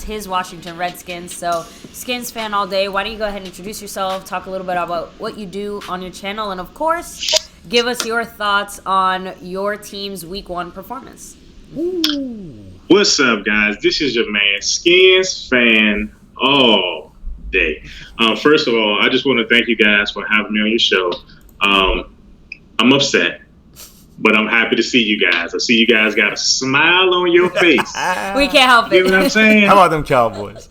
his Washington Redskins. So, Skins Fan All Day, why don't you go ahead and introduce yourself, talk a little bit about what you do on your channel, and of course, give us your thoughts on your team's Week 1 performance. Ooh. What's up, guys? This is your man, Skins Fan All Day. First of all, I just want to thank you guys for having me on your show. I'm upset, but I'm happy to see you guys. I see you guys got a smile on your face. We can't help it. You know what I'm saying? How about them Cowboys?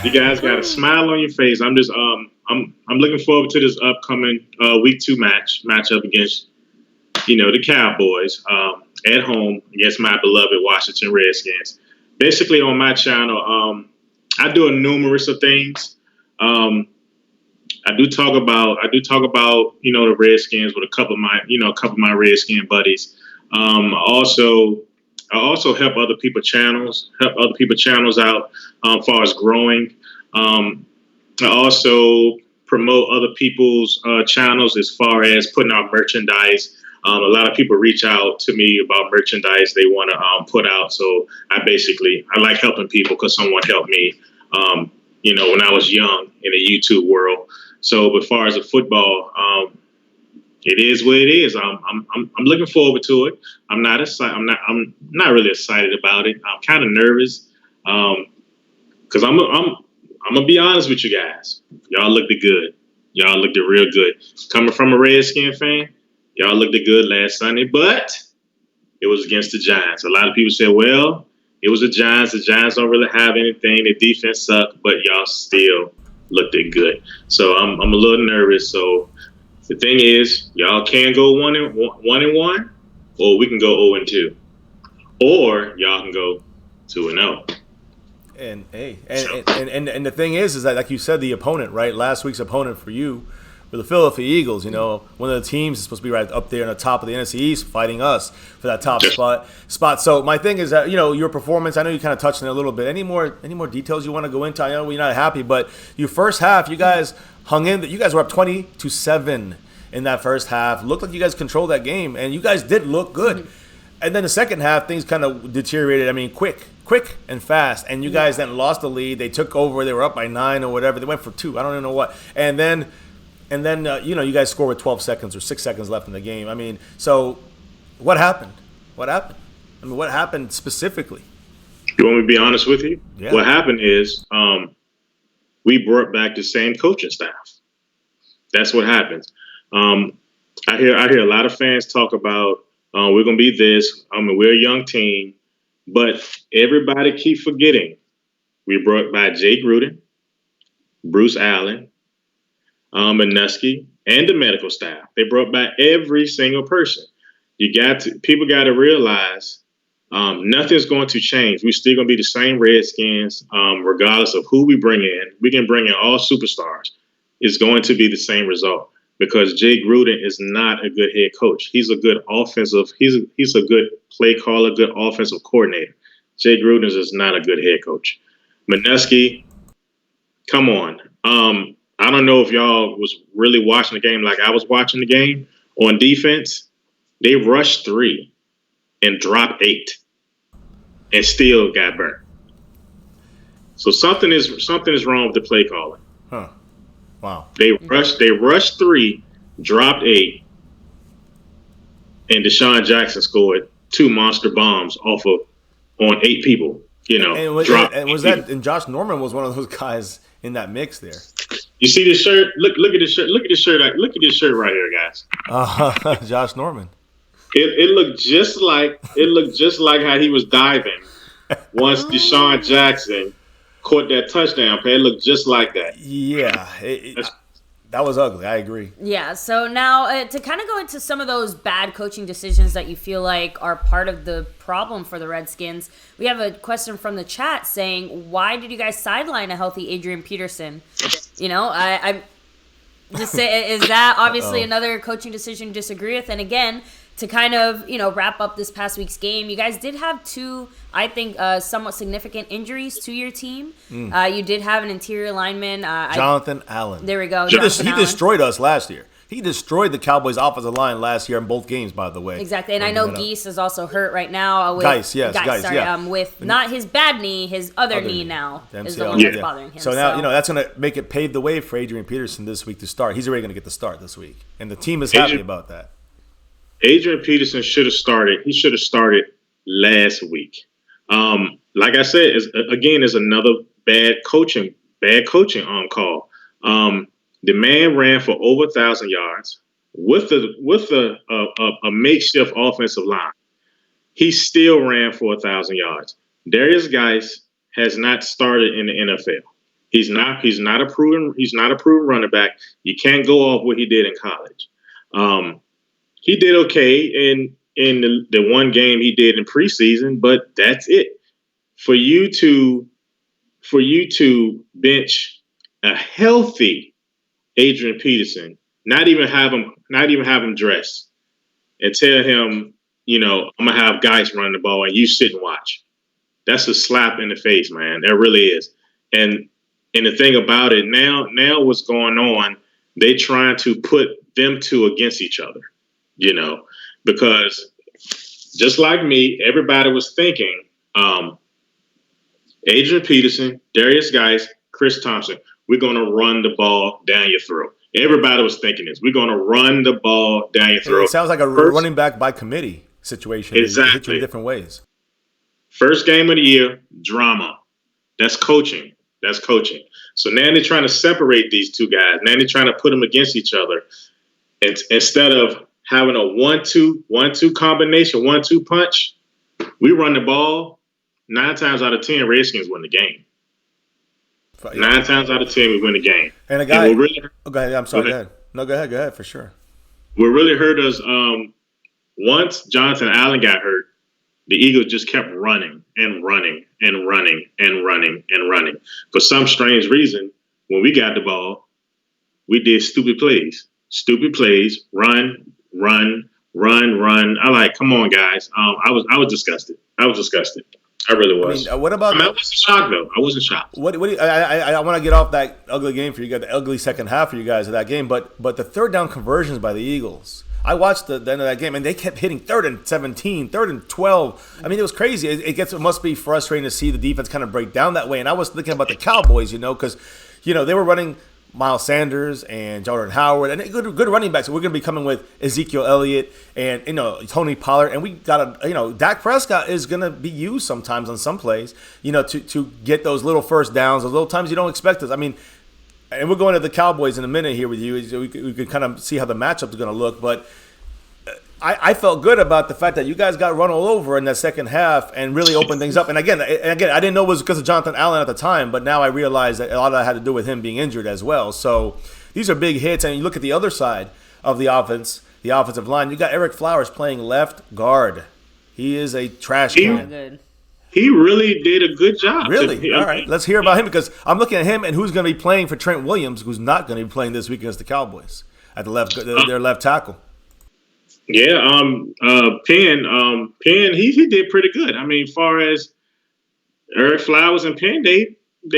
You guys got a smile on your face. I'm just I'm looking forward to this upcoming Week 2 matchup against the Cowboys at home against my beloved Washington Redskins. Basically, on my channel, I do a numerous of things. I do talk about the Redskins with a couple of my Redskin buddies. I also help other people's channels out as far as growing. I also promote other people's channels as far as putting out merchandise. A lot of people reach out to me about merchandise they want to put out. So I like helping people because someone helped me, when I was young in the YouTube world. So as far as the football, it is what it is. I'm looking forward to it. I'm not really excited about it. I'm kind of nervous because I'm gonna be honest with you guys. Y'all looked good. Y'all looked real good. Coming from a Redskin fan, y'all looked good last Sunday, but it was against the Giants. A lot of people said, well, it was the Giants. The Giants don't really have anything. The defense sucked, but y'all still looked good. So I'm a little nervous. So the thing is, y'all can go 1-1, or we can go 0-2, or y'all can go 2-0. And the thing is that, like you said, the opponent, right? Last week's opponent for you were the Philadelphia Eagles. One of the teams is supposed to be right up there on the top of the NFC East, fighting us for that top spot. So my thing is that your performance. I know you kind of touched on it a little bit. Any more details you want to go into? I know you're not happy, but your first half, you guys hung in. You guys were up 20-7 in that first half. Looked like you guys controlled that game, and you guys did look good. Mm-hmm. And then the second half, things kind of deteriorated. I mean, quick and fast. And you guys then lost the lead. They took over. They were up by 9 or whatever. They went for 2. I don't even know what. And then you guys score with 12 seconds or 6 seconds left in the game. I mean, so what happened? I mean, what happened specifically? You want me to be honest with you? Yeah. What happened is we brought back the same coaching staff. That's what happens. I hear a lot of fans talk about we're going to be this. We're a young team. But everybody keep forgetting we brought back Jay Gruden, Bruce Allen, Manusky, and the medical staff. They brought back every single person. People got to realize nothing's going to change. We're still going to be the same Redskins, regardless of who we bring in. We can bring in all superstars. It's going to be the same result because Jay Gruden is not a good head coach. He's a good offensive. He's a good play caller, good offensive coordinator. Jay Gruden is not a good head coach. Manusky, come on. I don't know if y'all was really watching the game like I was watching the game. On defense, they rushed 3 and dropped 8 and still got burnt. So something is wrong with the play calling. Huh. Wow. They rushed 3, dropped 8, and Deshaun Jackson scored 2 monster bombs on 8 people. And Josh Norman was one of those guys in that mix there. You see this shirt? Look at this shirt. Look at this shirt. Look at this shirt right here, guys. Josh Norman. It looked just like how he was diving once Deshaun Jackson caught that touchdown pass. It looked just like that. Yeah, that was ugly. I agree. Yeah, so now to kind of go into some of those bad coaching decisions that you feel like are part of the problem for the Redskins, we have a question from the chat saying, why did you guys sideline a healthy Adrian Peterson? I just say, is that obviously another coaching decision you disagree with? And again, to kind of, wrap up this past week's game, you guys did have 2, I think, somewhat significant injuries to your team. You did have an interior lineman. Jonathan Allen. There we go. He destroyed us last year. He destroyed the Cowboys' offensive line last year in both games, by the way. Exactly, and I know Geese is also hurt right now. With, Geis, yeah. With not his bad knee, his other knee now is the one that's bothering him. So now, that's going to make it pave the way for Adrian Peterson this week to start. He's already going to get the start this week, and the team is happy about that. Adrian Peterson should have started. He should have started last week. Like I said, is another bad coaching on call. The man ran for over 1,000 yards with a makeshift offensive line. He still ran for 1,000 yards. Darius Geis has not started in the NFL. He's not a proven running back. You can't go off what he did in college. He did okay in the one game he did in preseason, but that's it. For you to bench a healthy Adrian Peterson, not even have him dress, and tell him, I'm gonna have guys running the ball and you sit and watch. That's a slap in the face, man. That really is. And the thing about it now what's going on, they trying to put them two against each other, because just like me, everybody was thinking, Adrian Peterson, Darius Geis, Chris Thompson, we're going to run the ball down your throat. Everybody was thinking this. We're going to run the ball down your throat. It sounds like a running back by committee situation. Exactly. They hit you in different ways. First game of the year, drama. That's coaching. So now they're trying to separate these two guys. Now they're trying to put them against each other. And instead of having a 1-2 combination, 1-2 punch, we run the ball. 9 times out of 10, Redskins win the game. 9 times out of 10, we win the game. And a guy. Go ahead. I'm sorry. Go ahead. No, go ahead for sure. What really hurt us, once Jonathan Allen got hurt, the Eagles just kept running and running and running and running and running. For some strange reason, when we got the ball, we did stupid plays. Run. I like, come on, guys. I was disgusted. I really was. What about? I wasn't shocked though. I wasn't shocked. I want to get off that ugly game for you guys, the ugly second half for you guys of that game. But the third down conversions by the Eagles, I watched the end of that game, and they kept hitting 3rd and 17, 3rd and 12. I mean, it was crazy. It must be frustrating to see the defense kind of break down that way. And I was thinking about the Cowboys, because they were running Miles Sanders and Jordan Howard and good running backs. So we're going to be coming with Ezekiel Elliott and Tony Pollard, and we got Dak Prescott is going to be used sometimes on some plays, to get those little first downs, those little times you don't expect us. I mean, and we're going to the Cowboys in a minute here with you. We could kind of see how the matchup is going to look, but I felt good about the fact that you guys got run all over in that second half and really opened things up. And again, I didn't know it was because of Jonathan Allen at the time, but now I realize that a lot of that had to do with him being injured as well. So these are big hits. And you look at the other side of the offense, the offensive line, you got Eric Flowers playing left guard. He is a trash can. He really did a good job. Really? All right. Let's hear about him, because I'm looking at him and who's going to be playing for Trent Williams, who's not going to be playing this week against the Cowboys at their left tackle. Yeah, Penn, he did pretty good. I mean, as far as Eric Flowers and Penn, they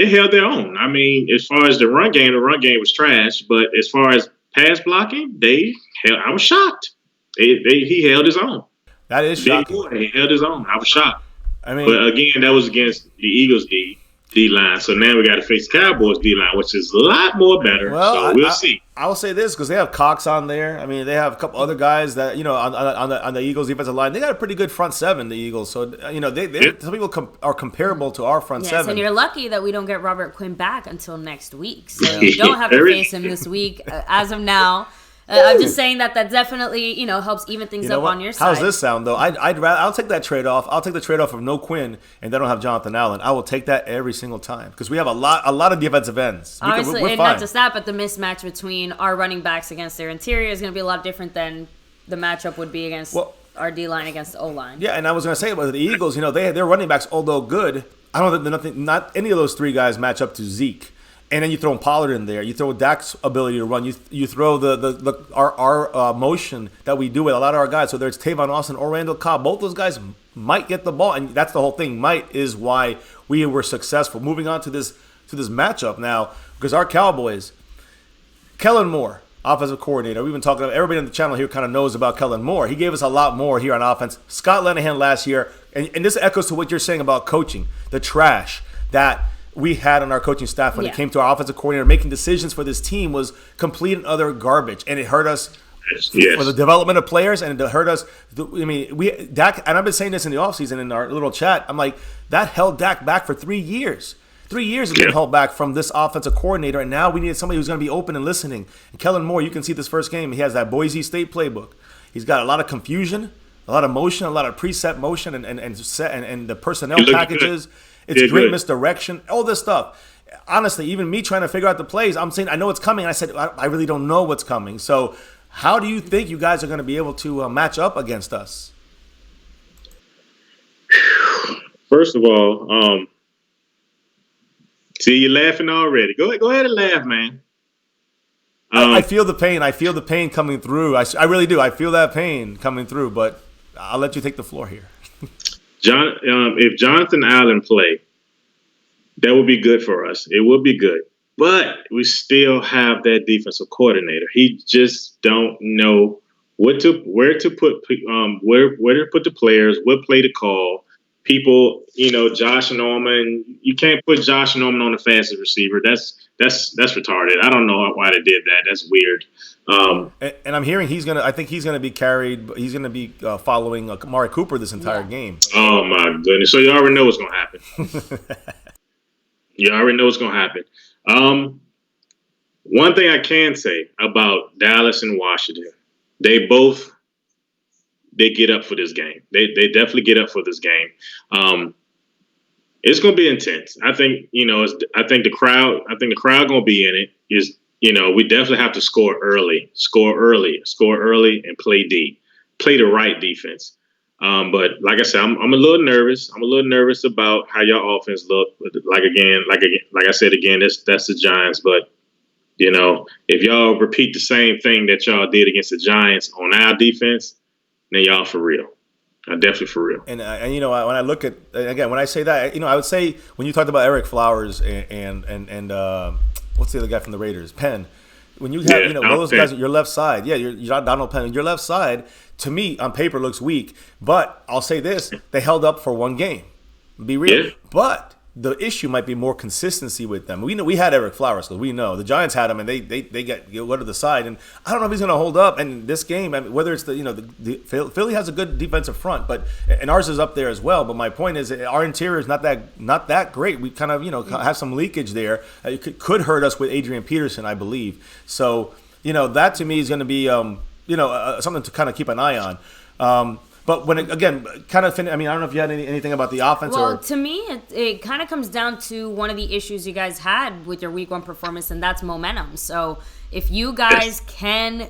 held their own. I mean, as far as the run game was trash. But as far as pass blocking, I was shocked. He held his own. That is shocking. He held his own. I was shocked. I mean, but again, that was against the Eagles D line. So now we got to face the Cowboys D line, which is a lot more better. Well, so we'll see. I will say this, because they have Cox on there. I mean, they have a couple other guys that on the Eagles defensive line. They got a pretty good front seven, the Eagles. So some people are comparable to our front seven. And you're lucky that we don't get Robert Quinn back until next week, so you don't have to face him this week as of now. I'm just saying that definitely helps even things up on your side. How's this sound though? I'll take that trade off. I'll take the trade off of no Quinn and they don't have Jonathan Allen. I will take that every single time, because we have a lot of defensive ends. Honestly, we're and fine. not just that, but the mismatch between our running backs against their interior is going to be a lot different than the matchup would be against our D line against the O line. Yeah, and I was going to say about the Eagles. Their running backs, although good, I don't think not any of those three guys match up to Zeke. And then you throw Pollard in there. You throw Dak's ability to run. You throw our motion that we do with a lot of our guys. So whether it's Tavon Austin or Randall Cobb, both those guys might get the ball, and that's the whole thing. Might is why we were successful. Moving on to this matchup now, because our Cowboys, Kellen Moore, offensive coordinator. We've been talking about, everybody on the channel here kind of knows about Kellen Moore. He gave us a lot more here on offense. Scott Linehan last year, and this echoes to what you're saying about coaching, the trash that we had on our coaching staff when it came to our offensive coordinator. Making decisions for this team was complete and utter garbage, and it hurt us for the development of players, and it hurt us. I mean, Dak, and I've been saying this in the offseason in our little chat. I'm like, that held Dak back for 3 years. 3 years has been held back from this offensive coordinator, and now we need somebody who's going to be open and listening. And Kellen Moore, you can see this first game, he has that Boise State playbook. He's got a lot of confusion, a lot of motion, a lot of preset motion, and the personnel packages. It's great misdirection, all this stuff. Honestly, even me trying to figure out the plays, I'm saying I know it's coming. I said I really don't know what's coming. So how do you think you guys are going to be able to match up against us? First of all, see, you're laughing already. Go ahead and laugh, man. I feel the pain. I feel the pain coming through. I really do. I feel that pain coming through, but I'll let you take the floor here. If Jonathan Allen play, that would be good for us. It would be good. But we still have that defensive coordinator. He just don't know where to put the players, what play to call. People, Josh Norman. You can't put Josh Norman on the fastest receiver. That's retarded. I don't know why they did that. That's weird. And I'm hearing I think he's gonna be carried. He's gonna be following Amari Cooper this entire game. Oh my goodness! So you already know what's gonna happen. You already know what's gonna happen. One thing I can say about Dallas and Washington, they get up for this game. They definitely get up for this game. It's going to be intense. I think the crowd going to be in it. We definitely have to score early, and play the right defense. But like I said, I'm a little nervous. I'm a little nervous about how your offense look. Like I said again, that's the Giants. But if y'all repeat the same thing that y'all did against the Giants on our defense, then y'all for real. Definitely for real. And when I look at, again, when I say that, I would say when you talked about Eric Flowers and what's the other guy from the Raiders, Penn. When you have those guys at your left side, you're Donald Penn. Your left side, to me, on paper looks weak. But I'll say this: they held up for one game. Be real. Yeah. But the issue might be more consistency with them. We know we had Eric Flowers, because we know the Giants had him, and they go to the side. And I don't know if he's going to hold up. And this game, whether it's the Philly has a good defensive front, and ours is up there as well. But my point is, our interior is not that great. We kind of have some leakage there. It could hurt us with Adrian Peterson, I believe. So that to me is going to be something to kind of keep an eye on. But when I don't know if you had anything about the offense. Well, to me, it kind of comes down to one of the issues you guys had with your Week 1 performance, and that's momentum. So if you guys can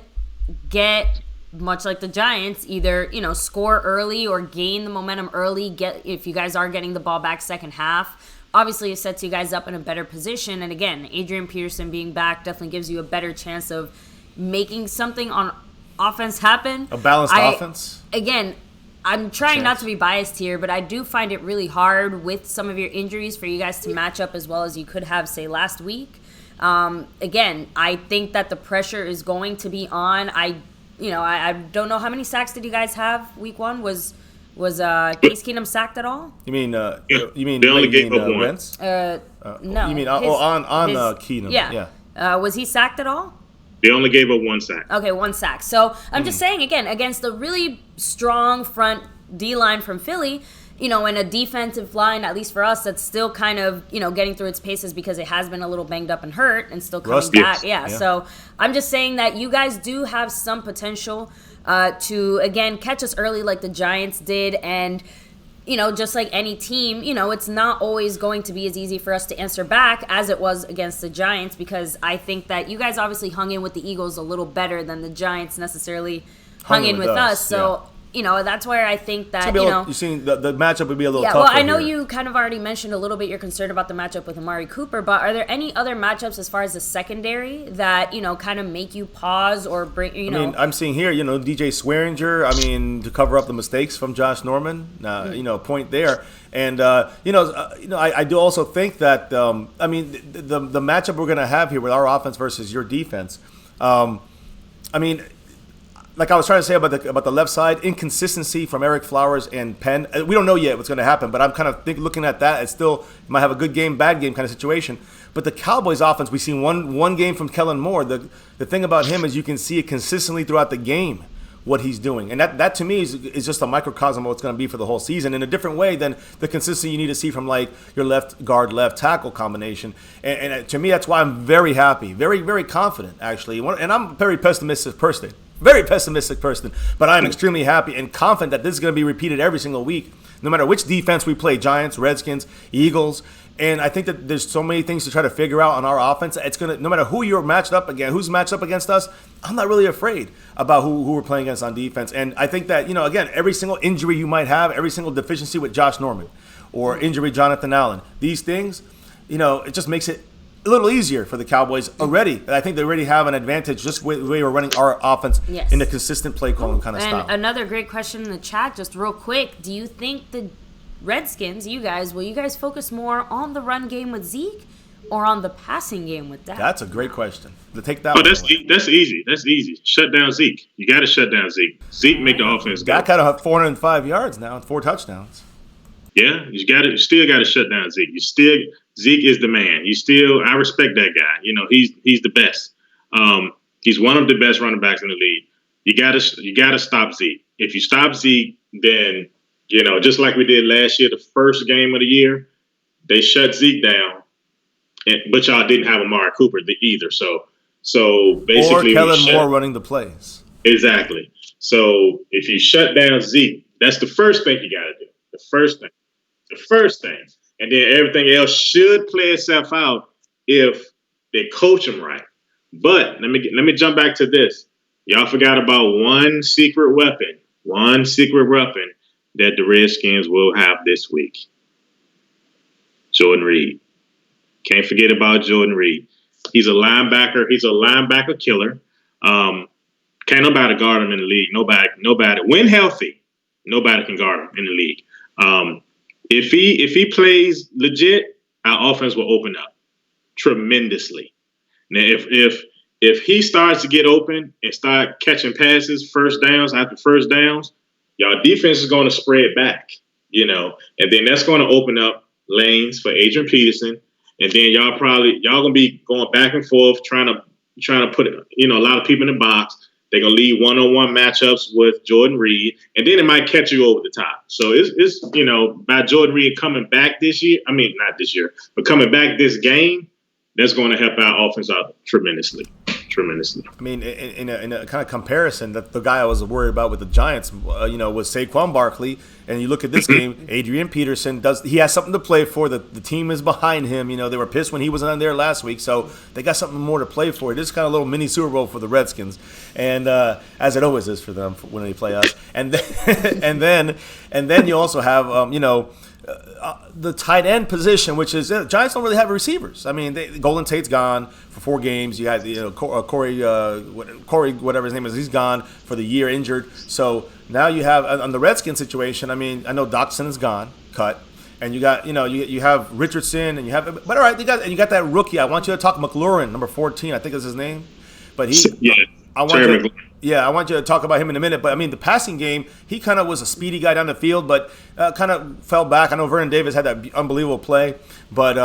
get, much like the Giants, either score early or gain the momentum early. If you guys are getting the ball back second half, obviously it sets you guys up in a better position. And again, Adrian Peterson being back definitely gives you a better chance of making something on offense happen. A balanced offense. Again, I'm trying not to be biased here, but I do find it really hard with some of your injuries for you guys to match up as well as you could have, say, last week. Again, I think that the pressure is going to be on. I don't know how many sacks did you guys have Week 1? Was Case Keenum sacked at all? You mean they only gave up one. Wentz? No. You mean on Keenum? Yeah. Was he sacked at all? They only gave up one sack. Okay, one sack. So I'm just saying, again, against the really strong front D-line from Philly, and a defensive line, at least for us, that's still kind of, getting through its paces because it has been a little banged up and hurt and still coming back. Yeah, so I'm just saying that you guys do have some potential to, again, catch us early like the Giants did. And just like any team, it's not always going to be as easy for us to answer back as it was against the Giants, because I think that you guys obviously hung in with the Eagles a little better than the Giants necessarily hung in with us. So, that's where I think that, you're seeing the matchup would be a little tougher. Well, I know here. you kind of already mentioned a little bit you're concerned about the matchup with Amari Cooper, but are there any other matchups as far as the secondary that, kind of make you pause or bring, I'm seeing here, DJ Swearinger, to cover up the mistakes from Josh Norman, point there. And, I do also think that, the matchup we're going to have here with our offense versus your defense, I mean, like I was trying to say about the left side, inconsistency from Eric Flowers and Penn. We don't know yet what's going to happen, but I'm kind of looking at that. It's still might have a good game, bad game kind of situation. But the Cowboys offense, we've seen one game from Kellen Moore. The thing about him is you can see it consistently throughout the game what he's doing, and that to me is just a microcosm of what's going to be for the whole season in a different way than the consistency you need to see from like your left guard, left tackle combination. And to me, that's why I'm very happy, very, very confident actually. And I'm a very pessimistic person. But I'm extremely happy and confident that this is going to be repeated every single week, no matter which defense we play, Giants, Redskins, Eagles. And I think that there's so many things to try to figure out on our offense. It's going to, no matter who you're matched up against, who's matched up against us, I'm not really afraid about who we're playing against on defense. And I think that, again, every single injury you might have, every single deficiency with Josh Norman or injury Jonathan Allen, these things, it just makes it a little easier for the Cowboys already. I think they already have an advantage just with the way we're running our offense in a consistent play calling kind of style. And another great question in the chat, just real quick. Do you think the Redskins, will you guys focus more on the run game with Zeke or on the passing game with Dak? That's a great question. Take that. That's easy. That's easy. Shut down Zeke. You got to shut down Zeke. Zeke make the offense go. Dak had 405 yards now and 4 touchdowns. Yeah, you still got to shut down Zeke. Zeke is the man. I respect that guy. He's the best. He's one of the best running backs in the league. You gotta stop Zeke. If you stop Zeke, then just like we did last year, the first game of the year, they shut Zeke down, but y'all didn't have Amari Cooper either. So basically, or Kellen Moore running the plays. Exactly. So if you shut down Zeke, that's the first thing you got to do. The first thing. And then everything else should play itself out if they coach them right. But let me jump back to this. Y'all forgot about one secret weapon that the Redskins will have this week. Jordan Reed. Can't forget about Jordan Reed. He's a linebacker. He's a linebacker killer. Can't nobody guard him in the league. Nobody. When healthy, nobody can guard him in the league. If he plays legit, our offense will open up tremendously. Now, if he starts to get open and start catching passes, first downs after first downs, y'all defense is going to spread back, and then that's going to open up lanes for Adrian Peterson, and then y'all going to be going back and forth trying to put a lot of people in the box. They're going to lead one-on-one matchups with Jordan Reed, and then it might catch you over the top. So it's by Jordan Reed coming back this year, not this year, but coming back this game, that's going to help our offense out tremendously. I mean, in a kind of comparison, that the guy I was worried about with the Giants, was Saquon Barkley, and you look at this game, Adrian Peterson he has something to play for. The team is behind him. They were pissed when he wasn't on there last week, so they got something more to play for. It is kind of a little mini Super Bowl for the Redskins, and as it always is for them when they play us. And then and then you also have the tight end position, which is Giants don't really have receivers. I mean, Golden Tate's gone for 4 games. You had Corey, whatever his name is, he's gone for the year, injured. So now you have on the Redskins situation. I mean, I know Doxson is gone, cut, and you got you have Richardson, and you have, but all right, you got that rookie. I want you to talk McLaurin, number 14, I think is his name, but I want you to talk about him in a minute. But, I mean, the passing game, he kind of was a speedy guy down the field, but kind of fell back. I know Vernon Davis had that unbelievable play. But,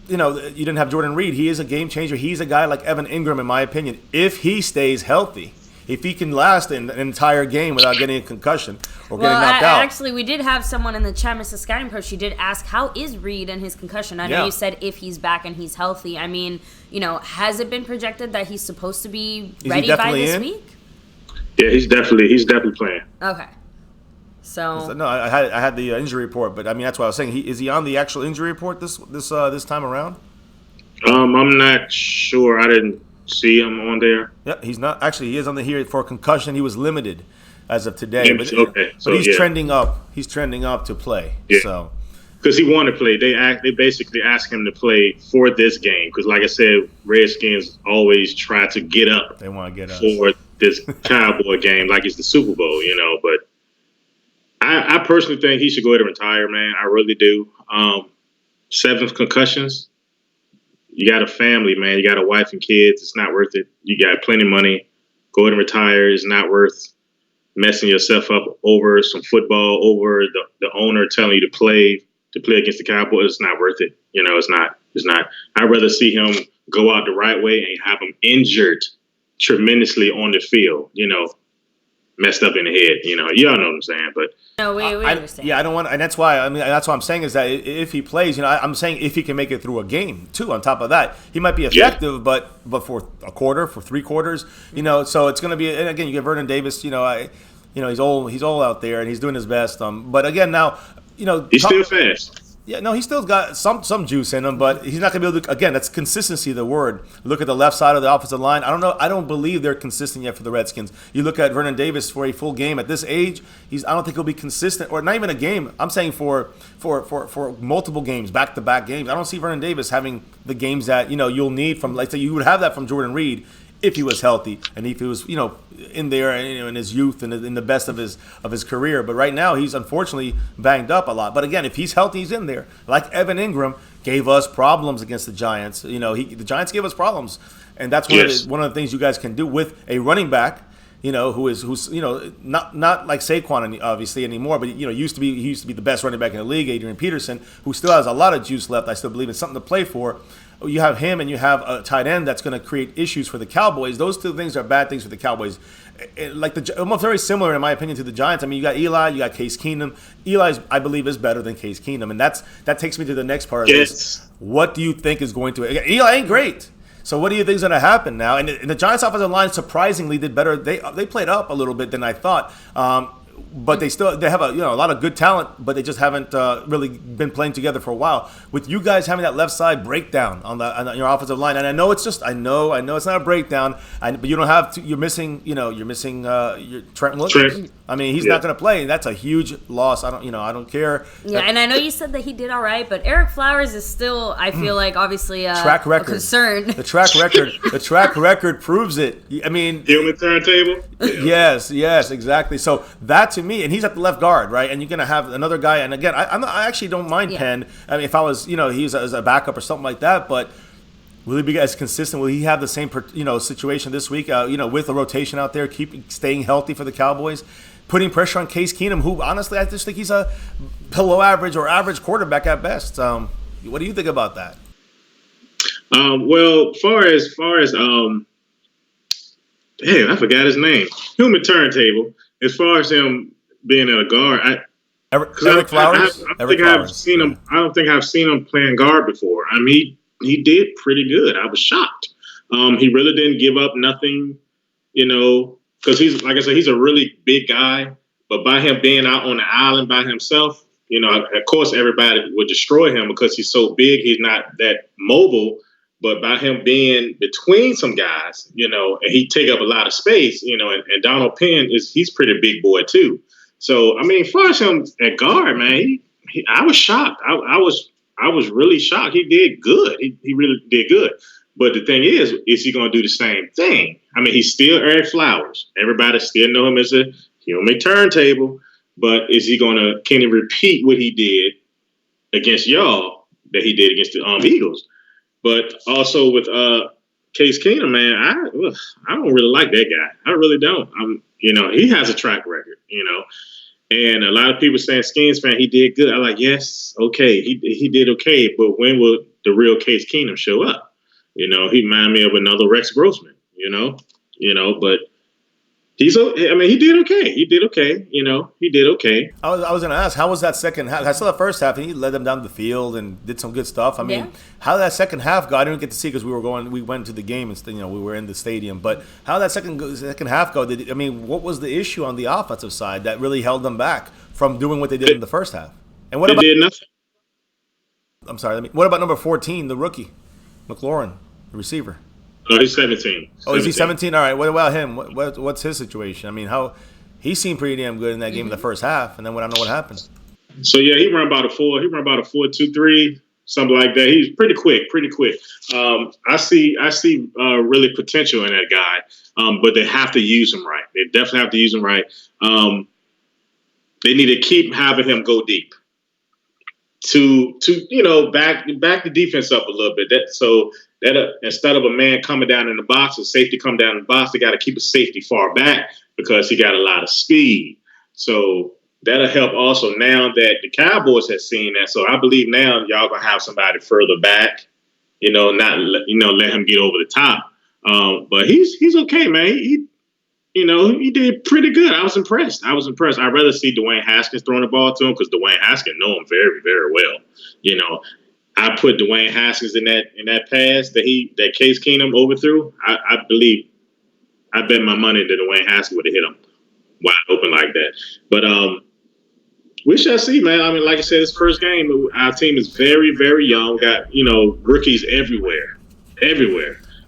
you didn't have Jordan Reed. He is a game changer. He's a guy like Evan Ingram, in my opinion, if he stays healthy. If he can last an entire game without getting a concussion or getting knocked out. Actually, we did have someone in the chat, Mrs. Scouting Pro. She did ask, how is Reed and his concussion? I know you said if he's back and he's healthy. I mean, has it been projected that he's supposed to be ready by this week? Yeah, he's definitely playing. Okay. So no, I had the injury report, but I mean that's what I was saying. Is he on the actual injury report this time around? I'm not sure. I didn't see him on there. Yeah, he's not. Actually, he is on the here for concussion. He was limited as of today. Yeah, but he's trending up. He's trending up to play. Yeah. So because he wanted to play, they basically asked him to play for this game. Because like I said, Redskins always try to get up. They want to get up for this Cowboy game, like it's the Super Bowl, But I personally think he should go ahead and retire, man. I really do. 7 concussions. You got a family, man. You got a wife and kids. It's not worth it. You got plenty of money. go ahead and retire. It's not worth messing yourself up over some football, over the owner telling you to play against the Cowboys. It's not worth it. It's not. I'd rather see him go out the right way and have him injured tremendously on the field, messed up in the head. Y'all know what I'm saying. But no, we understand. Yeah, I don't want, and that's why. I mean, that's what I'm saying is that if he plays, I'm saying if he can make it through a game too. On top of that, he might be effective, but for a quarter, for 3 quarters, so it's going to be. And again, you get Vernon Davis. He's old out there, and he's doing his best. But again, now, he's still fast. Yeah, no, he's still got some juice in him, but he's not going to be able to. Again, that's consistency, the word. Look at the left side of the offensive line. I don't know. I don't believe they're consistent yet for the Redskins. You look at Vernon Davis for a full game at this age. I don't think he'll be consistent, or not even a game. I'm saying for multiple games, back-to-back games. I don't see Vernon Davis having the games that you'll need from. Like say you would have that from Jordan Reed if he was healthy and if he was in there in his youth and in the best of his career. But right now he's unfortunately banged up a lot. But again, if he's healthy, he's in there. Like Evan Ingram gave us problems against the Giants. The Giants gave us problems, and that's one of the things you guys can do with a running back. Who's not like Saquon obviously anymore, but he used to be the best running back in the league, Adrian Peterson, who still has a lot of juice left. I still believe it's something to play for. You have him and you have a tight end that's going to create issues for the Cowboys. Those two things are bad things for the Cowboys. Almost very similar in my opinion to the Giants. I mean, you got Eli, you got Case Keenum. Eli, I believe, is better than Case Keenum, and that takes me to the next part of this. What do you think is going to? Eli ain't great. So what do you think is going to happen now? And the Giants' offensive line surprisingly did better. They played up a little bit than I thought. But they have a lot of good talent, but they just haven't really been playing together for a while. With you guys having that left side breakdown on your offensive line, and I know it's not a breakdown, but you don't have to. You're missing your Trent Williams. I mean, he's not going to play. That's a huge loss. I don't care. Yeah, and I know you said that he did all right, but Eric Flowers is still, I feel like, obviously track record. A concern. The track record proves it. I mean, human turntable. Yes, exactly. So that to me, and he's at the left guard, right? And you're gonna have another guy. And again, I actually don't mind Penn. I mean, if I was, he's as a backup or something like that, but. Will he be as consistent? Will he have the same, situation this week? With the rotation out there, staying healthy for the Cowboys, putting pressure on Case Keenum, who honestly I just think he's a below average or average quarterback at best. What do you think about that? Well, far as I forgot his name. Human turntable. As far as him being at a guard, Eric Flowers. I don't think I've seen him playing guard before. I mean. He did pretty good. I was shocked. He really didn't give up nothing, because he's, like I said, he's a really big guy. But by him being out on the island by himself, of course, everybody would destroy him because he's so big. He's not that mobile. But by him being between some guys, and he take up a lot of space, and Donald Penn he's pretty big boy too. So, I mean, as far as him at guard, man, I was shocked. I was really shocked. He did good. He really did good. But the thing is he going to do the same thing? I mean, he's still Eric Flowers. Everybody still know him as a human turntable. But can he repeat what he did against y'all that he did against the Eagles? But also with Case Keenum, man, I don't really like that guy. I really don't. He has a track record, And a lot of people saying SkinsFan, he did good. I'm like, yes, okay, he did okay, but when will the real Case Keenum show up? He reminded me of another Rex Grossman. But he did okay. He did okay. I was going to ask, how was that second half? I saw the first half, and he led them down the field and did some good stuff. I mean, how that second half go? I didn't get to see because we went to the game and we were in the stadium. But how that second half go? What was the issue on the offensive side that really held them back from doing what they did in the first half? And what about? They did nothing. I'm sorry. What about number 14, the rookie, McLaurin, the receiver? No, he's 17. Oh, is he 17? All right. What about him? What's his situation? I mean, he seemed pretty damn good in that game in the first half, and then I don't know what happened. So yeah, he ran about a 4.23, something like that. He's pretty quick. I see really potential in that guy, but they have to use him right. They definitely have to use him right. They need to keep having him go deep. to back the defense up a little bit. That instead of a man coming down in the box, a safety come down in the box, they got to keep a safety far back because he got a lot of speed. So that'll help also now that the Cowboys have seen that. So I believe now y'all gonna have somebody further back, not let him get over the top. But he's okay, man. He did pretty good. I was impressed. I'd rather see Dwayne Haskins throwing the ball to him because Dwayne Haskins know him very, very well. I put Dwayne Haskins in that pass that Case Keenum overthrew. I bet my money that Dwayne Haskins would have hit him wide open like that. But we shall see, man. I mean, like I said, this first game, our team is very, very young. Got rookies everywhere. Yes.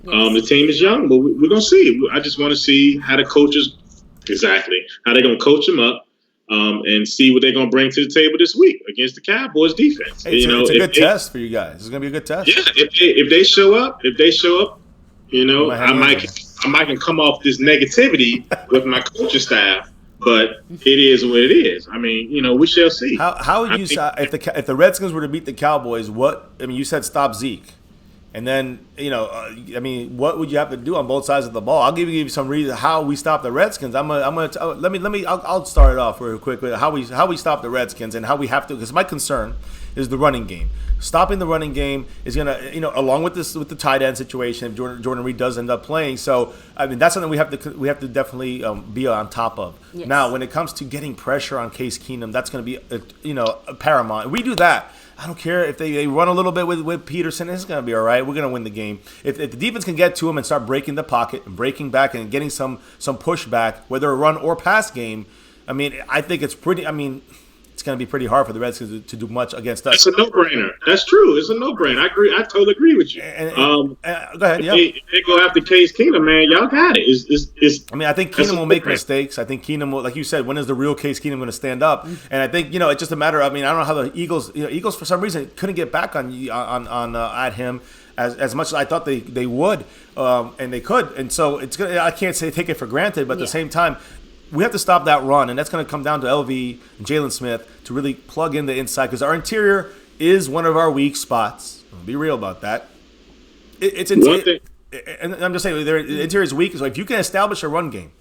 The team is young, but we're gonna see. I just want to see how the coaches how they're gonna coach them up. And see what they're going to bring to the table this week against the Cowboys defense. Hey, it's a good test for you guys. It's going to be a good test. Yeah, if they show up, I might can come off this negativity with my coaching staff, but it is what it is. I mean, we shall see. How would you if the Redskins were to beat the Cowboys? You said stop Zeke. And then, what would you have to do on both sides of the ball? I'll give you some reason how we stop the Redskins. I'll start it off real quick with how we stop the Redskins and how we have to. Because my concern is the running game. Stopping the running game is gonna, along with the tight end situation, if Jordan Reed does end up playing. So that's something we have to definitely be on top of. Yes. Now, when it comes to getting pressure on Case Keenum, that's going to be paramount. If we do that, I don't care if they run a little bit with Peterson. It's going to be all right. We're going to win the game. If the defense can get to him and start breaking the pocket and breaking back and getting some pushback, whether a run or pass game, I think it's pretty. It's going to be pretty hard for the Redskins to do much against us. It's a no-brainer. That's true. It's a no-brainer. I agree. I totally agree with you. Go ahead. Yeah. If they go after Case Keenum, man, y'all got it. I think Keenum will make mistakes. I think Keenum will, like you said, when is the real Case Keenum going to stand up? And I think it's just a matter of. I don't know how the Eagles for some reason couldn't get back on at him as much as I thought they would, and they could. And so I can't say take it for granted, but at the same time, we have to stop that run, and that's going to come down to LV and Jalen Smith to really plug in the inside because our interior is one of our weak spots. I'll be real about that. And I'm just saying, the interior is weak. So if you can establish a run game,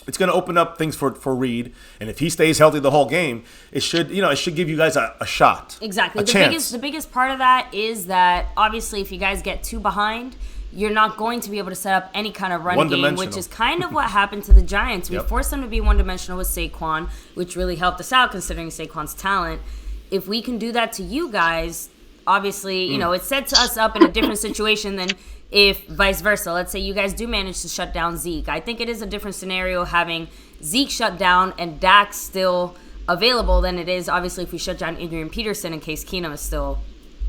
it's going to open up things for Reed. And if he stays healthy the whole game, it should give you guys a shot. Exactly. The biggest part of that is that obviously if you guys get too behind, you're not going to be able to set up any kind of run game, which is kind of what happened to the Giants. We forced them to be one-dimensional with Saquon, which really helped us out considering Saquon's talent. If we can do that to you guys, obviously, it sets us up in a different situation than if vice versa. Let's say you guys do manage to shut down Zeke. I think it is a different scenario having Zeke shut down and Dak still available than it is, obviously, if we shut down Adrian Peterson in case Keenum is still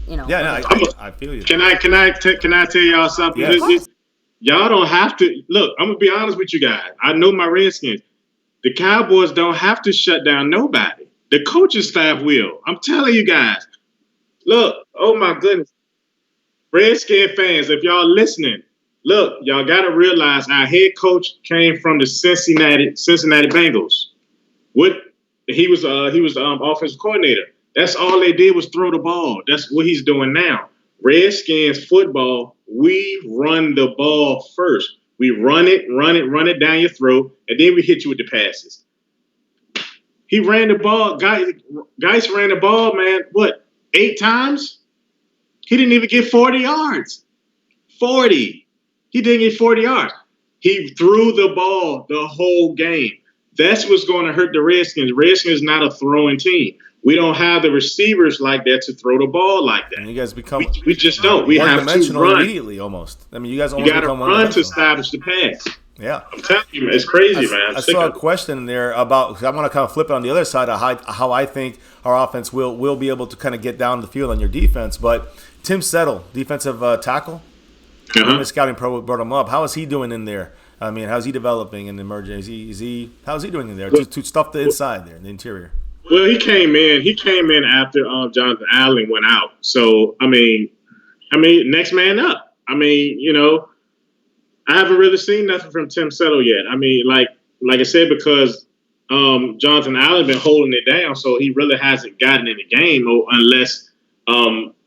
I feel you. Can I tell y'all something? Yes. Y'all don't have to look. I'm gonna be honest with you guys. I know my Redskins. The Cowboys don't have to shut down nobody. The coaching staff will. I'm telling you guys. Look, oh my goodness, Redskin fans, if y'all listening, look, y'all gotta realize our head coach came from the Cincinnati Bengals. He was offensive coordinator. That's all they did was throw the ball. That's what he's doing now. Redskins football, we run the ball first. We run it down your throat, and then we hit you with the passes. He ran the ball. Guys ran the ball, man, 8 times? He didn't even get 40 yards. 40. He didn't get 40 yards. He threw the ball the whole game. That's what's going to hurt the Redskins. Redskins is not a throwing team. We don't have the receivers like that to throw the ball like that. And you guys become we just don't. We have to run immediately almost. You guys almost become run to establish the pass. Yeah, I'm telling you, it's crazy, man. I saw a question there about. Cause I want to kind of flip it on the other side of how I think our offense will be able to kind of get down the field on your defense. But Tim Settle, defensive tackle, the scouting pro brought him up. How is he doing in there? How's he developing and emerging? How's he doing in there to stuff the inside there, the interior? Well, he came in after Jonathan Allen went out. So next man up. I haven't really seen nothing from Tim Settle yet. Like I said, because Jonathan Allen been holding it down, so he really hasn't gotten in the game unless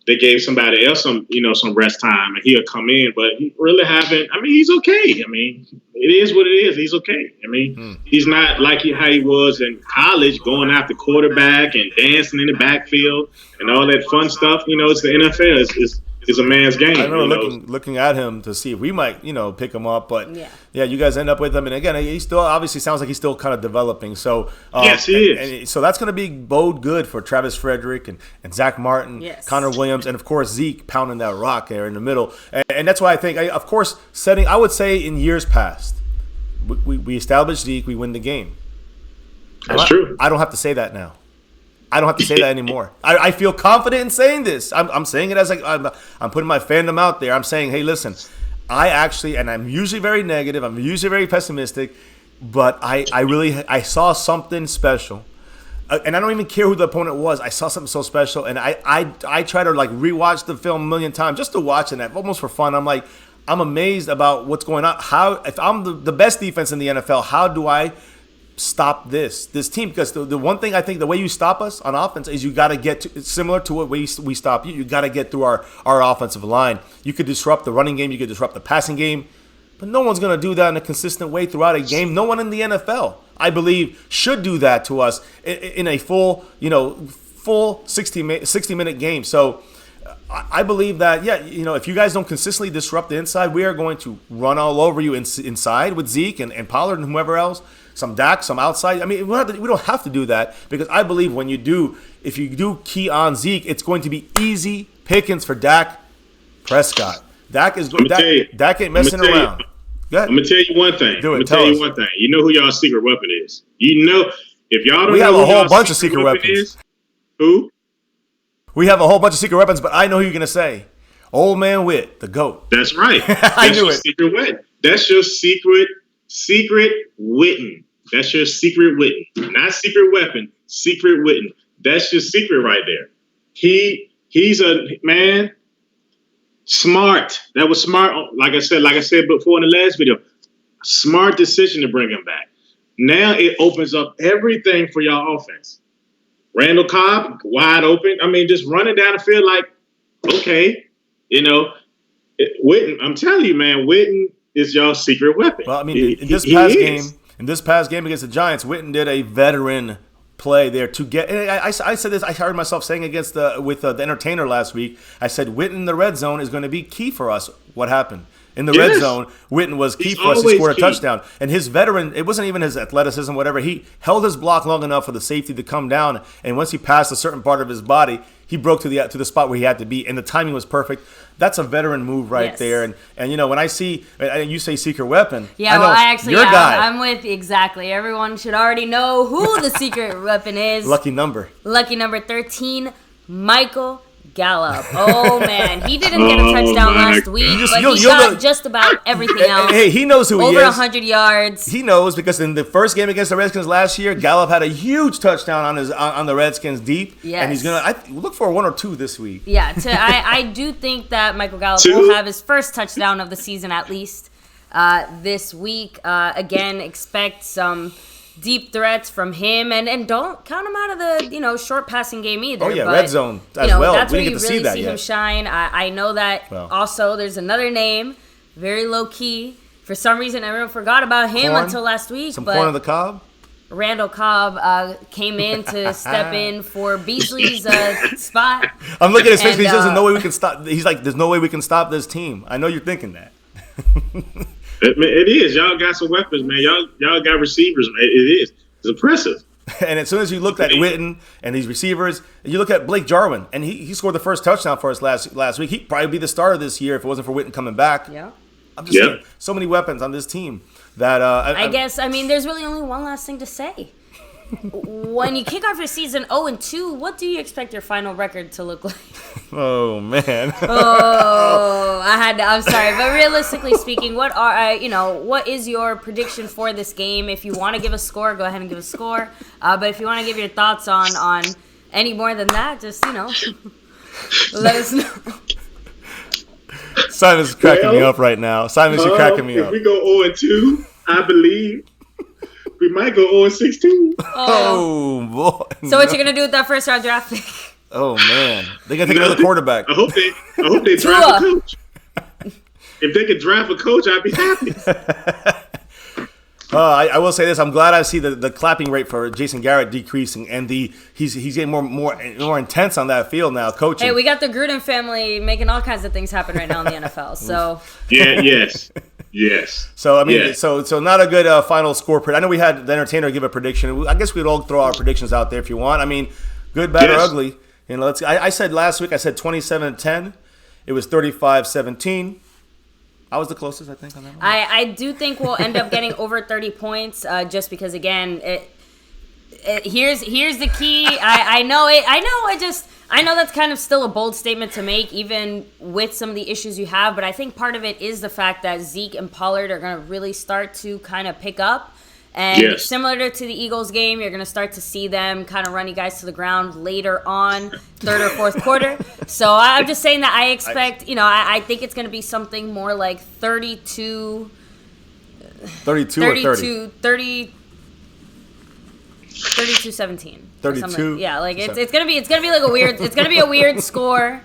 they gave somebody else some rest time and he'll come in. But he really haven't. I mean, he's okay. I mean, it is what it is. He's okay. I mean, he's not like how he was in college, going after quarterback and dancing in the backfield and all that fun stuff. It's the NFL. It's a man's game. I remember looking at him to see if we might, pick him up. But, yeah, you guys end up with him. And, again, he still obviously sounds like he's still kind of developing. So yes, he is. And so that's going to bode good for Travis Frederick and Zach Martin, Connor Williams, and, of course, Zeke pounding that rock there in the middle. And that's why I think, of course, I would say in years past, we established Zeke, we win the game. That's true. I don't have to say that now. I don't have to say that anymore. I feel confident in saying this. I'm saying it as I'm putting my fandom out there. I'm saying, hey, listen, and I'm usually very negative. I'm usually very pessimistic, but I saw something special. And I don't even care who the opponent was. I saw something so special, and I try to rewatch the film a million times just to watch it, almost for fun. I'm amazed about what's going on. If I'm the best defense in the NFL, how do I stop this team? Because the one thing I think the way you stop us on offense is you got to get to, it's similar to what we stop you. You got to get through our offensive line. You could disrupt the running game. You could disrupt the passing game. But no one's going to do that in a consistent way throughout a game. No one in the NFL, I believe, should do that to us in a full 60-minute game. So I believe that, if you guys don't consistently disrupt the inside, we are going to run all over you inside with Zeke and Pollard and whoever else. Some Dak, some outside. I mean, we don't have to do that because I believe if you do key on Zeke, it's going to be easy pickings for Dak Prescott. Dak ain't messing around. Go ahead. I'm gonna tell you one thing. You know who y'all's secret weapon is. If y'all don't, we have a whole bunch of secret weapons. Who? We have a whole bunch of secret weapons, but I know who you're gonna say. Old Man Witt, the GOAT. That's right. I knew it. Secret weapon. That's your secret witten. That's your secret witten. Not secret weapon, secret witten. That's your secret right there. He's a man smart. That was smart. Like I said before in the last video, smart decision to bring him back. Now it opens up everything for y'all offense. Randall Cobb, wide open. I mean, just running down the field like, okay, Witten. I'm telling you, man, Witten is y'all's secret weapon. Well, I mean, in this past game against the Giants, Witten did a veteran play there to get. And I said this. I heard myself saying with the entertainer last week. I said Witten in the red zone is going to be key for us. What happened? In the red zone, Witten was key for us to score a touchdown. And his veteran, it wasn't even his athleticism, whatever. He held his block long enough for the safety to come down. And once he passed a certain part of his body, he broke to the spot where he had to be. And the timing was perfect. That's a veteran move right there. And when I see, you say secret weapon. Yeah, I'm with exactly. Everyone should already know who the secret weapon is. Lucky number 13, Michael Gallup. Oh, man. He didn't get a touchdown last week, but he got just about everything else. Hey, he knows who he is. Over 100 yards. He knows because in the first game against the Redskins last year, Gallup had a huge touchdown on the Redskins deep. Yes. And he's going to look for 1 or 2 this week. Yeah, I do think that Michael Gallup will have his first touchdown of the season at least this week. Again, expect some deep threats from him, and don't count him out of the short passing game either. Oh yeah, but, red zone as well. That's we where didn't you get to really see that see yet. him shine. I know that. Also, there's another name, very low key. For some reason, everyone forgot about him until last week. Corn on the cob. Randall Cobb came in to step in for Beasley's spot. I'm looking at his face. He says, "There's no way we can stop." He's like, "There's no way we can stop this team." I know you're thinking that. It is. Y'all got some weapons, man. Y'all got receivers, man. It is. It's impressive. And as soon as you looked at Witten and these receivers, and you look at Blake Jarwin, and he scored the first touchdown for us last week. He'd probably be the starter this year if it wasn't for Witten coming back. Yeah. I'm just saying, so many weapons on this team that I guess, there's really only one last thing to say. When you kick off your season 0-2, what do you expect your final record to look like? Oh man. I'm sorry, but realistically speaking, what is your prediction for this game? If you want to give a score, go ahead and give a score. But if you want to give your thoughts on any more than that, just let us know. Simon's cracking me up right now. Simon's cracking me up. If we go 0-2, I believe We might go 0-16. Oh boy! So what you gonna do with that first round draft pick? Oh man, they gotta take another quarterback. I hope they draft a coach. If they could draft a coach, I'd be happy. I will say this: I'm glad I see the clapping rate for Jason Garrett decreasing, and he's getting more intense on that field now, coaching. Hey, we got the Gruden family making all kinds of things happen right now in the NFL. So yes. So I mean, so not a good final score. I know we had the entertainer give a prediction. I guess we'd all throw our predictions out there if you want. I mean, good, bad, or ugly. You know, I said last week. I said 27-10. It was 35-17. I was the closest, I think, on that one. I do think we'll end up getting over 30 points, just because again, here's the key. I know that's kind of still a bold statement to make, even with some of the issues you have. But I think part of it is the fact that Zeke and Pollard are going to really start to kind of pick up. And similar to the Eagles game, you're going to start to see them kind of run you guys to the ground later on, third or fourth quarter. So I'm just saying that I expect, I think it's going to be something more like 32 or 30. 32-17. 32. Yeah, like it's gonna be like a weird score.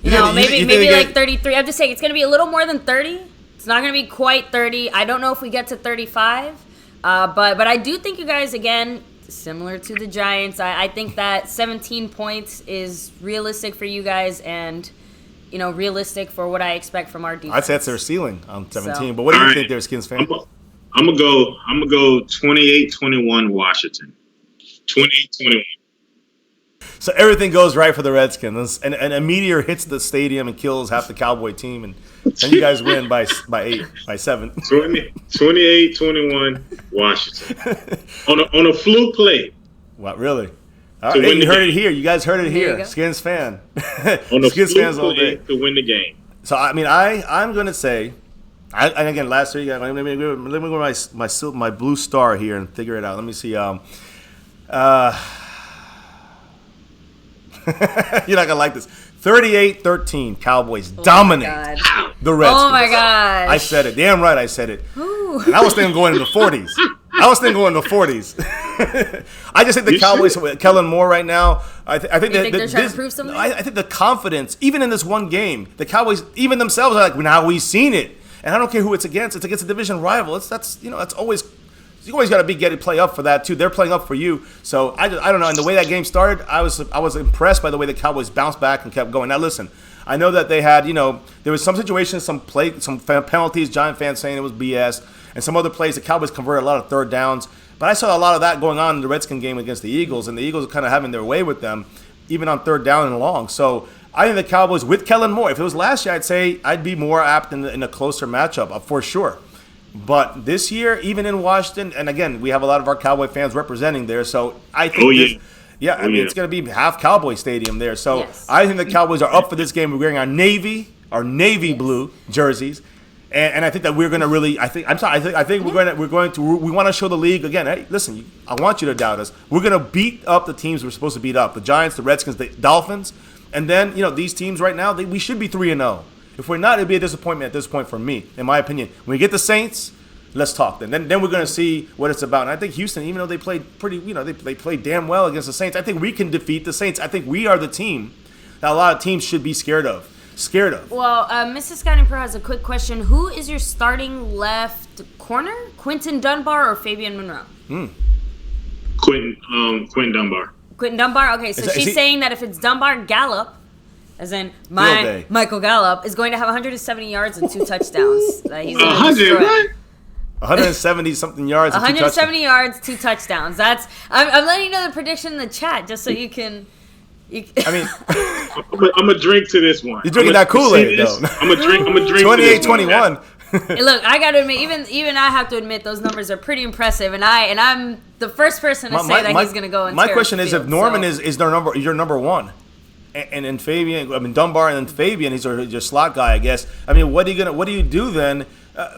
Maybe like 33. I'm just saying it's gonna be a little more than 30. It's not gonna be quite 30. I don't know if we get to 35. But I do think you guys, again, similar to the Giants, I think that 17 points is realistic for you guys, and realistic for what I expect from our defense. I'd say that's their ceiling on 17. So. But what do you think there, Skins fan? I'm gonna go 28-21 Washington. 28-21. So everything goes right for the Redskins, and a meteor hits the stadium and kills half the Cowboy team, and you guys win by 7. 28-21 Washington on a fluke play. What, really? All right, you heard it here. You guys heard it here. Skins fan. On a Skins fluke fans all day to win the game. So I mean, I'm gonna say, and again, last week, let me go to my blue star here and figure it out. Let me see. You're not gonna like this. 38-13, Cowboys dominate the Redskins. Oh my god! I said it. Damn right, I said it. And I was thinking going into the 40s. I just think the Cowboys with Kellen Moore right now. I think they're trying to prove something. I think the confidence, even in this one game, the Cowboys, even themselves, are like, now we've seen it. And I don't care who it's against. It's against a division rival. That's always. You always got to play up for that too. They're playing up for you. So I don't know. And the way that game started, I was impressed by the way the Cowboys bounced back and kept going. Now listen, I know that they had there was some situations, some penalties. Giant fans saying it was BS, and some other plays the Cowboys converted a lot of third downs. But I saw a lot of that going on in the Redskin game against the Eagles, and the Eagles are kind of having their way with them, even on third down and long. So I think the Cowboys with Kellen Moore. If it was last year, I'd say I'd be more apt in a closer matchup for sure. But this year, even in Washington, and again, we have a lot of our Cowboy fans representing there, so I think it's going to be half Cowboy Stadium there. So I think the Cowboys are up for this game. We're wearing our navy blue jerseys, and I think that we're going to really. I think we want to show the league again. Hey, listen, I want you to doubt us. We're going to beat up the teams we're supposed to beat up: the Giants, the Redskins, the Dolphins, and then these teams right now. We should be 3-0. If we're not, it'd be a disappointment at this point for me, in my opinion. When we get the Saints, let's talk. Then we're going to see what it's about. And I think Houston, even though they played they played damn well against the Saints, I think we can defeat the Saints. I think we are the team that a lot of teams should be scared of. Well, Mrs. Scouting Pro has a quick question. Who is your starting left corner? Quinton Dunbar or Fabian Monroe? Quinton Dunbar. Quinton Dunbar? Okay, so she's saying that if it's Dunbar, Gallup, as in Michael Gallup, is going to have 170 yards and 2 touchdowns. He's 100 what? 170 something yards. 170 yards, 2 touchdowns. I'm letting you know the prediction in the chat just so you can. I mean, I'm gonna drink to this one. You're drinking that Kool-Aid though. I'm gonna drink. 28-21. Look, I gotta admit, even I have to admit those numbers are pretty impressive, and I'm the first person to say that he's gonna go. And my question is, if Norman is your number one. And Fabian, Dunbar, and then Fabian, he's your slot guy, I guess. I mean, what do you do then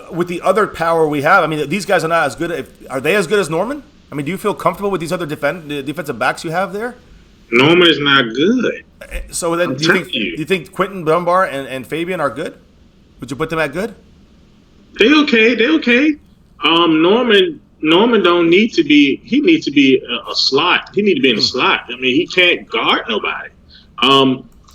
with the other power we have? I mean, these guys are not as good. Are they as good as Norman? I mean, do you feel comfortable with these other defensive backs you have there? Norman is not good. So then, do you think Quinton Dunbar and Fabian are good? Would you put them at good? They okay. Norman Norman don't need to be. He needs to be a slot. He need to be in the slot. I mean, he can't guard nobody.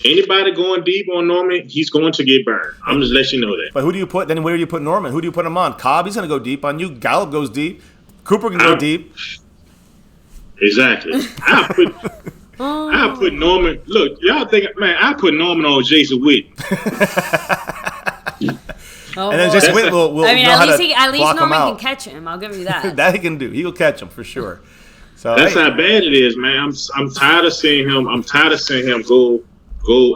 Anybody going deep on Norman, he's going to get burned. I'm just letting you know that. But who do you put? Then where do you put Norman? Who do you put him on? Cobb, he's going to go deep on you. Gallup goes deep. Cooper can go deep. Exactly. I put Norman. Look, y'all think, man, I put Norman on Jason Witten. Oh, and then Jason Witten will I mean, know at least Norman Norman can catch him. I'll give you that. That he can do. He will catch him for sure. So that's how bad it is, man. I'm tired of seeing him. I'm tired of seeing him go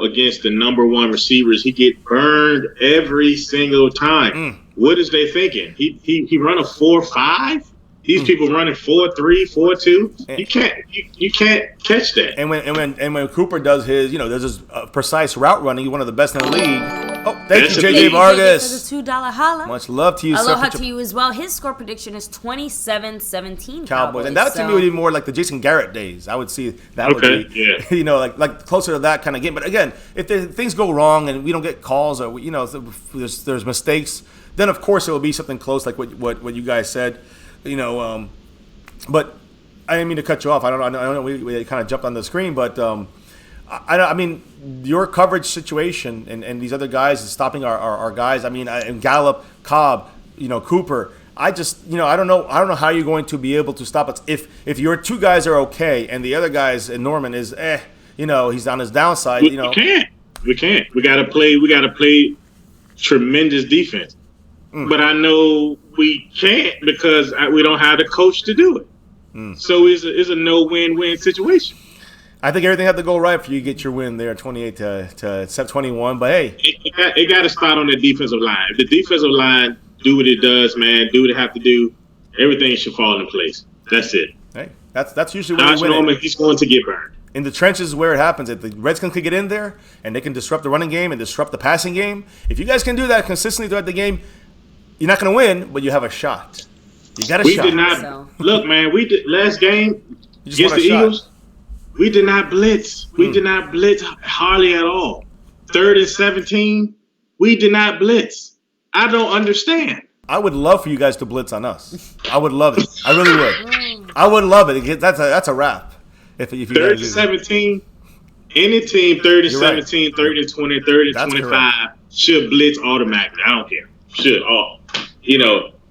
against the number one receivers. He get burned every single time. What is they thinking? He run a 4.5? These people running 4.3, 4.2. You can't catch that. And when Cooper does his, does his precise route running, he's one of the best in the league. Oh, thank you, JJ Vargas. For the $2 holla. Much love to you, sir. Aloha to you as well. His score prediction is 27-17 Cowboys. And that to me would be more like the Jason Garrett days. I would see that would be, like closer to that kind of game. But again, if things go wrong and we don't get calls or there's mistakes, then of course it will be something close like what you guys said. But I didn't mean to cut you off. I don't know. We kind of jumped on the screen, but I mean, your coverage situation and these other guys is stopping our guys. I mean, and Gallup, Cobb, Cooper. I just, I don't know how you're going to be able to stop us if your two guys are okay and the other guys and Norman is he's on his downside. We can't. We gotta play tremendous defense. But I know we can't because we don't have the coach to do it. So it's a no-win-win situation. I think everything had to go right for you to get your win there, 28 to 21. But hey, it got to start on the defensive line. If the defensive line do what it does, man, do what it have to do, everything should fall in place. That's it. Hey, that's usually where Josh you win. Norman, he's going to get burned. In the trenches is where it happens. If the Redskins could get in there and they can disrupt the running game and disrupt the passing game, if you guys can do that consistently throughout the game, you're not going to win, but you have a shot. You got a shot. We did not look, man. We did last game against the Eagles. We did not blitz. We did not blitz hardly at all. 3rd and 17, we did not blitz. I don't understand. I would love for you guys to blitz on us. I would love it. I really would. I would love it. That's a wrap. If you 3rd and 17, any team 3rd and 17, right. 3rd and 20, 3rd and 25 correct. Should blitz automatically. I don't care. Should all.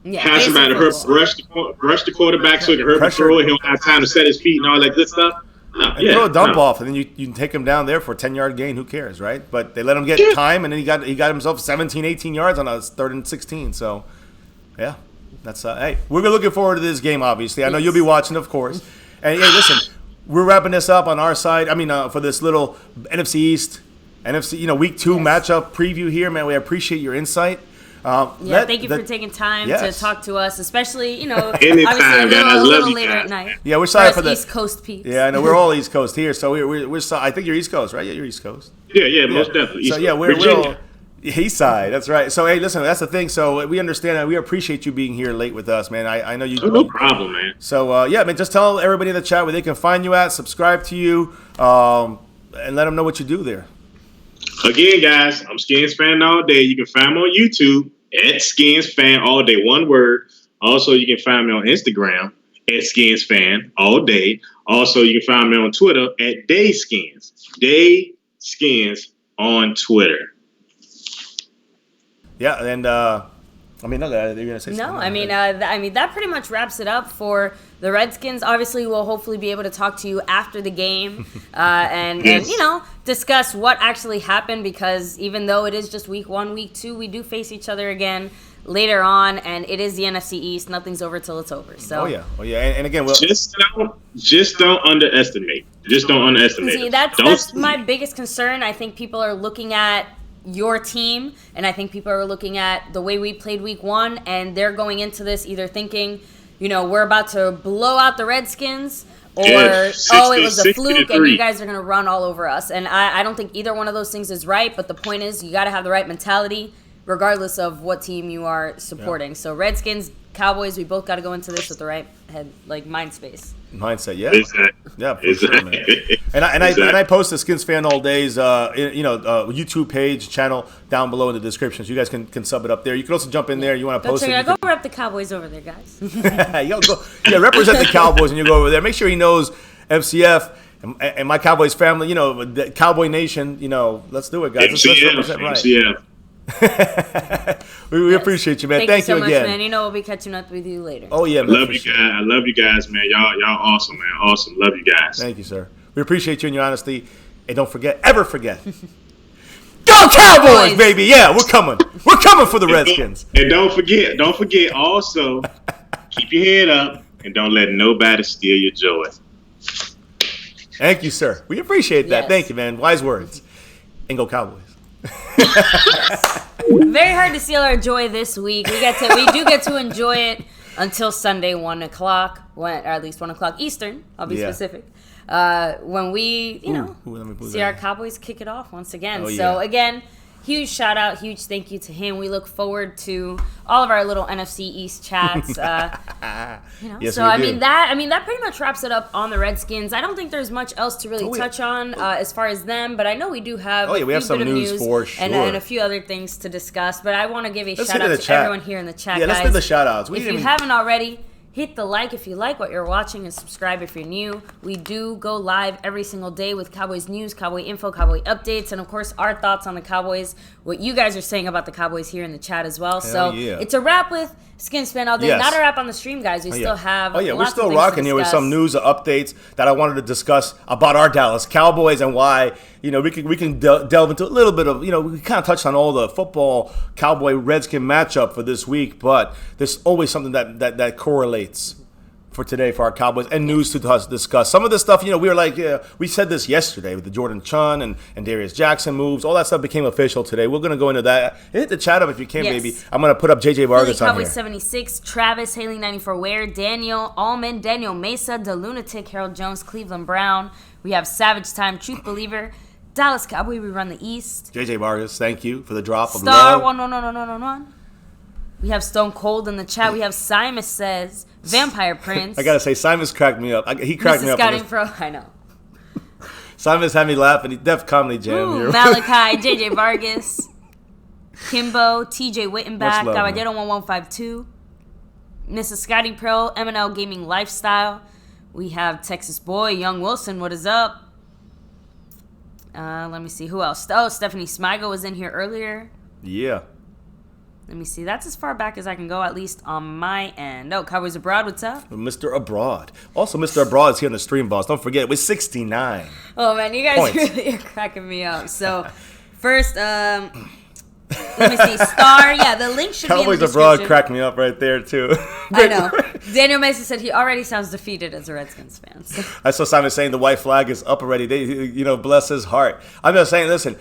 Have somebody rush the quarterback so he can hurt the throw. He don't have time to set his feet and all that good stuff. Throw a dump off, and then you can take him down there for a 10-yard gain. Who cares, right? But they let him get time, and then he got himself 17, 18 yards on a 3rd and 16. So, yeah, that's hey, we're looking forward to this game. Obviously, I know you'll be watching, of course. And hey, listen, we're wrapping this up on our side. I mean, for this little NFC East, Week 2 matchup preview here, man. We appreciate your insight. Thank you for taking time to talk to us, especially, anytime, obviously a little later at night. Yeah, we're sorry for the East Coast peeps. Yeah, I know we're all East Coast here, so we're I think you're East Coast, right? Yeah, you're East Coast. Yeah, most definitely. So yeah, we're all East side. That's right. So hey, listen, that's the thing. So we understand that. We appreciate you being here late with us, man. I know you. No problem, man. So man, just tell everybody in the chat where they can find you at, subscribe to you, and let them know what you do there. Again, guys, I'm SkinsFanAllDay. You can find me on YouTube at SkinsFanAllDay, one word. Also, you can find me on Instagram at SkinsFanAllDay. Also, you can find me on Twitter at DaySkins. DaySkins on Twitter. Yeah, and you're gonna say something. No, I mean that pretty much wraps it up for the Redskins. Obviously, we'll hopefully be able to talk to you after the game and discuss what actually happened, because even though it is just week 1, week 2, we do face each other again later on, and it is the NFC East. Nothing's over till it's over. So oh yeah, and again, just don't underestimate. Just don't underestimate. See, that's my biggest concern. I think people are looking at your team, and I think people are looking at the way we played week 1, and they're going into this either thinking, we're about to blow out the Redskins, or it was a fluke and you guys are going to run all over us. And I don't think either one of those things is right, but the point is you got to have the right mentality. regardless of what team you are supporting. Yeah. So Redskins, Cowboys, we both got to go into this with the right mind space. Mindset, yeah. Exactly. Yeah, for sure, man. And I post the SkinsFanAllDay's YouTube page, channel down below in the description. So you guys can sub it up there. You can also jump in there. You want to post it. Go rep the Cowboys over there, guys. Represent the Cowboys when you go over there. Make sure he knows MCF and my Cowboys family. The Cowboy Nation. Let's do it, guys. Let's represent right. MCF. we appreciate you, man. Thank you so much, again, man. We'll be catching up with you later. Oh yeah, man, love you guys. I love you guys, man. Y'all awesome, man. Awesome. Love you guys. Thank you, sir. We appreciate you and your honesty. And don't ever forget. Go Cowboys, baby! Yeah, we're coming. We're coming for the Redskins. And don't forget. Also, keep your head up and don't let nobody steal your joy. Thank you, sir. We appreciate that. Yes. Thank you, man. Wise words. And go Cowboys. Very hard to steal our joy this week. We do get to enjoy it until Sunday 1 o'clock, or at least 1 o'clock Eastern. I'll be specific. When we see our Cowboys kick it off once again. So again, huge shout out, huge thank you to him. We look forward to all of our little NFC East chats. Yes, so that pretty much wraps it up on the Redskins. I don't think there's much else to really touch on as far as them, but I know we do have we have some news for sure and a few other things to discuss. But I want to give a shout out to chat. everyone here in the chat. Yeah, guys. let's do the shout outs. If you haven't already, hit the like if you like what you're watching and subscribe if you're new. We do go live every single day with Cowboys news, Cowboy info, Cowboy updates, and of course our thoughts on the Cowboys, what you guys are saying about the Cowboys here in the chat as well. It's a wrap with SkinsFanAllDay. Yes. Not a wrap on the stream, guys. We still have we're still rocking here with some news updates that I wanted to discuss about our Dallas Cowboys and why we can delve into a little bit of we kind of touched on all the football Cowboy Redskin matchup for this week, but there's always something that correlates for today for our Cowboys and news to discuss. Some of this stuff, we were like, we said this yesterday with the Jordan Chun and Darius Jackson moves. All that stuff became official today. We're going to go into that. Hit the chat up if you can, baby. I'm going to put up JJ Vargas on here. Cowboys 76, Travis, Haley 94 Ware, Daniel, Allman, Daniel Mesa, The Lunatic, Harold Jones, Cleveland Brown. We have Savage Time, Truth Believer, Dallas Cowboy, we run the East. JJ Vargas, thank you for the drop of Star love. 11111. We have Stone Cold in the chat. We have Simon Says, Vampire Prince. I got to say, Simon's cracked me up. He cracked me up. Scouting Pro, I know. Simon's had me laughing. Def Comedy Jam here. Malachi, JJ Vargas, Kimbo, TJ Wittenbach, love, Caballero 1152, Mrs. Scouting Pro, MNL Gaming Lifestyle. We have Texas Boy, Young Wilson, what is up? Let me see, who else? Oh, Stephanie Smigo was in here earlier. Yeah. Let me see. That's as far back as I can go, at least on my end. Oh, Cowboys Abroad, what's up? Mr. Abroad. Also, Mr. Abroad is here on the stream, boss. Don't forget, we're 69. Oh, man, you guys points. Really are cracking me up. So, first, let me see. Star, the link should Cowboys be in the Abroad description. cracked me up right there, too. I know. Daniel Mason said he already sounds defeated as a Redskins fan. So. I saw Simon saying the white flag is up already. Bless his heart. I'm just saying, listen,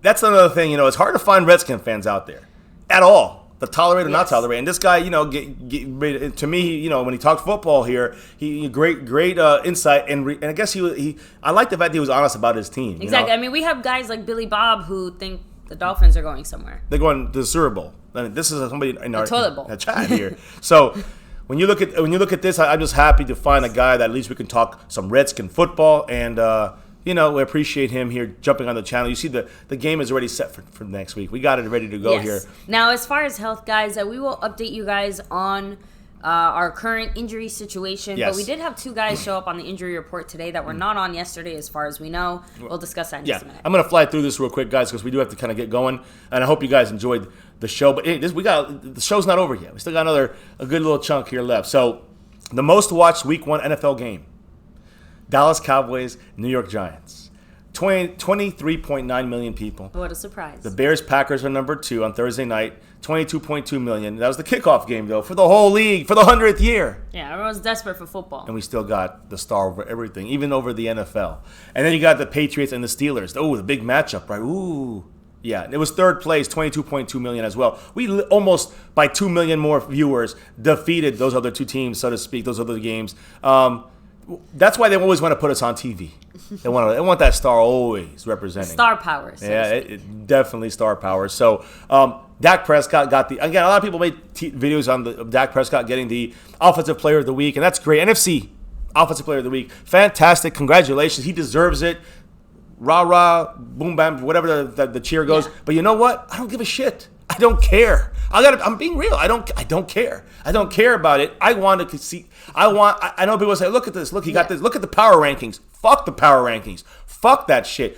that's another thing. It's hard to find Redskin fans out there at all. The tolerate or not tolerate. And this guy, to me, when he talked football here, he great insight. And I guess I like the fact that he was honest about his team. Exactly. I mean, we have guys like Billy Bob who think the Dolphins are going somewhere. They're going to the Super Bowl. I mean, this is somebody in our toilet bowl chat here. So when you look at this, I'm just happy to find a guy that at least we can talk some Redskin football and. We appreciate him here jumping on the channel. You see the game is already set for next week. We got it ready to go here. Now, as far as health, guys, we will update you guys on our current injury situation. Yes. But we did have 2 guys show up on the injury report today that were not on yesterday, as far as we know. We'll discuss that in just a minute. I'm going to fly through this real quick, guys, because we do have to kind of get going. And I hope you guys enjoyed the show. But the show's not over yet. We still got a good little chunk here left. So the most watched Week 1 NFL game. Dallas Cowboys, New York Giants. 23.9 million people. What a surprise. The Bears-Packers are number 2 on Thursday night. 22.2 million. That was the kickoff game, though, for the whole league, for the 100th year. Yeah, everyone's desperate for football. And we still got the star over everything, even over the NFL. And then you got the Patriots and the Steelers. Oh, the big matchup, right? Ooh. Yeah, it was third place, 22.2 million as well. We almost, by 2 million more viewers, defeated those other 2 teams, so to speak, those other games. That's why they always want to put us on TV. They want that star always representing. Star power. Yeah, it definitely star power. So Dak Prescott got again, a lot of people made videos on the Dak Prescott getting the Offensive Player of the Week, and that's great. NFC Offensive Player of the Week. Fantastic. Congratulations. He deserves it. Rah, rah, boom, bam, whatever the cheer goes. Yeah. But you know what? I don't give a shit. I don't care. I'm being real. I don't care. I don't care about it. I want to see. I know people say, look at this. Look, he got this. Look at the power rankings. Fuck the power rankings. Fuck that shit.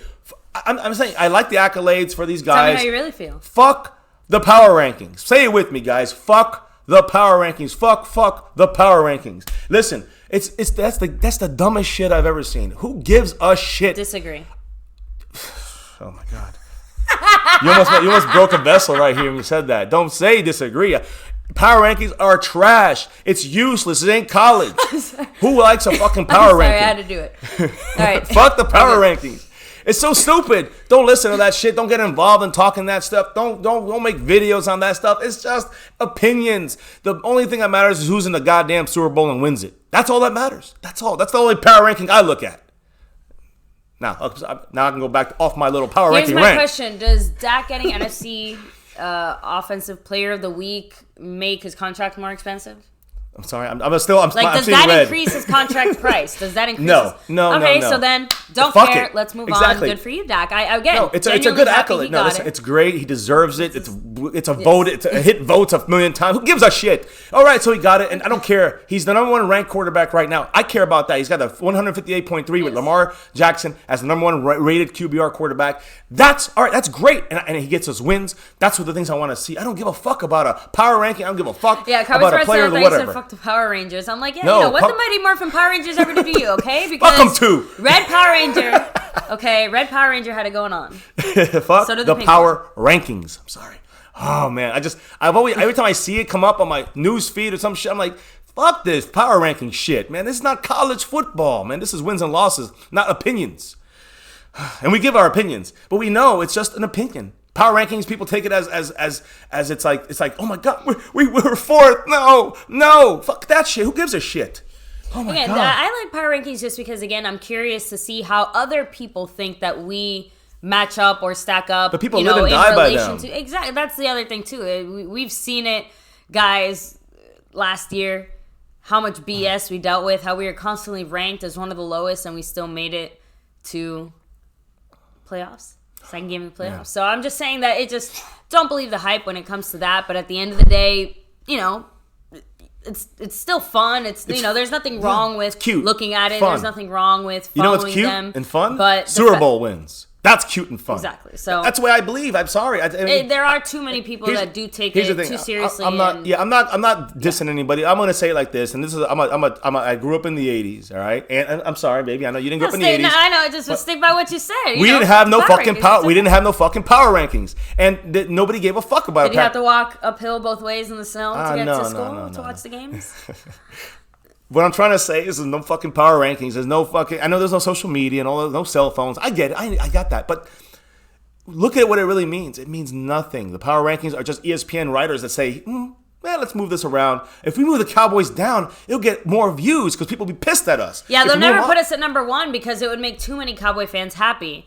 I'm saying I like the accolades for these guys. Tell me how you really feel. Fuck the power rankings. Say it with me, guys. Fuck the power rankings. Fuck the power rankings. Listen, that's the dumbest shit I've ever seen. Who gives a shit? Disagree. Oh my God. You almost broke a vessel right here when you said that. Don't say disagree. Power rankings are trash. It's useless. It ain't college. Who likes a fucking power ranking? I had to do it. All right. Fuck the power rankings. It's so stupid. Don't listen to that shit. Don't get involved in talking that stuff. Don't make videos on that stuff. It's just opinions. The only thing that matters is who's in the goddamn Super Bowl and wins it. That's all that matters. That's all. That's the only power ranking I look at. Now I can go back off my little power ranking rant. Here's my question. Does Dak getting NFC Offensive Player of the Week make his contract more expensive? I'm sorry. I'm still. I'm like, does that increase his contract price? Does that increase? No. Okay, so then don't care. Let's move on. Good for you, Dak. It's a good accolade. No, listen, it's great. He deserves it. It's a vote. It's a hit votes a million times. Who gives a shit? All right, so he got it, and I don't care. He's the number one ranked quarterback right now. I care about that. He's got a 158.3 with Lamar Jackson as the number one rated QBR quarterback. That's all right. That's great, and he gets his wins. That's what the things I want to see. I don't give a fuck about a power ranking. I don't give a fuck about a player or whatever. The Power Rangers. I'm like, what the Mighty Morphin Power Rangers ever did to you, okay? Because fuck them too. Red Power Ranger, okay, Red Power Ranger had it going on. Fuck so the power rankings. I'm sorry. Oh man, I've always every time I see it come up on my news feed or some shit, I'm like, fuck this power ranking shit, man. This is not college football, man. This is wins and losses, not opinions. And we give our opinions, but we know it's just an opinion. Power rankings, people take it as it's like oh my God, we were fourth. No, fuck that shit. Who gives a shit? Oh my God. I like power rankings just because, again, I'm curious to see how other people think that we match up or stack up. But people live and die by them. Exactly, that's the other thing too. We've seen it, guys. Last year, how much BS we dealt with, how we were constantly ranked as one of the lowest, and we still made it to playoffs. Second game of the playoffs. Yeah. So I'm just saying that don't believe the hype when it comes to that. But at the end of the day, it's still fun. There's nothing wrong with cute, looking at it. Fun. There's nothing wrong with following what's cute them. and fun? But Super Bowl wins. That's cute and fun. Exactly. So that's the way I believe. I'm sorry. I mean, there are too many people that do take it too seriously. I'm not dissing anybody. I'm gonna say it like this, and this is I grew up in the '80s. All right, and I'm sorry, baby. I know you didn't grow up in the '80s. I know. Just stick by what you said. We didn't have no fucking power. We didn't have no fucking power rankings, and nobody gave a fuck about it. Did you have to walk uphill both ways in the snow to get to school to watch the games? What I'm trying to say is there's no fucking power rankings. There's no fucking. I know there's no social media and all those, no cell phones. I get it. I got that, but. Look at what it really means. It means nothing. The power rankings are just ESPN writers that say, let's move this around. If we move the Cowboys down, it'll get more views because people will be pissed at us. Yeah, they'll never put us at number one because it would make too many Cowboy fans happy.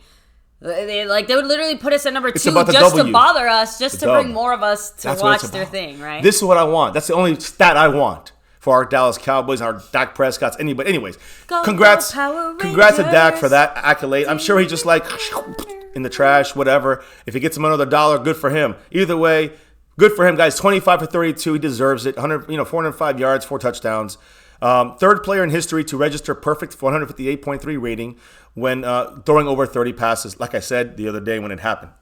They would literally put us at number two just to bother us, just to bring more of us to watch their thing, right? This is what I want. That's the only stat I want for our Dallas Cowboys and our Dak Prescott's. Anyways, congrats to Dak for that accolade. I'm sure he just in the trash, whatever. If he gets him another $1, good for him. Either way, good for him, guys. 25 for 32, he deserves it. 405 yards, 4 touchdowns. Third player in history to register perfect 158.3 rating when throwing over 30 passes. Like I said the other day when it happened.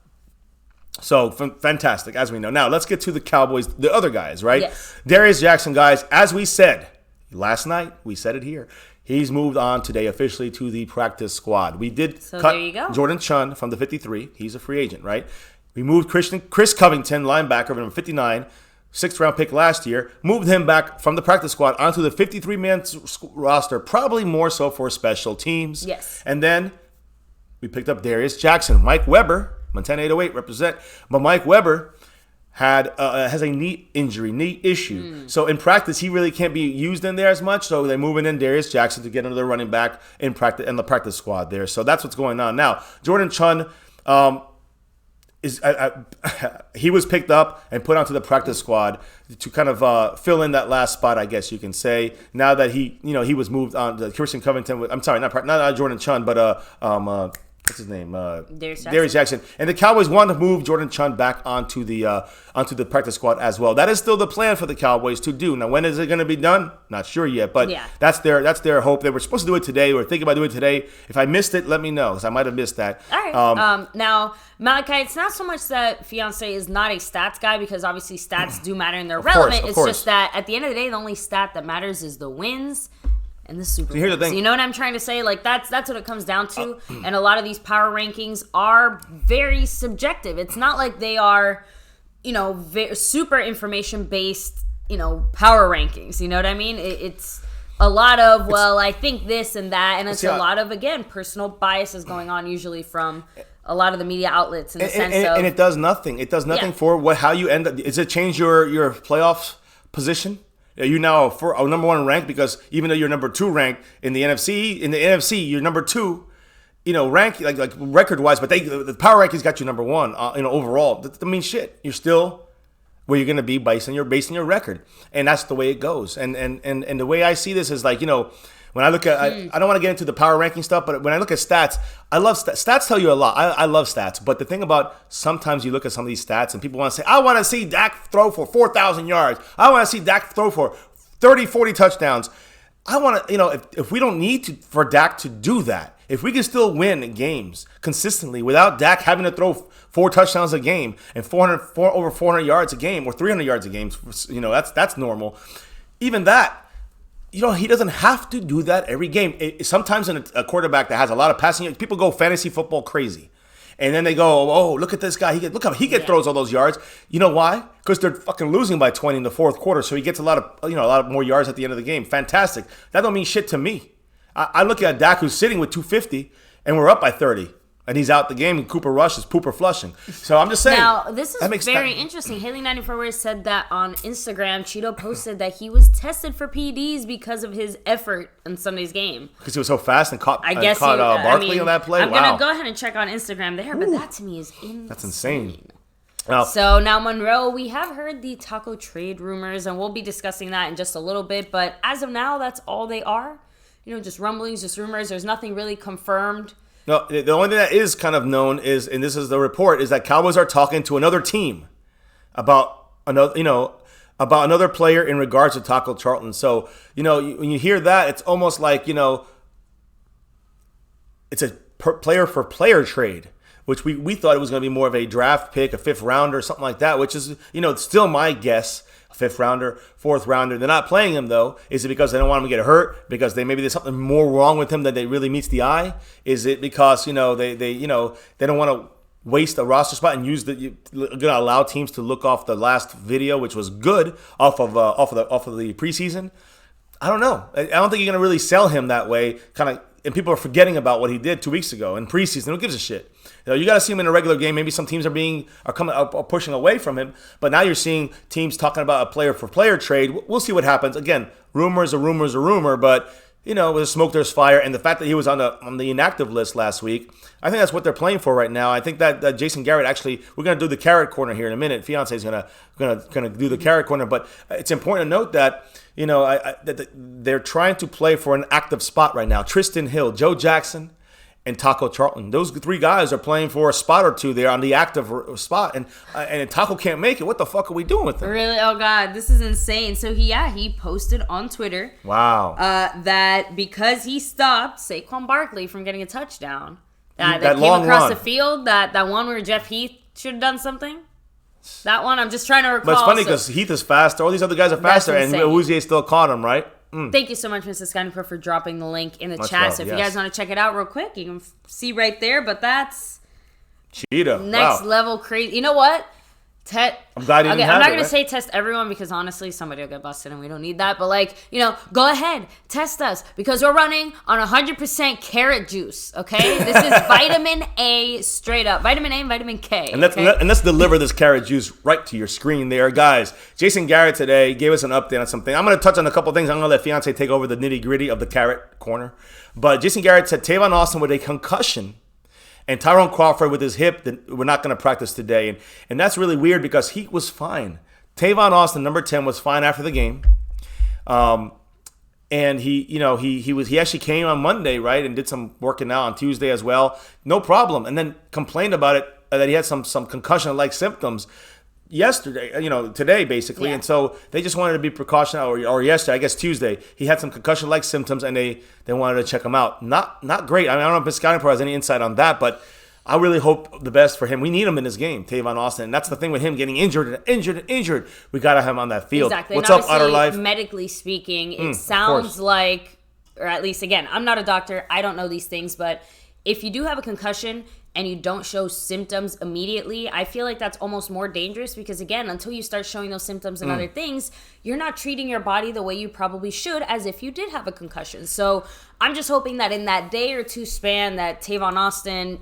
So fantastic, as we know. Now let's get to the Cowboys, the other guys, right? Yes. Darius Jackson, guys, as we said last night, we said it here. He's moved on today officially to the practice squad. We did cut Jordan Chun from the 53. He's a free agent, right? We moved Chris Covington, linebacker, number 59, 6th-round pick last year. Moved him back from the practice squad onto the 53-man roster, probably more so for special teams. Yes. And then we picked up Darius Jackson. Mike Weber, Montana 808 represent. But Mike Weber has a knee issue. So in practice, he really can't be used in there as much. So they're moving in Darius Jackson to get another running back in practice in the practice squad there. So that's what's going on now. Jordan Chun he was picked up and put onto the practice squad to kind of fill in that last spot, I guess you can say. Now that he was moved on to Christian Covington. I'm sorry, not Jordan Chun, but what's his name? Darius Jackson. And the Cowboys want to move Jordan Chun back onto the practice squad as well. That is still the plan for the Cowboys to do. Now, when is it going to be done? Not sure yet, but that's their hope. They were supposed to do it today. Or thinking about doing it today. If I missed it, let me know, because I might have missed that. All right. Now, Malachi, it's not so much that Fiance is not a stats guy, because obviously stats do matter and they're relevant. It's just that at the end of the day, the only stat that matters is the wins and the Super Bowl. Here's the thing. You know what I'm trying to say? Like, that's what it comes down to. And a lot of these power rankings are very subjective. It's not like they are, super information based, power rankings. You know what I mean? It's a lot of, I think this and that, and it's a lot of, again, personal biases going on usually from a lot of the media outlets in the sense of... And it does nothing. It does nothing for how you end up... Does it change your playoff position? Are you now a number one rank, because even though you're number 2 ranked in the NFC, you're number 2, rank like record wise, but the power rankings got you number 1, overall. That means shit. You're still where you're going to be based on your record, and that's the way it goes. And the way I see this is like, when I look at, I don't want to get into the power ranking stuff, but when I look at stats, I love stats. Stats tell you a lot. I love stats. But the thing about, sometimes you look at some of these stats and people want to say, I want to see Dak throw for 4,000 yards. I want to see Dak throw for 30, 40 touchdowns. I want to, if we don't need for Dak to do that, if we can still win games consistently without Dak having to throw 4 touchdowns a game and over 400 yards a game or 300 yards a game, that's normal. Even that, he doesn't have to do that every game. Sometimes in a quarterback that has a lot of passing, people go fantasy football crazy. And then they go, oh, look at this guy. Look how he throws all those yards. You know why? Because they're fucking losing by 20 in the fourth quarter. So he gets a lot of more yards at the end of the game. Fantastic. That don't mean shit to me. I look at Dak, who's sitting with 250, and we're up by 30. And he's out the game, and Cooper Rush is pooper flushing. So I'm just saying. Now, this is very interesting. Haley94 said that on Instagram. Cheeto posted that he was tested for PEDs because of his effort in Sunday's game. Because he was so fast and caught Barkley on that play? I'm going to go ahead and check on Instagram there, but that to me is insane. That's insane. So now, Monroe, we have heard the taco trade rumors, and we'll be discussing that in just a little bit. But as of now, that's all they are. Just rumblings, just rumors. There's nothing really confirmed. No, the only thing that is kind of known is, and this is the report, is that Cowboys are talking to another team about another player in regards to Taco Charlton. So, when you hear that, it's almost like, it's a player for player trade, which we thought it was going to be more of a draft pick, a 5th rounder, something like that, which is, still my guess. 5th rounder, 4th rounder. They're not playing him, though. Is it because they don't want him to get hurt? Because maybe there's something more wrong with him that really meets the eye? Is it because they don't want to waste a roster spot and going to allow teams to look off the last video, which was good, off of the preseason? I don't know. I don't think you're going to really sell him that way. And people are forgetting about what he did 2 weeks ago in preseason. Who gives a shit? You got to see him in a regular game. Maybe some teams are pushing away from him. But now you're seeing teams talking about a player for player trade. We'll see what happens. Again, rumors are rumor. But with the smoke there's fire. And the fact that he was on the inactive list last week, I think that's what they're playing for right now. I think that Jason Garrett actually, we're going to do the carrot corner here in a minute. Fiance is going to do the carrot corner. But it's important to note that that they're trying to play for an active spot right now. Tristan Hill, Joe Jackson, and Taco Charlton. Those 3 guys are playing for a spot or 2 there on the active spot. And Taco can't make it. What the fuck are we doing with him? Really? Oh, God. This is insane. So, he posted on Twitter. Wow. That because he stopped Saquon Barkley from getting a touchdown. That came long across run. the field. That one where Jeff Heath should have done something. That one, I'm just trying to recall. But it's funny because Heath is faster. All these other guys are faster. And Uzier still caught him, right? Thank you so much, Mrs. SkinsFanAllDay, for dropping the link in the chat. So if you guys want to check it out real quick, you can see right there. But that's Cheetah. Next level crazy. You know what? I'm glad you didn't have I'm not it, going right? to say test everyone because honestly, somebody will get busted and we don't need that. But like, go ahead, test us because we're running on 100% carrot juice, okay? This is vitamin A straight up. Vitamin A and vitamin K. And let's deliver this carrot juice right to your screen there. Guys, Jason Garrett today gave us an update on something. I'm going to touch on a couple things. I'm going to let Fiance take over the nitty-gritty of the carrot corner. But Jason Garrett said Tavon Austin with a concussion and Tyrone Crawford with his hip, we're not going to practice today. And that's really weird because he was fine. Tavon Austin, number 10, was fine after the game. And he actually came on Monday, right, and did some working out on Tuesday as well. No problem. And then complained about it, that he had some concussion-like symptoms yesterday, today basically. Yeah. And so they just wanted to be precautionary, or yesterday, I guess Tuesday, he had some concussion-like symptoms and they wanted to check him out. Not great. I mean, I don't know if Miss Scouting Pro has any insight on that, but I really hope the best for him. We need him in this game, Tavon Austin. And that's the thing with him getting injured. We got to have him on that field. Exactly. What's and up, Outer Life? Medically speaking, it sounds like, or at least, again, I'm not a doctor. I don't know these things. But if you do have a concussion and you don't show symptoms immediately, I feel like that's almost more dangerous because, again, until you start showing those symptoms and other things, you're not treating your body the way you probably should as if you did have a concussion. So I'm just hoping that in that day or two span that Tavon Austin,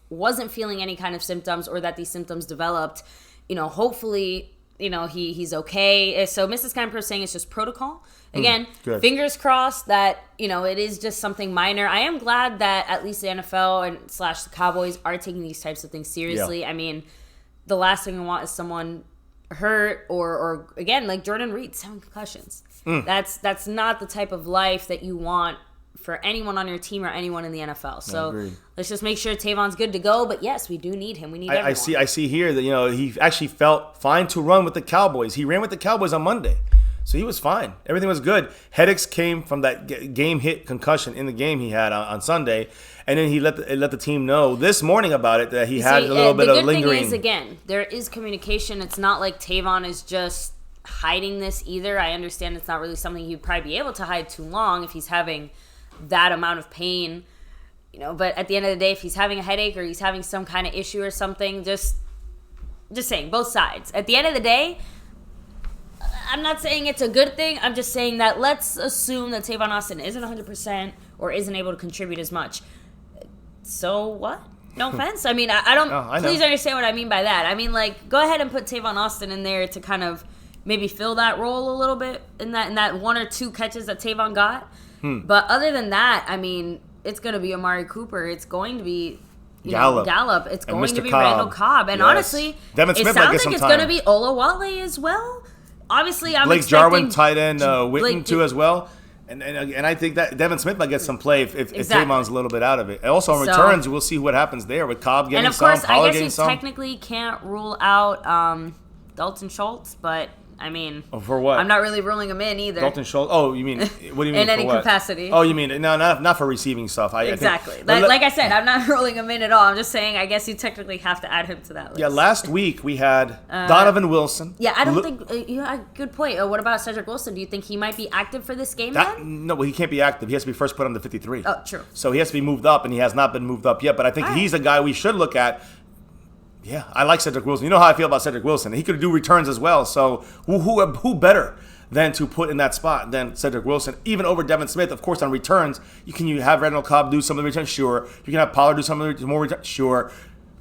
wasn't feeling any kind of symptoms or that these symptoms developed, hopefully, he's okay. So Mrs. Kemper is saying it's just protocol. Again, fingers crossed that, it is just something minor. I am glad that at least the NFL and / the Cowboys are taking these types of things seriously. Yeah. I mean, the last thing we want is someone hurt or again, like Jordan Reed, 7 concussions. That's not the type of life that you want for anyone on your team or anyone in the NFL. So let's just make sure Tavon's good to go. But yes, we do need him. We need everyone. I see here that, he actually felt fine to run with the Cowboys. He ran with the Cowboys on Monday. So he was fine. Everything was good. Headaches came from that game hit concussion in the game he had on Sunday. And then he let the team know this morning about it, that he had a little bit of lingering. The good thing is, again, there is communication. It's not like Tavon is just hiding this either. I understand it's not really something he'd probably be able to hide too long if he's having that amount of pain. But at the end of the day, if he's having a headache or he's having some kind of issue or something, just saying, both sides. At the end of the day, I'm not saying it's a good thing. I'm just saying that let's assume that Tavon Austin isn't 100% or isn't able to contribute as much. So what? No offense. I mean, I don't. Please understand what I mean by that. I mean, like, go ahead and put Tavon Austin in there to kind of maybe fill that role a little bit in that 1 or 2 catches that Tavon got. But other than that, I mean, it's going to be Amari Cooper. It's going to be Gallup. It's going to be Cobb. Randall Cobb. And honestly, Devin Smith it sounds like it's going to be Olawale as well. Obviously, I'm Blake expecting Jarwin, tight end, Witten too as well. And I think that Devin Smith might get some play if Tavon's a little bit out of it. And also on returns, we'll see what happens there with Cobb getting some, And of course, I guess you some. technically can't rule out Dalton Schultz, but I mean, for what? I'm not really ruling him in either. Dalton Schultz. Oh, you mean what do you mean in for any what? capacity? Oh, you mean not for receiving stuff? Exactly. Like I said, I'm not ruling him in at all. I'm just saying I guess you technically have to add him to that list. Yeah, last week we had Donovan Wilson. Yeah, I don't think good point. What about Cedric Wilson? Do you think he might be active for this game then? No, well, he can't be active. He has to be first put on the 53. Oh, true. So he has to be moved up, and he has not been moved up yet. But I think he's a guy we should look at. Yeah, I like Cedric Wilson. You know how I feel about Cedric Wilson. He could do returns as well. So who better than to put in that spot than Cedric Wilson, even over Devin Smith? Of course, on returns, you have Randall Cobb do some of the returns? Sure. You can have Pollard do some of the more returns? Sure.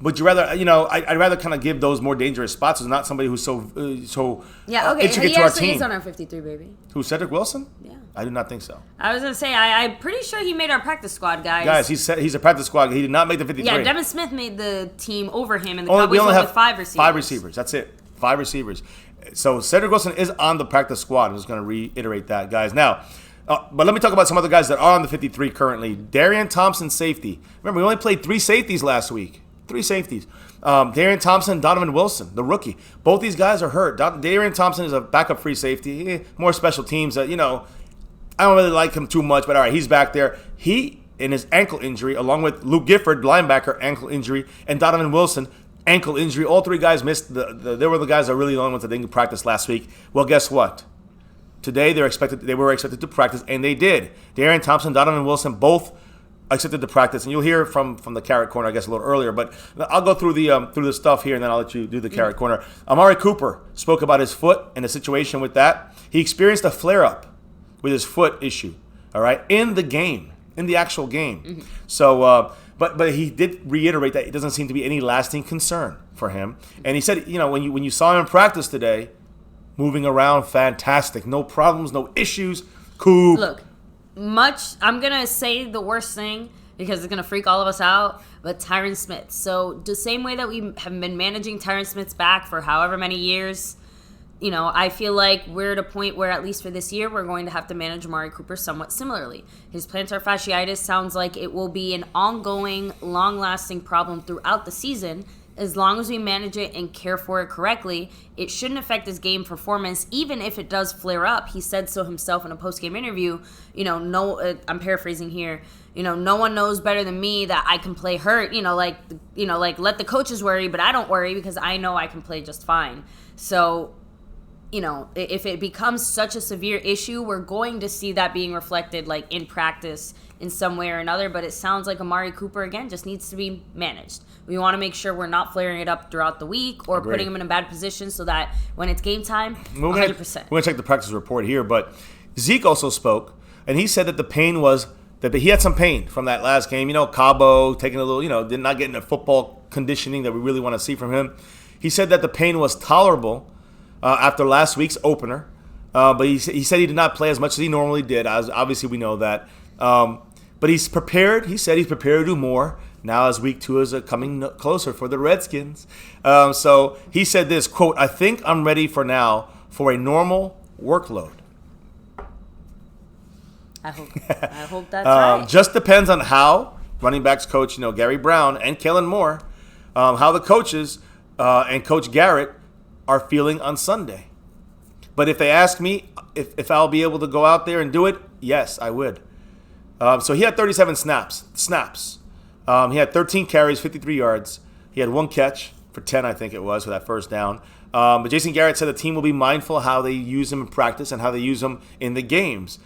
Would you rather, I'd rather kind of give those more dangerous spots to not somebody who's so intricate to our team. He is on our 53, baby. Who, Cedric Wilson? Yeah. I do not think so. I was going to say, I'm pretty sure he made our practice squad, guys. Guys, he's a practice squad. He did not make the 53. Yeah, Devin Smith made the team over him, and the Cowboys went with 5 receivers. 5 receivers. That's it. 5 receivers. So Cedric Wilson is on the practice squad. I'm just going to reiterate that, guys. Now, but let me talk about some other guys that are on the 53 currently. Darian Thompson, safety. Remember, we only played 3 safeties last week. 3 safeties. Darian Thompson, Donovan Wilson, the rookie. Both these guys are hurt. Darian Thompson is a backup free safety. More special teams. I don't really like him too much, but all right, he's back there. He, in his ankle injury, along with Luke Gifford, linebacker, ankle injury, and Donovan Wilson, ankle injury. All 3 guys missed. They were the guys that really the only ones that didn't practice last week. Well, guess what? Today they were expected to practice, and they did. Darian Thompson, Donovan Wilson, both accepted the practice, and you'll hear from the Carrot Corner, I guess, a little earlier. But I'll go through the stuff here, and then I'll let you do the Carrot Corner. Amari Cooper spoke about his foot and the situation with that. He experienced a flare-up with his foot issue, all right, in the actual game. So, but he did reiterate that it doesn't seem to be any lasting concern for him. And he said, when you saw him in practice today, moving around, fantastic, no problems, no issues. Cool. Look. I'm going to say the worst thing because it's going to freak all of us out, but Tyron Smith. So the same way that we have been managing Tyron Smith's back for however many years, I feel like we're at a point where, at least for this year, we're going to have to manage Amari Cooper somewhat similarly. His plantar fasciitis sounds like it will be an ongoing, long-lasting problem throughout the season. As long as we manage it and care for it correctly, it shouldn't affect his game performance, even if it does flare up. He said so himself in a post-game interview. I'm paraphrasing here. No one knows better than me that I can play hurt. Like let the coaches worry, but I don't worry because I know I can play just fine. So, if it becomes such a severe issue, we're going to see that being reflected like in practice in some way or another. But it sounds like Amari Cooper, again, just needs to be managed. We want to make sure we're not flaring it up throughout the week or putting him in a bad position so that when it's game time, 100%. We're going to check the practice report here, but Zeke also spoke, and he said that the pain was that he had some pain from that last game. Cabo taking a little, did not getting the football conditioning that we really want to see from him. He said that the pain was tolerable after last week's opener, but he said he did not play as much as he normally did. Obviously, we know that. But he's prepared. He said he's prepared to do more now as week 2 is coming closer for the Redskins. So he said this, quote, "I think I'm ready for now for a normal workload." I hope that's right. Just depends on how running backs coach, Gary Brown and Kellen Moore, how the coaches and Coach Garrett are feeling on Sunday. But if they ask me if I'll be able to go out there and do it, yes, I would. So he had 37 snaps. He had 13 carries, 53 yards. He had 1 catch for 10, I think it was, for that first down. But Jason Garrett said the team will be mindful how they use him in practice and how they use him in the games.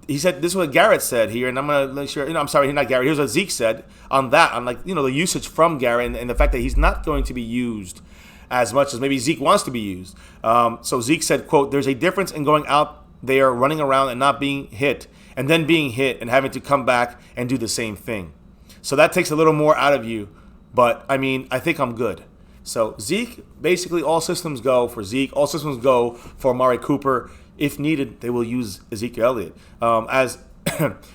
He said, this is what Garrett said here, and I'm going to make sure, I'm sorry, not Garrett. Here's what Zeke said on that, on the usage from Garrett and the fact that he's not going to be used as much as maybe Zeke wants to be used. So Zeke said, quote, "There's a difference in going out there, running around and not being hit, and then being hit and having to come back and do the same thing. So that takes a little more out of you, but I think I'm good." So Zeke, basically all systems go for Zeke. All systems go for Amari Cooper. If needed, they will use Ezekiel Elliott.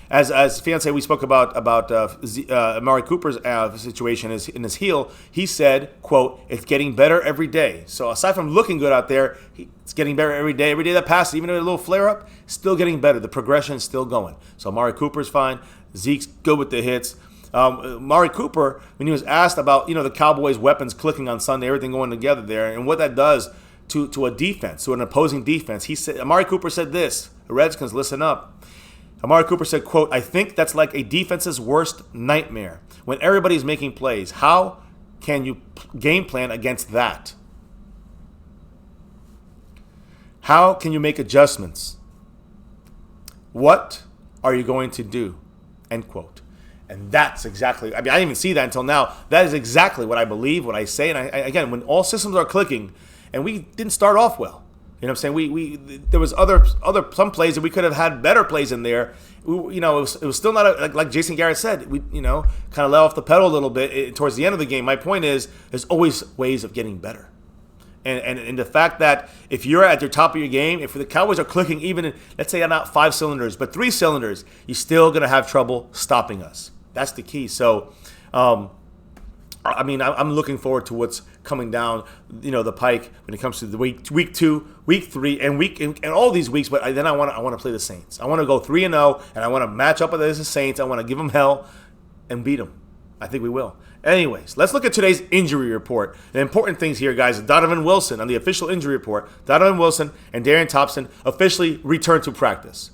As fiance, we spoke about Amari Cooper's situation in his heel. He said, quote, "It's getting better every day." So aside from looking good out there, it's getting better every day. Every day that passes, even with a little flare-up, still getting better. The progression is still going. So Amari Cooper's fine. Zeke's good with the hits. Amari Cooper, when he was asked about the Cowboys' weapons clicking on Sunday, everything going together there, and what that does to a defense, to an opposing defense, he said, Amari Cooper said this. The Redskins, listen up. Amari Cooper said, quote, "I think that's like a defense's worst nightmare when everybody's making plays. How can you game plan against that? How can you make adjustments? What are you going to do?" End quote. And that's exactly, I didn't even see that until now. That is exactly what I believe, what I say. And again, when all systems are clicking, and we didn't start off well. You know what I'm saying? There was some plays that we could have had better plays in there. It was still not like Jason Garrett said. We kind of let off the pedal a little bit towards the end of the game. My point is, there's always ways of getting better, and the fact that if you're at your top of your game, if the Cowboys are clicking, even let's say not 5 cylinders but 3 cylinders, you're still gonna have trouble stopping us. That's the key. So, I'm looking forward to what's coming down, the pike when it comes to the week 2, week 3, and all these weeks. But then I want to play the Saints. I want to go 3-0, and I want to match up with the Saints. I want to give them hell and beat them. I think we will. Anyways, let's look at today's injury report. The important things here, guys. Donovan Wilson on the official injury report. Donovan Wilson and Darian Thompson officially returned to practice.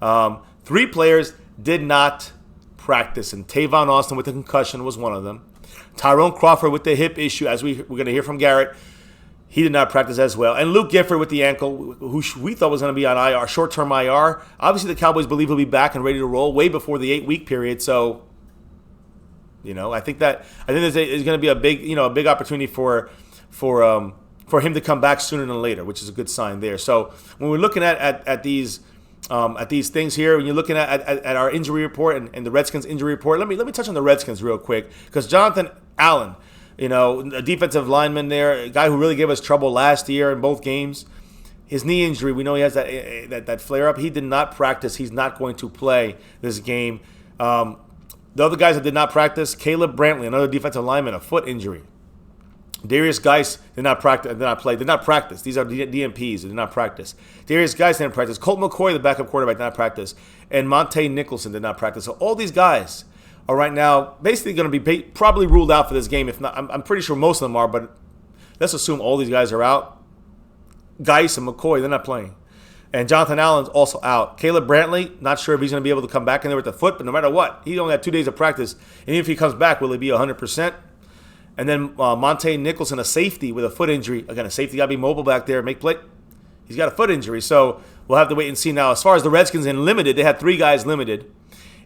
3 players did not practice, and Tavon Austin with a concussion was one of them. Tyrone Crawford with the hip issue, as we're going to hear from Garrett. He did not practice as well. And Luke Gifford with the ankle, who we thought was going to be on IR, short-term IR. Obviously, the Cowboys believe he'll be back and ready to roll way before the 8-week period. So, I think there's going to be a big opportunity for him to come back sooner than later, which is a good sign there. So when we're looking at these things here, when you're looking at our injury report and the Redskins injury report, let me touch on the Redskins real quick, because Jonathan Allen, a defensive lineman there, a guy who really gave us trouble last year in both games. His knee injury, we know he has that flare-up. He did not practice. He's not going to play this game. The other guys that did not practice, Caleb Bramlett, another defensive lineman, a foot injury. Darius Geis did not practice. These are DMPs. They did not practice. Darius Geis didn't practice. Colt McCoy, the backup quarterback, did not practice. And Monte Nicholson did not practice. So all these guys are right now basically going to be probably ruled out for this game. If not, I'm pretty sure most of them are, but let's assume all these guys are out. Geis and McCoy, they're not playing. And Jonathan Allen's also out. Caleb Brantley, not sure if he's going to be able to come back in there with the foot, but no matter what, he only had 2 days of practice. And even if he comes back, will he be 100%? And then Monte Nicholson, a safety with a foot injury. Again, a safety got to be mobile back there, make play. He's got a foot injury, so we'll have to wait and see. Now, as far as the Redskins in limited, they had 3 guys limited,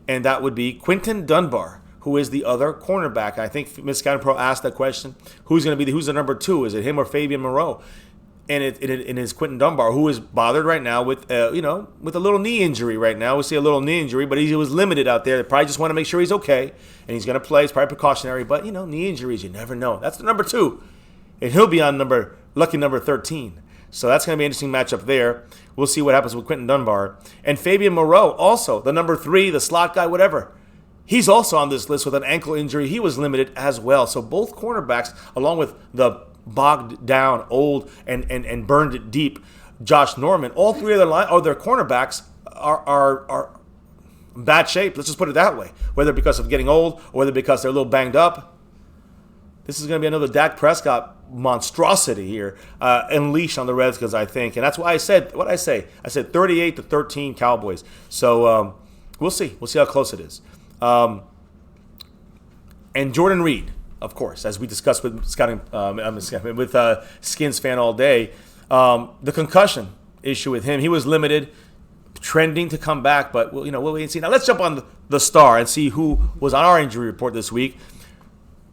and that would be Quinton Dunbar, who is the other cornerback. I think Ms. Scouting Pro asked that question. Who's the number 2? Is it him or Fabian Moreau? And it is Quinton Dunbar, who is bothered right now with a little knee injury right now. We see a little knee injury, but he was limited out there. They probably just want to make sure he's okay, and he's going to play. It's probably precautionary, but, knee injuries, you never know. That's the number 2, and he'll be on lucky number 13. So that's going to be an interesting matchup there. We'll see what happens with Quinton Dunbar. And Fabian Moreau, also, the number 3, the slot guy, whatever. He's also on this list with an ankle injury. He was limited as well. So both cornerbacks, along with the bogged down, old, and burned deep Josh Norman, all 3 of their cornerbacks are in bad shape. Let's just put it that way. Whether because of getting old or whether because they're a little banged up. This is going to be another Dak Prescott monstrosity here unleashed on the Redskins, I think. And that's why I said what I say. I said 38-13 Cowboys. So we'll see. We'll see how close it is. And Jordan Reed, of course, as we discussed with Skins Fan All Day, the concussion issue with him. He was limited, trending to come back, but we'll wait and see. Now let's jump on the star and see who was on our injury report this week.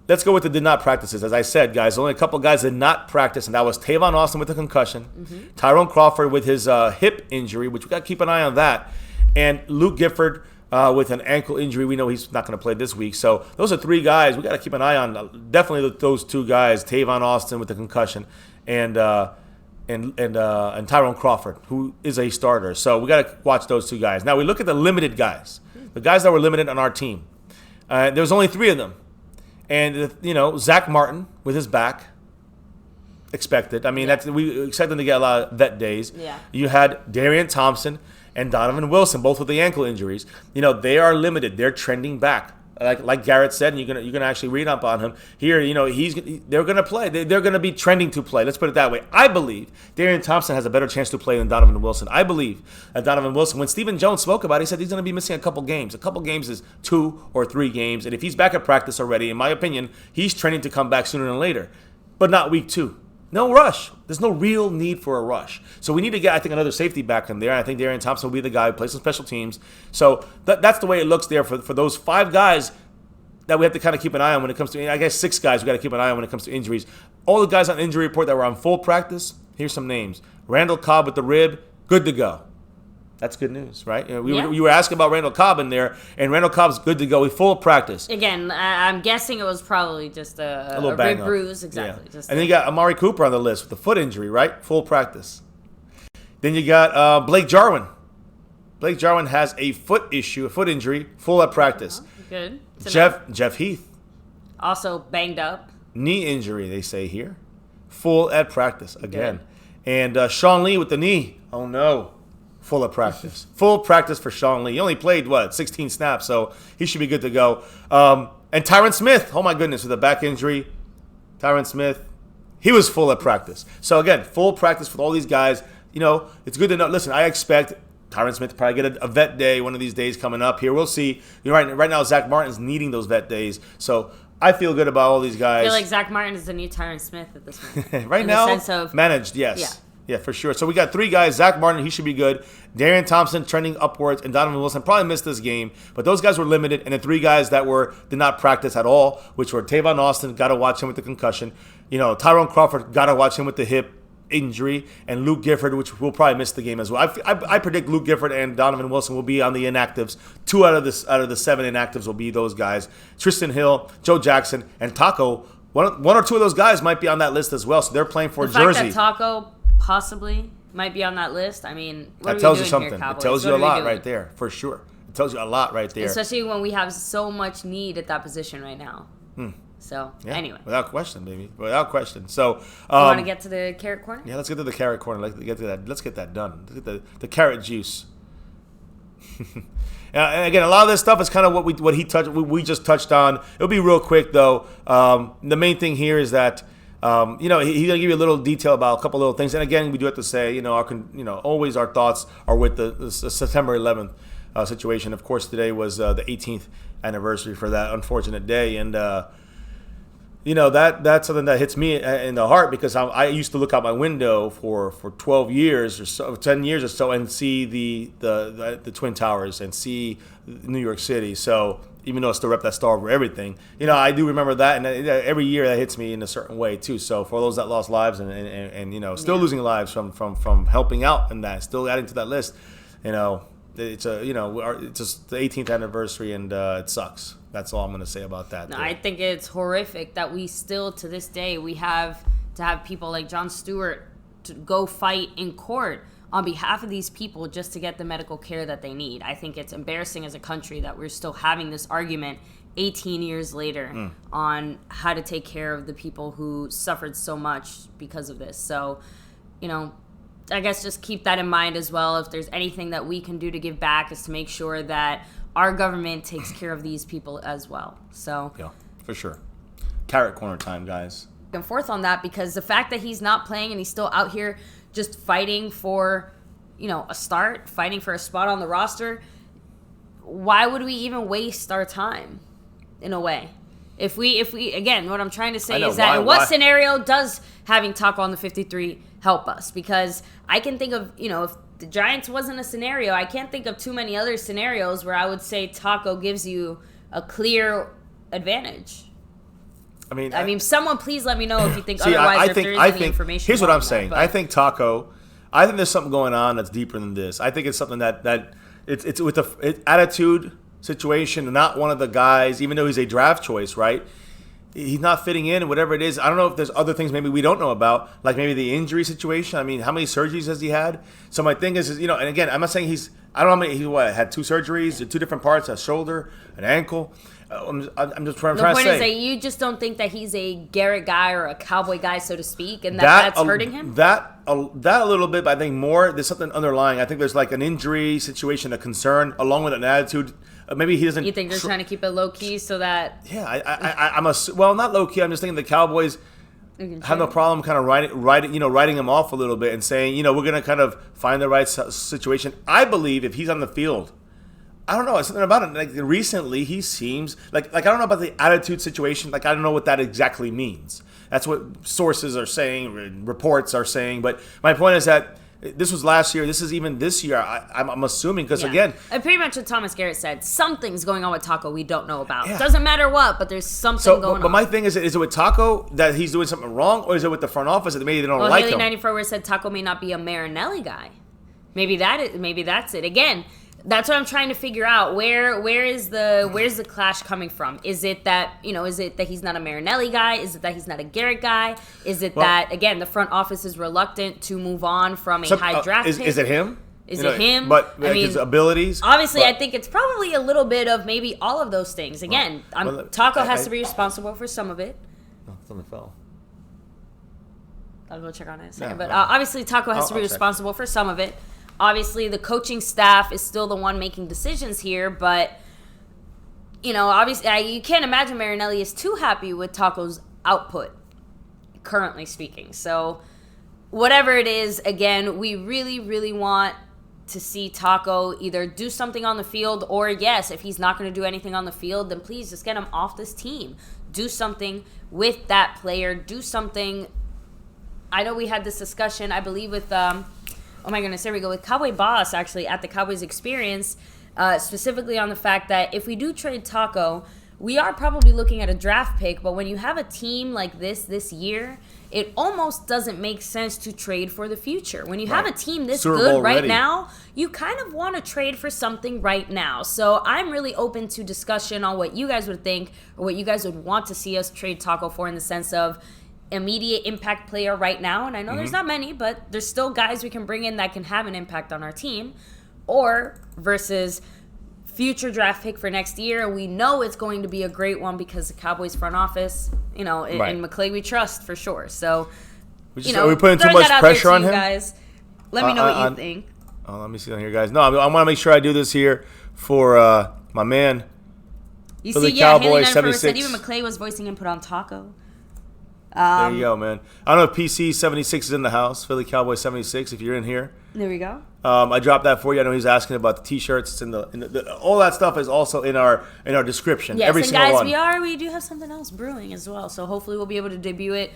Let's go with the did not practices. As I said, guys, only a couple guys did not practice, and that was Tavon Austin with a concussion, Tyrone Crawford with his hip injury, which we got to keep an eye on that, and Luke Gifford with an ankle injury. We know he's not going to play this week. So those are 3 guys we got to keep an eye on. Definitely those 2 guys, Tavon Austin with the concussion, and Tyrone Crawford, who is a starter. So we got to watch those 2 guys. Now we look at the limited guys, the guys that were limited on our team. There was only 3 of them. And, Zach Martin with his back, expected. I mean, we expect him to get a lot of vet days. Yeah. You had Darian Thompson and Donovan Wilson, both with the ankle injuries. They are limited. They're trending back. Like Garrett said, and you're gonna actually read up on him here. They're gonna play. They're gonna be trending to play. Let's put it that way. I believe Darian Thompson has a better chance to play than Donovan Wilson. I believe that Donovan Wilson, when Stephen Jones spoke about it, he said he's gonna be missing a couple games. A couple games is 2 or 3 games, and if he's back at practice already, in my opinion, he's trending to come back sooner than later, but not week 2. No rush. There's no real need for a rush. So we need to get, I think, another safety back in there. I think Darian Thompson will be the guy who plays some special teams. So that's the way it looks there for those 5 guys that we have to kind of keep an eye on when it comes to, I guess 6 guys we got to keep an eye on when it comes to injuries. All the guys on injury report that were on full practice, here's some names. Randall Cobb with the rib, good to go. That's good news, right? You were asking about Randall Cobb in there, and Randall Cobb's good to go with full practice. Again, I'm guessing it was probably just a little rib bruise. Exactly. Yeah. And then you got Amari Cooper on the list with the foot injury, right? Full practice. Then you got Blake Jarwin. Blake Jarwin has a foot injury, full at practice. Good. Jeff Heath. Also banged up. Knee injury, they say here. Full at practice again. Good. And Sean Lee with the knee. Oh, no. Full of practice. Full practice for Sean Lee. He only played, 16 snaps, so he should be good to go. And Tyron Smith, oh my goodness, with a back injury. Tyron Smith, he was full at practice. So again, full practice with all these guys. It's good to know. Listen, I expect Tyron Smith to probably get a vet day one of these days coming up here. We'll see. Right now, Zach Martin's needing those vet days. So I feel good about all these guys. I feel like Zach Martin is the new Tyron Smith at this point. Right now, managed, yes. Yeah, for sure. So we got 3 guys. Zach Martin, he should be good. Darian Thompson trending upwards, and Donovan Wilson probably missed this game, but those guys were limited. And the 3 guys that did not practice at all, which were Tavon Austin, got to watch him with the concussion. Tyrone Crawford, got to watch him with the hip injury, and Luke Gifford, which will probably miss the game as well. I predict Luke Gifford and Donovan Wilson will be on the inactives. 2 out of the 7 inactives will be those guys. Tristan Hill, Joe Jackson, and Taco. One or 2 of those guys might be on that list as well. So they're playing for Jersey. The fact that Taco possibly might be on that list. I mean, what that are tells we you doing something. Here, Cowboys? It tells you a lot right there, for sure. It tells you a lot right there. Especially when we have so much need at that position right now. So, anyway. Without question, baby. Without question. So, you want to get to the carrot corner? Yeah, let's get to the carrot corner. Let's get to that. Let's get that done. Let's get the carrot juice. And again, a lot of this stuff is kind of what we just touched on. It'll be real quick though. The main thing here is that he's gonna give you a little detail about a couple little things. And again, we do have to say, always our thoughts are with the September 11th situation. Of course, today was the 18th anniversary for that unfortunate day, and that's something that hits me in the heart, because I used to look out my window for 12 years or so, 10 years or so, and see the Twin Towers and see New York City. So even though I still rep that star over everything, I do remember that, and every year that hits me in a certain way too. So for those that lost lives and still losing lives from helping out and that, still adding to that list, it's just the 18th anniversary, and it sucks. That's all I'm going to say about that. No, I think it's horrific that we still, to this day, we have to have people like Jon Stewart to go fight in court on behalf of these people just to get the medical care that they need. I think it's embarrassing as a country that we're still having this argument 18 years later on how to take care of the people who suffered so much because of this. So, I guess just keep that in mind as well. If there's anything that we can do to give back, is to make sure that our government takes care of these people as well. So yeah, for sure. Carrot corner time, guys. And forth on that, because the fact that he's not playing and he's still out here just fighting for, a start, fighting for a spot on the roster, why would we even waste our time in a way? If we again, what I'm trying to say is that in what scenario does having Taco on the 53 help us? Because I can think of, if the Giants wasn't a scenario, I can't think of too many other scenarios where I would say Taco gives you a clear advantage. I mean, someone please let me know if you think otherwise, or if there is any information. Here's what I'm saying. I think Taco, I think there's something going on that's deeper than this. I think it's something that it's with the attitude situation, not one of the guys, even though he's a draft choice, right? He's not fitting in, whatever it is. I don't know if there's other things maybe we don't know about, like maybe the injury situation. I mean, how many surgeries has he had? So my thing is and again, I'm not saying I don't know how many, he had 2 surgeries, 2 different parts, a shoulder, an ankle. I'm just trying to say. The point is that you just don't think that he's a Garrett guy or a Cowboy guy, so to speak, and that's hurting him? That a little bit, but I think more, there's something underlying. I think there's like an injury situation, a concern, along with an attitude. Maybe he doesn't. You think they're trying to keep it low key so that? Yeah, I'm not low key. I'm just thinking the Cowboys have no problem kind of writing him off a little bit and saying, we're gonna kind of find the right situation. I believe if he's on the field, I don't know, it's something about it. Like recently, he seems like I don't know about the attitude situation. Like I don't know what that exactly means. That's what sources are saying, reports are saying. But my point is that this was last year. This is even this year. I'm assuming because again, and pretty much what Thomas Garrett said. Something's going on with Taco we don't know about. Yeah. Doesn't matter what, but there's something going on. But my thing is it with Taco that he's doing something wrong, or is it with the front office that maybe they don't like him? Haley 94 said Taco may not be a Marinelli guy. Maybe that's it. Again, that's what I'm trying to figure out. Where's the clash coming from? Is it that he's not a Marinelli guy? Is it that he's not a Garrett guy? Is it that again the front office is reluctant to move on from a high draft pick? Is it him? Is it him? But his abilities. Obviously, I think it's probably a little bit of maybe all of those things. Again, Taco has to be responsible for some of it. Oh, something fell. I'll go check on it in a second. But obviously, Taco has to be responsible for some of it. Obviously, the coaching staff is still the one making decisions here, but, obviously, you can't imagine Marinelli is too happy with Taco's output, currently speaking. So, whatever it is, again, we really, really want to see Taco either do something on the field or, yes, if he's not going to do anything on the field, then please just get him off this team. do something with that player, do something. I know we had this discussion, I believe, with, oh my goodness, there we go, with Cowboy Boss, actually, at the Cowboys Experience, specifically on the fact that if we do trade Taco, we are probably looking at a draft pick, but when you have a team like this year, it almost doesn't make sense to trade for the future. When you have a team this Super good Bowl right ready. now, you kind of want to trade for something right now. So I'm really open to discussion on what you guys would think or what you guys would want to see us trade Taco for, in the sense of immediate impact player right now. And I know there's not many, but there's still guys we can bring in that can have an impact on our team. Or versus future draft pick for next year. We know it's going to be a great one because the Cowboys front office, in McClay we trust for sure. So, are we putting too much pressure on him? Guys, let me know what you think. Oh, let me see on here, guys. No, I want to make sure I do this here for my man. You Philly see, yeah, Cowboys, Haley 76. said even McClay was voicing input on Taco. There you go, man. I don't know if PC 76 is in the house. Philly Cowboys 76. If you're in here, there we go. I dropped that for you. I know he's asking about the T-shirts. It's in the all that stuff is also in our description. Yes, every and single guys, one. we do have something else brewing as well. So hopefully we'll be able to debut it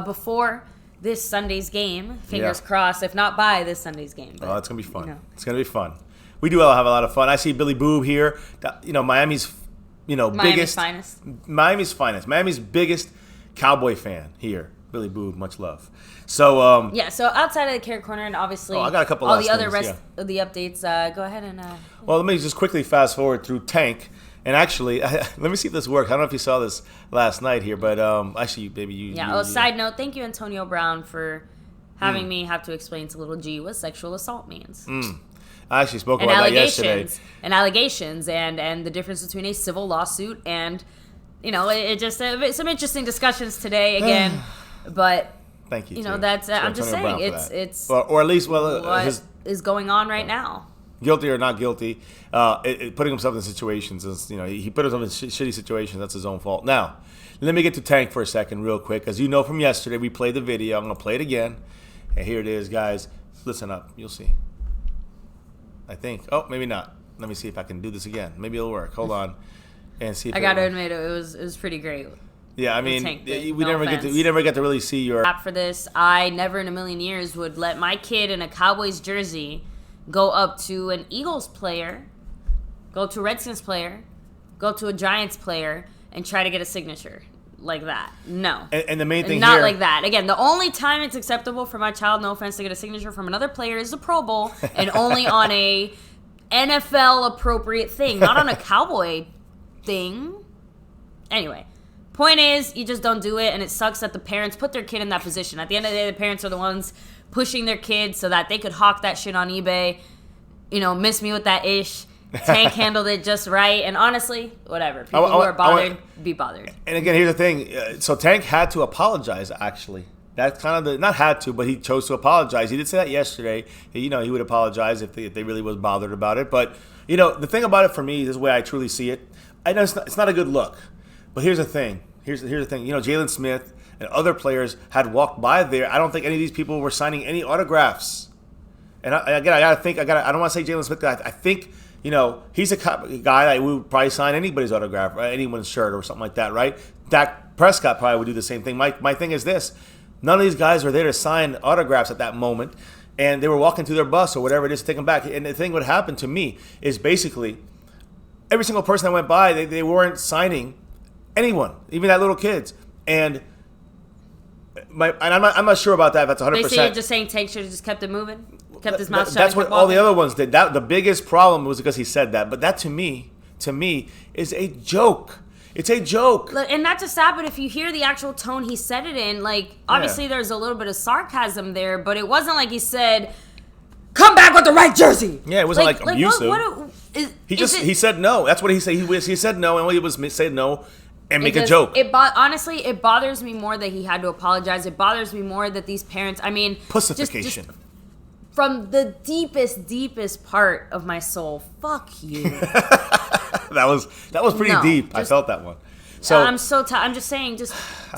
before this Sunday's game. Fingers crossed. If not by this Sunday's game. But, it's gonna be fun. It's gonna be fun. We do have a lot of fun. I see Billy Boob here. Miami's biggest Miami's finest. Miami's biggest Cowboy fan here. Billy Boob, much love. So so outside of the Carrot Corner, and obviously I got a couple all last the other things, rest of the updates, go ahead and well, let me just quickly fast forward through Tank. And actually, let me see if this works. I don't know if you saw this last night here, but actually, maybe you. Yeah. Side note: thank you, Antonio Brown, for having me have to explain to little G what sexual assault means. I actually spoke about that yesterday. And allegations, and the difference between a civil lawsuit and, it just some interesting discussions today again, but. Thank you. That's I'm just saying it's or at least what is going on right now. Guilty or not guilty, putting himself in situations is he put himself in shitty situations. That's his own fault. Now, let me get to Tank for a second, real quick, as you know from yesterday, we played the video. I'm gonna play it again, and here it is, guys. Listen up, you'll see. I think. Oh, maybe not. Let me see if I can do this again. Maybe it'll work. Hold on, and see. If I gotta admit, it was pretty great. Yeah, I mean, we never get to really see your app for this. I never in a million years would let my kid in a Cowboys jersey go up to an Eagles player, go to a Redskins player, go to a Giants player, and try to get a signature like that. No. And the main thing not here, like that. Again, the only time it's acceptable for my child, no offense, to get a signature from another player is the Pro Bowl, and only on a NFL appropriate thing, not on a Cowboy thing. Anyway. Point is, you just don't do it, and it sucks that the parents put their kid in that position. At the end of the day, the parents are the ones pushing their kids so that they could hawk that shit on eBay. Miss me with that ish. Tank handled it just right, and honestly, whatever. People who are bothered, be bothered. And again, here's the thing. So Tank had to apologize, actually. That's kind of not had to, but he chose to apologize. He did say that yesterday. He would apologize if they really was bothered about it. But, the thing about it for me, this is the way I truly see it. I know it's not a good look. But here's the thing. Here's the thing. Jalen Smith and other players had walked by there. I don't think any of these people were signing any autographs. And I gotta think. I don't want to say Jalen Smith. I think he's a guy that would probably sign anybody's autograph, right? Anyone's shirt or something like that, right? Dak Prescott probably would do the same thing. My thing is this: none of these guys were there to sign autographs at that moment, and they were walking to their bus or whatever it is to take them back. And the thing what happened to me is basically every single person that went by, they weren't signing anyone, even that little kids, and I'm not sure about that. If that's 100%. Basically, you're just saying Tank should have just kept it moving, kept his mouth shut. That's what all the other ones did. That the biggest problem was because he said that. But that to me is a joke. It's a joke. Look, and not just that, but if you hear the actual tone he said it in, obviously there's a little bit of sarcasm there, but it wasn't like he said, "Come back with the right jersey." Yeah, it wasn't like abusive. He said no. That's what he said. He said no, and he was said no. And make a joke. Honestly, it bothers me more that he had to apologize. It bothers me more that these parents, pussification. Just from the deepest part of my soul, fuck you. that was pretty deep. I felt that one. So I'm so tired. I'm just saying,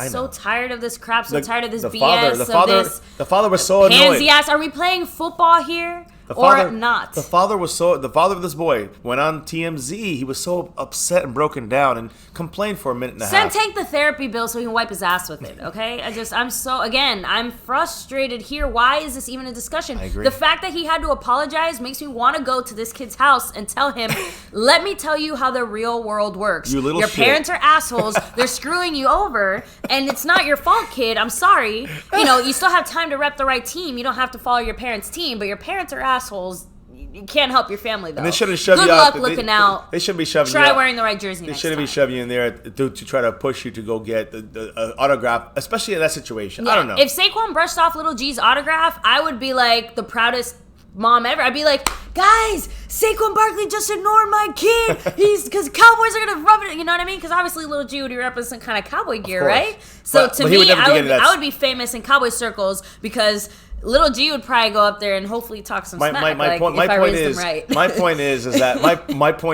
so tired of this crap. So tired of this BS. The father was so annoyed. Pansy ass. Are we playing football here? not. The father of this boy went on TMZ. He was so upset and broken down and complained for a minute and a half. Send Tank the therapy bill so he can wipe his ass with it, okay? I'm frustrated here. Why is this even a discussion? I agree. The fact that he had to apologize makes me want to go to this kid's house and tell him, let me tell you how the real world works. Your parents are assholes. They're screwing you over, and it's not your fault, kid. I'm sorry. You still have time to rep the right team. You don't have to follow your parents' team, but your parents are assholes. You can't help your family, though. And they shouldn't shove Good you luck out. looking out. They shouldn't be shoving Try you out. wearing the right jersey They next shouldn't time. be shoving you in there to try to push you to go get the autograph, especially in that situation. Yeah. I don't know. If Saquon brushed off Little G's autograph, I would be like the proudest mom ever. I'd be like, guys, Saquon Barkley just ignored my kid. Because Cowboys are going to rub it. You know what I mean? Because obviously Little G would be representing kind of cowboy gear, right? So to me, I would be famous in cowboy circles because Little G would probably go up there and hopefully talk some smack. My point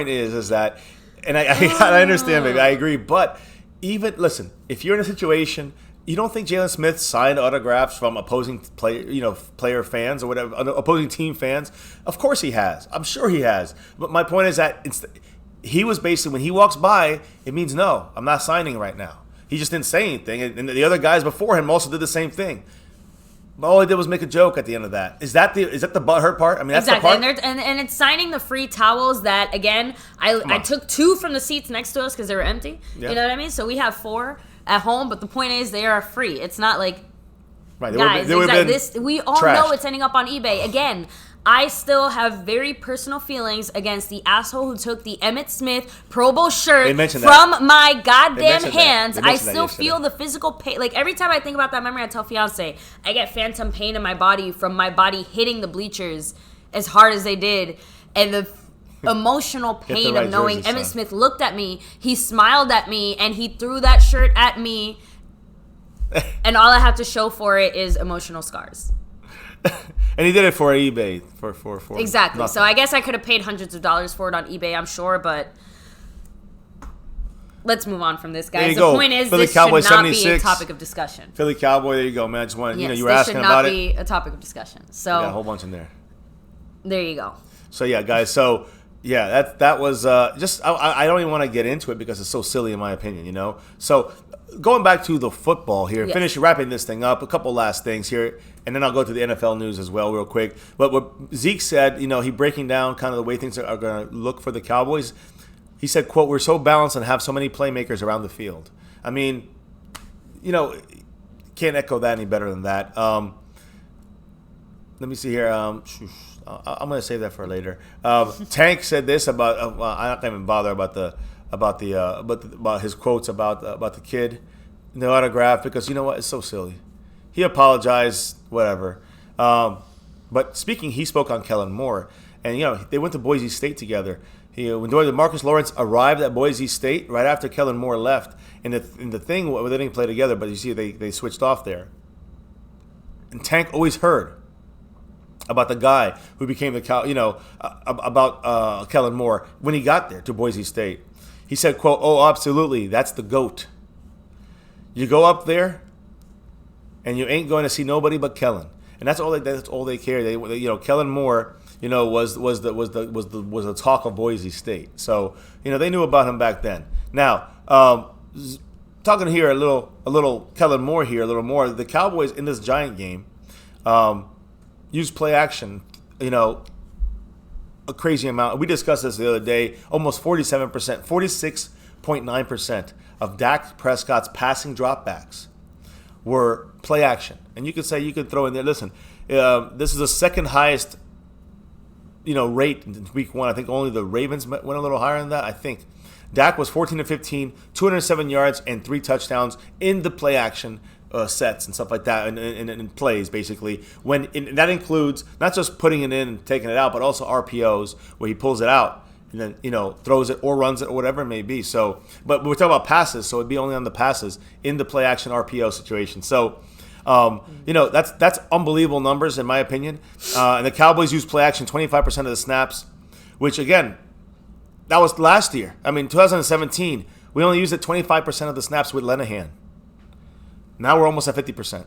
is that, and I understand, baby, I agree. But even listen, if you're in a situation, you don't think Jalen Smith signed autographs from opposing player fans or whatever, opposing team fans? Of course he has. I'm sure he has. But my point is that he was basically, when he walks by, it means no, I'm not signing right now. He just didn't say anything, and the other guys before him also did the same thing. All he did was make a joke at the end of that. Is that the butthurt part? I mean, that's exactly. The part. And it's signing the free towels that, again, I took 2 from the seats next to us because they were empty. Yeah. You know what I mean? So we have 4 at home, but the point is they are free. It's not like, right, guys, we all trashed. know it's ending up on eBay. Again, I still have very personal feelings against the asshole who took the Emmitt Smith Pro Bowl shirt from my goddamn hands. I still feel the physical pain. Like, every time I think about that memory, I tell fiance, I get phantom pain in my body from my body hitting the bleachers as hard as they did. And the emotional pain of knowing Emmitt Smith looked at me, he smiled at me, and he threw that shirt at me. And all I have to show for it is emotional scars. And he did it for eBay for exactly. Nothing. So I guess I could have paid hundreds of dollars for it on eBay, I'm sure, but let's move on from this, guys. The point is, Philly this Cowboys should not be 76. a topic of discussion. Philly Cowboy, there you go, man. I just wanted, yes, you were asking about it. This should not be a topic of discussion. So we got a whole bunch in there. There you go. So yeah, guys. So yeah, that was just. I don't even want to get into it because it's so silly in my opinion. So going back to the football here, yes. wrapping this thing up. A couple last things here, and then I'll go to the NFL news as well, real quick. But what Zeke said, he breaking down kind of the way things are going to look for the Cowboys. He said, "quote We're so balanced and have so many playmakers around the field." I mean, can't echo that any better than that. Let me see here. I'm going to save that for later. Tank said this about. I'm not going to even bother about his quotes about the kid, the autograph, because you know what? It's so silly. He apologized, whatever. But he spoke on Kellen Moore, and they went to Boise State together. When Marcus Lawrence arrived at Boise State right after Kellen Moore left, in the thing where they didn't play together, but you see they switched off there. And Tank always heard about the guy who became about Kellen Moore when he got there to Boise State. He said, quote, "Oh, absolutely, that's the GOAT. You go up there, and you ain't going to see nobody but Kellen." And that's all they care. Kellen Moore, was the talk of Boise State. So they knew about him back then. Now, talking here a little Kellen Moore here, a little more. The Cowboys in this Giant game used play action. A crazy amount. We discussed this the other day. Almost 47%, 46.9% of Dak Prescott's passing dropbacks were play action. And you could throw in there, listen, this is the second highest, rate in week 1. I think only the Ravens went a little higher than that, I think. Dak was 14 of 15, 207 yards, and 3 touchdowns in the play action sets and stuff like that, and plays, basically. That includes not just putting it in and taking it out, but also RPOs, where he pulls it out and then, throws it or runs it or whatever it may be. So, but we're talking about passes, so it'd be only on the passes in the play action RPO situation. So, that's unbelievable numbers in my opinion. And the Cowboys use play action 25% of the snaps, which again, that was last year. I mean, 2017, we only used it 25% of the snaps with Linehan. Now we're almost at 50%.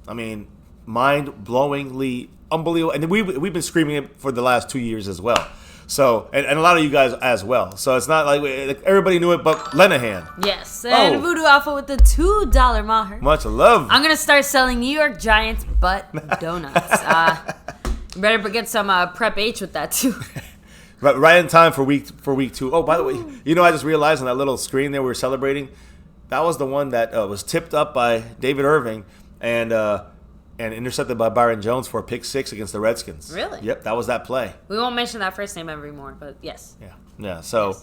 I mean, mind-blowingly unbelievable. And we've been screaming it for the last 2 years as well. So, and a lot of you guys as well. So it's not like everybody knew it but Lenahan. Yes, and Voodoo Alpha with the $2 Maher. Much love. I'm going to start selling New York Giants butt donuts. You better get some Prep H with that, too. Right in time for week 2. Oh, by the way, I just realized on that little screen there we were celebrating, that was the one that was tipped up by David Irving and intercepted by Byron Jones for a pick 6 against the Redskins. Really? Yep, that was that play. We won't mention that first name every more, but yes. Yeah. So,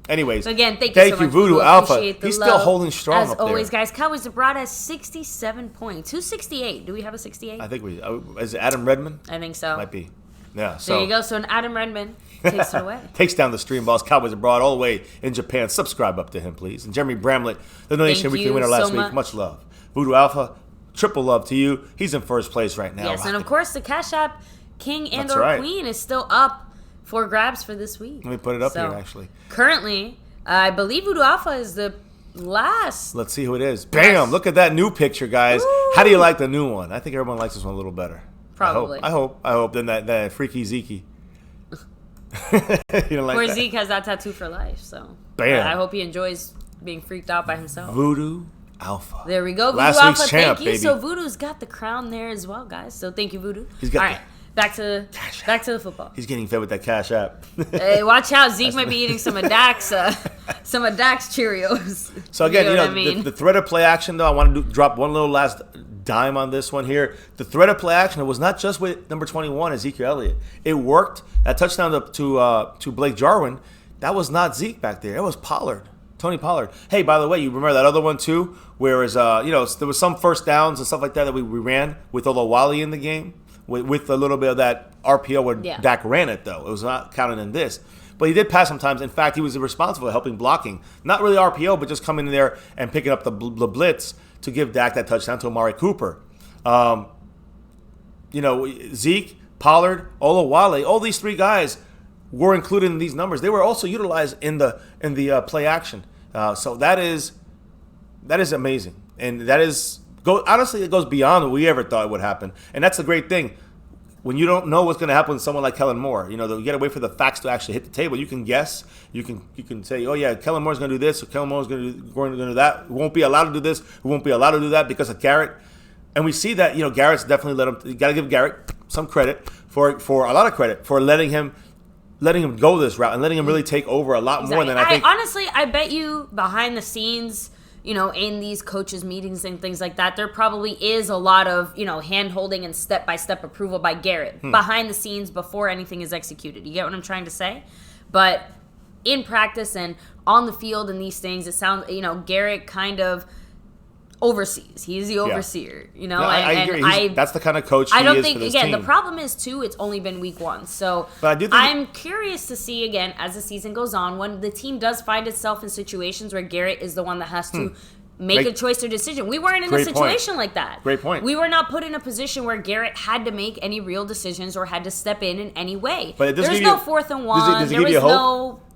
anyways. So again, thank you so much. Voodoo Alpha. He's still holding strong as up always, there. guys. Cowboys abroad has 67 points. Who's 68? Do we have a 68? I think is it Adam Redmond? I think so. Might be. Yeah. So there you go. So an Adam Redmond takes it away. Takes down the stream balls. Cowboys abroad all the way in Japan. Subscribe up to him, please. And Jeremy Bramlett, the donation weekly winner last week. Much love. Voodoo Alpha, triple love to you. He's in first place right now. Yes, and of course the Cash App King and or Queen is still up for grabs for this week. Let me put it up here, actually. Currently, I believe Voodoo Alpha is the last. Let's see who it is. Bam! Yes. Look at that new picture, guys. Woo! How do you like the new one? I think everyone likes this one a little better. Probably. I hope. Than that freaky Zeke. You don't like Poor that? Zeke has that tattoo for life, so. Bam. I hope he enjoys being freaked out by himself. Voodoo Alpha. There we go. Voodoo Last Alpha, week's champ, thank you. baby. So Voodoo's got the crown there as well, guys. So thank you, Voodoo. He's got all right, back to the football. He's getting fed with that Cash App. Hey, watch out. Zeke might be eating some of Dak's Cheerios. So again, I mean? the threat of play action, though, I want to drop one little last dime on this one here. The threat of play action, it was not just with number 21, Ezekiel Elliott. It worked. That touchdown to Blake Jarwin, that was not Zeke back there. It was Pollard. Tony Pollard. Hey, by the way, you remember that other one too? Whereas, there was some first downs and stuff like that we ran with Olawale in the game, with a little bit of that RPO when Dak ran it, though. It was not counted in this. But he did pass sometimes. In fact, he was responsible for helping blocking. Not really RPO, but just coming in there and picking up the blitz to give Dak that touchdown to Amari Cooper. Zeke, Pollard, Olawale, all these three guys were included in these numbers. They were also utilized in the play action. So that is amazing, and honestly, it goes beyond what we ever thought would happen. And that's the great thing. When you don't know what's going to happen with someone like Kellen Moore, you got to wait for the facts to actually hit the table. You can guess. You can say, oh yeah, Kellen Moore's going to do this, or Kellen Moore's going to do that. We won't be allowed to do this. We won't be allowed to do that because of Garrett. And we see that Garrett's definitely let him. You got to give Garrett some credit for a lot of credit for letting him go this route and letting him really take over a lot more than I think. Honestly, I bet you behind the scenes, in these coaches' meetings and things like that, there probably is a lot of, hand-holding and step-by-step approval by Garrett behind the scenes before anything is executed. You get what I'm trying to say? But in practice and on the field and these things, it sounds, Garrett kind of oversees. He's the overseer, I agree. That's the kind of coach I don't is think, for this again, team. the problem is, too, it's only been week 1. So but I do think I'm curious to see, again, as the season goes on, when the team does find itself in situations where Garrett is the one that has to make a choice or decision. We weren't in a situation like that. Great point. We were not put in a position where Garrett had to make any real decisions or had to step in any way. But There's no 4th and 1. Does it give you hope?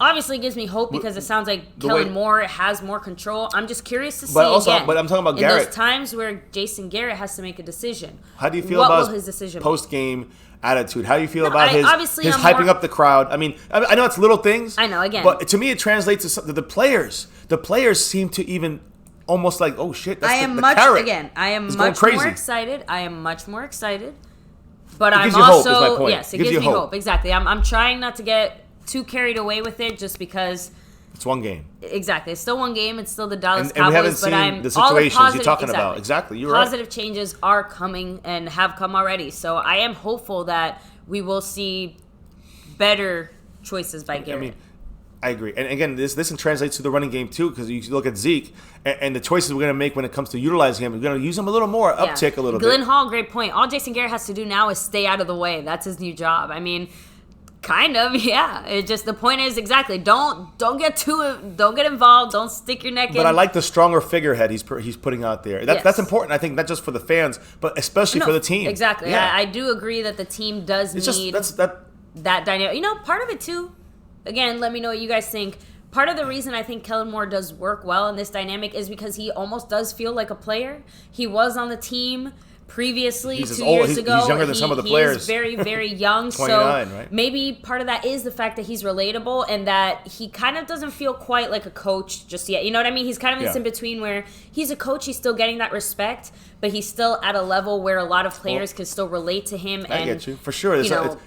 Obviously, it gives me hope because it sounds like Kellen Moore has more control. I'm just curious to see but I'm talking about Garrett. In those times where Jason Garrett has to make a decision. How do you feel about his decision post-game attitude? How do you feel about his hyping up the crowd? I mean, I know it's little things. I know, again. But to me, it translates to something. The players seem to even almost like, oh, shit, that's the carrot. I am it's much crazy. more excited. I am much more excited. But I'm gives you also, hope, is my point. Yes, it gives me hope. Exactly. I'm trying not to get too carried away with it just because it's one game. Exactly. It's still one game. It's still the Dallas Cowboys. And we haven't seen the situations you're talking about. Exactly. You're right. Positive changes are coming and have come already. So I am hopeful that we will see better choices by Garrett. I agree. And again, this translates to the running game too, because you look at Zeke and the choices we're going to make when it comes to utilizing him. We're going to use him a little more, uptick a little bit. Glenn Hall, great point. All Jason Garrett has to do now is stay out of the way. That's his new job. I mean, kind of, yeah. It just, the point is exactly, don't get involved. Don't stick your neck in. But I like the stronger figurehead he's putting out there. That's important. I think not just for the fans, but especially for the team. Exactly. Yeah. I do agree that the team does need that dynamic. Part of it too. Again, let me know what you guys think. Part of the reason I think Kellen Moore does work well in this dynamic is because he almost does feel like a player. He was on the team previously He's 2 old. years He's ago. younger than some of the players. He's very, very young. 29, so right? maybe part of that is the fact that he's relatable and that he kind of doesn't feel quite like a coach just yet. You know what I mean? He's kind of in this in between where he's a coach, he's still getting that respect, but he's still at a level where a lot of players can still relate to him. I and get you. For sure.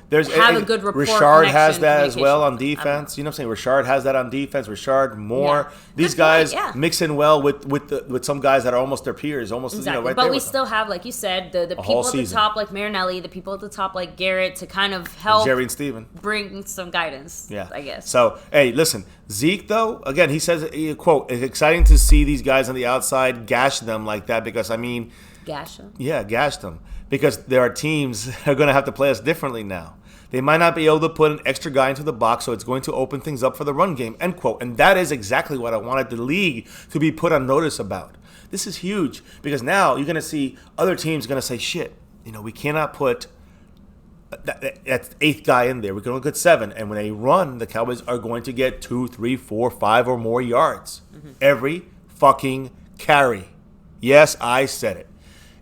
There's have a good rapport. Richard has that as well on communication. defense. You know what I'm saying? Richard has that on defense. Richard, Moore. These guys mix in well with some guys that are almost their peers. Almost, exactly. right but there we with still them. have, like you said, the people at the top like Marinelli, the people at the top like Garrett to kind of help Jerry and Steven. Bring some guidance, I guess. So, hey, listen, Zeke, though, again, he says, quote, it's exciting to see these guys on the outside gash them like that because, I mean... Gash them? Yeah, gash them. Because there are teams that are going to have to play us differently now. They might not be able to put an extra guy into the box, so it's going to open things up for the run game, end quote. And that is exactly what I wanted the league to be put on notice about. This is huge because now you're going to see other teams going to say, shit, we cannot put that eighth guy in there. We can only get 7. And when they run, the Cowboys are going to get 2, 3, 4, 5 or more yards. Every fucking carry. Yes, I said it.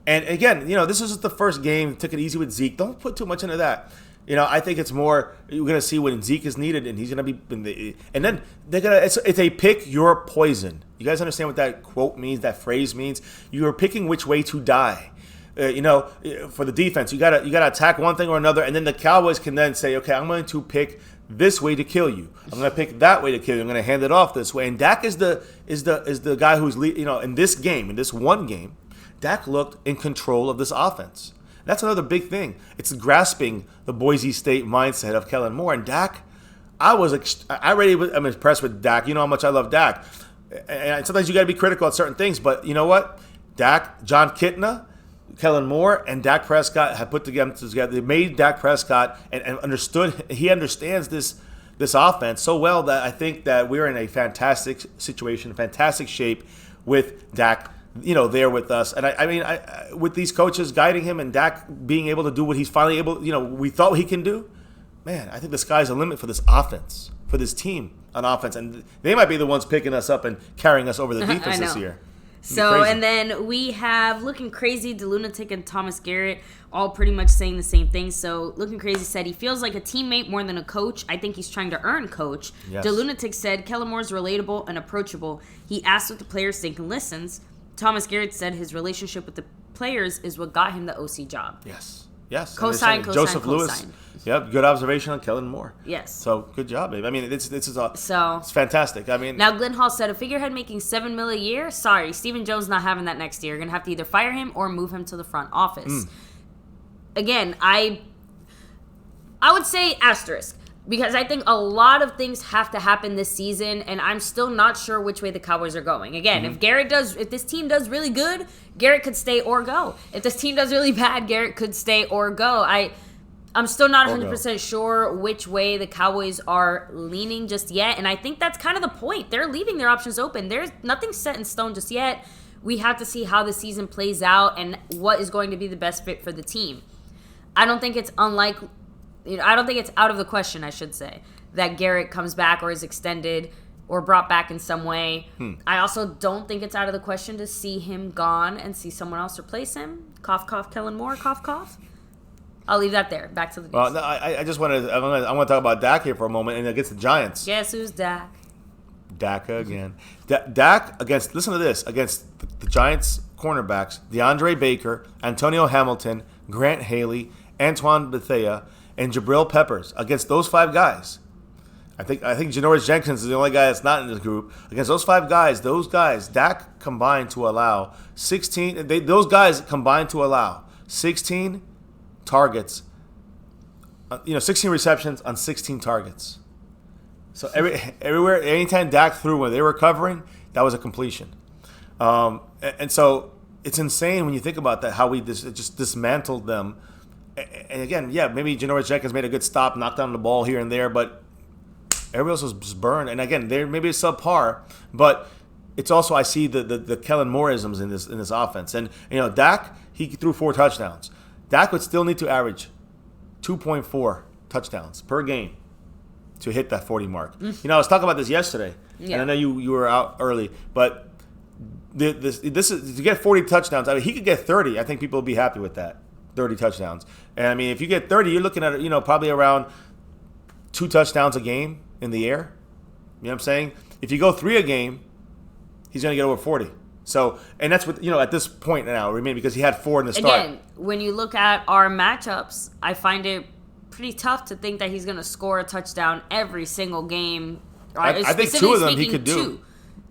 And again, this is just the first game. Took it easy with Zeke. Don't put too much into that. I think it's more you're going to see when Zeke is needed, and he's going to be. And then they're going to. It's a pick your poison. You guys understand what that quote means? That phrase means you are picking which way to die. For the defense, you gotta attack one thing or another, and then the Cowboys can then say, okay, I'm going to pick this way to kill you. I'm going to pick that way to kill you. I'm going to hand it off this way. And Dak is the guy who's in this game, in this one game, Dak looked in control of this offense. That's another big thing. It's grasping the Boise State mindset of Kellen Moore. And Dak, I'm impressed with Dak. You know how much I love Dak. And sometimes you got to be critical at certain things. But you know what? Dak, John Kitna, Kellen Moore, and Dak Prescott have put together. They made Dak Prescott and understood. He understands this offense so well that I think that we're in a fantastic situation, fantastic shape with Dak. There with us. And I mean, with these coaches guiding him and Dak being able to do what he's finally able, we thought he can do, man, I think the sky's the limit for this offense, for this team on offense. And they might be the ones picking us up and carrying us over the defense this year. So, and then we have Looking Crazy, the Lunatic, and Thomas Garrett all pretty much saying the same thing. So, Looking Crazy said he feels like a teammate more than a coach. I think he's trying to earn coach. Yes. The Lunatic said Kellen Moore's relatable and approachable. He asks what the players think and listens. Thomas Garrett said his relationship with the players is what got him the OC job. Yes. Cosign. Joseph Lewis. Yep. Good observation on Kellen Moore. Yes. So good job, babe. I mean, it's it's fantastic. I mean, now Glenn Hall said a figurehead making $7 million a year. Sorry, Stephen Jones not having that next year. You're gonna have to either fire him or move him to the front office. Again, I would say asterisk. Because I think a lot of things have to happen this season, and I'm still not sure which way the Cowboys are going. Again, if this team does really good, Garrett could stay or go. If this team does really bad, Garrett could stay or go. I'm still not 100% sure which way the Cowboys are leaning just yet, and I think that's kind of the point. They're leaving their options open. There's nothing set in stone just yet. We have to see how the season plays out and what is going to be the best fit for the team. I don't think it's I don't think it's out of the question, I should say, that Garrett comes back or is extended or brought back in some way. I also don't think it's out of the question to see him gone and see someone else replace him. Cough, cough, Kellen Moore, cough, cough. I'll leave that there. Back to the news. Well, no, I just want to talk about Dak here for a moment, and against the Giants. Guess who's Dak? Dak again. Dak against the Giants cornerbacks, DeAndre Baker, Antonio Hamilton, Grant Haley, Antoine Bethea, and Jabril Peppers. Against those 5 guys, I think Janoris Jenkins is the only guy that's not in this group. Against those 5 guys, Dak combined to allow 16. Those guys combined to allow 16 targets. 16 receptions on 16 targets. So everywhere, anytime Dak threw when they were covering, that was a completion. And so it's insane when you think about that, how we just dismantled them. And again, maybe Janoris Jenkins made a good stop, knocked down the ball here and there, but everybody else was just burned. And again, they're maybe subpar, but it's also I see the Kellen Mooreisms in this offense. And Dak, he threw 4 touchdowns. Dak would still need to average 2.4 touchdowns per game to hit that 40 mark. I was talking about this yesterday, and I know you were out early, but this is to get 40 touchdowns. I mean, he could get 30. I think people would be happy with that. 30 touchdowns. And I mean, if you get 30, you're looking at probably around 2 touchdowns a game in the air. You know what I'm saying? If you go 3 a game, he's going to get over 40. So, and that's what, at this point now, because he had 4 in the start. Again, when you look at our matchups, I find it pretty tough to think that he's going to score a touchdown every single game. I think 2 of them he could do. 2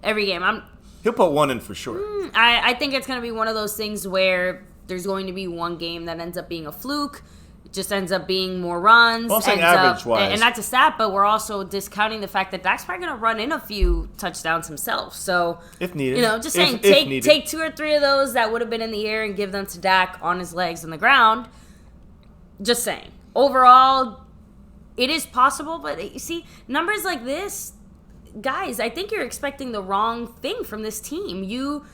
every game. He'll put 1 in for sure. I think it's going to be one of those things where there's going to be one game that ends up being a fluke. It just ends up being more runs. Well, I'm saying average-wise. And not just that, but we're also discounting the fact that Dak's probably going to run in a few touchdowns himself. So, if needed. Just saying, take 2 or 3 of those that would have been in the air and give them to Dak on his legs on the ground. Just saying. Overall, it is possible, but you see, numbers like this, guys, I think you're expecting the wrong thing from this team. You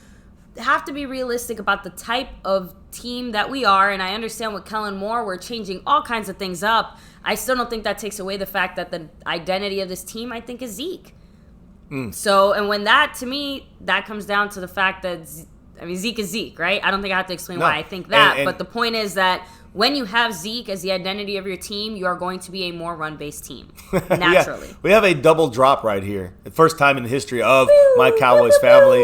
have to be realistic about the type of team that we are, and I understand with Kellen Moore, we're changing all kinds of things up. I still don't think that takes away the fact that the identity of this team, I think, is Zeke. So, and when that, to me, that comes down to the fact that, Zeke is Zeke, right? I don't think I have to explain why I think that, but the point is that when you have Zeke as the identity of your team, you are going to be a more run-based team, naturally. Yeah, we have a double drop right here. The first time in the history of My Cowboys Family.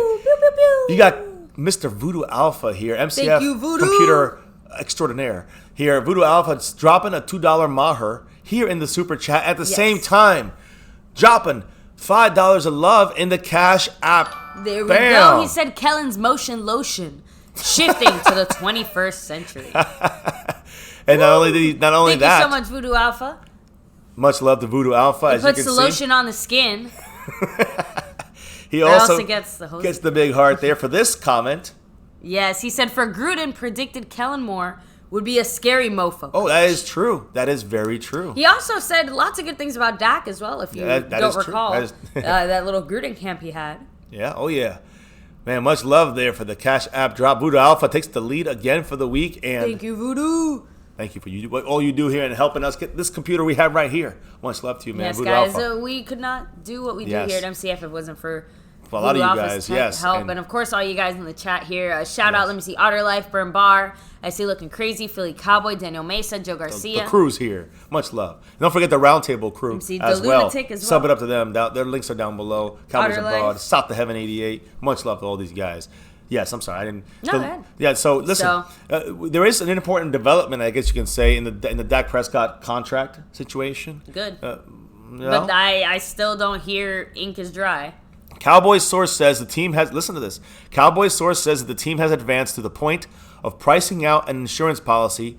You got Mr. Voodoo Alpha here, MCF computer extraordinaire here. Voodoo Alpha dropping a $2 maher here in the super chat at the same time, dropping $5 of love in the Cash App. There we go. He said Kellen's motion lotion, shifting to the 21st century. And not only Thank that. you so much, Voodoo Alpha. Much love to Voodoo Alpha. He as puts you can the see. lotion on the skin. He also gets the host. Gets the big heart there for this comment. Yes, he said for Gruden predicted Kellen Moore would be a scary mofo. Oh, that is true. That is very true. He also said lots of good things about Dak as well, if you don't recall. That little Gruden camp he had. Yeah, oh yeah. Man, much love there for the Cash App drop. Voodoo Alpha takes the lead again for the week. And thank you, Voodoo. Thank you for all you do here and helping us get this computer we have right here. Much love to you, man. Yes, Voodoo guys. Alpha. We could not do what we do here at MCF if it wasn't for a lot of you Alpha's guys, help. And of course, all you guys in the chat here. Shout out, let me see, Otter Life, Burn Bar. I see Looking Crazy, Philly Cowboy, Daniel Mesa, Joe Garcia. The crew's here. Much love. And don't forget the Roundtable crew as well. Lunatic as well. Sub it up to them. Their links are down below. Cowboys Otter Abroad, Life. South to Heaven 88. Much love to all these guys. Yes, I'm sorry. I didn't. No, go ahead. Yeah, so listen. There is an important development, I guess you can say, in the Dak Prescott contract situation. Good. But I still don't hear ink is dry. Cowboys source says the team has. Listen to this. Cowboys source says that the team has advanced to the point of pricing out an insurance policy.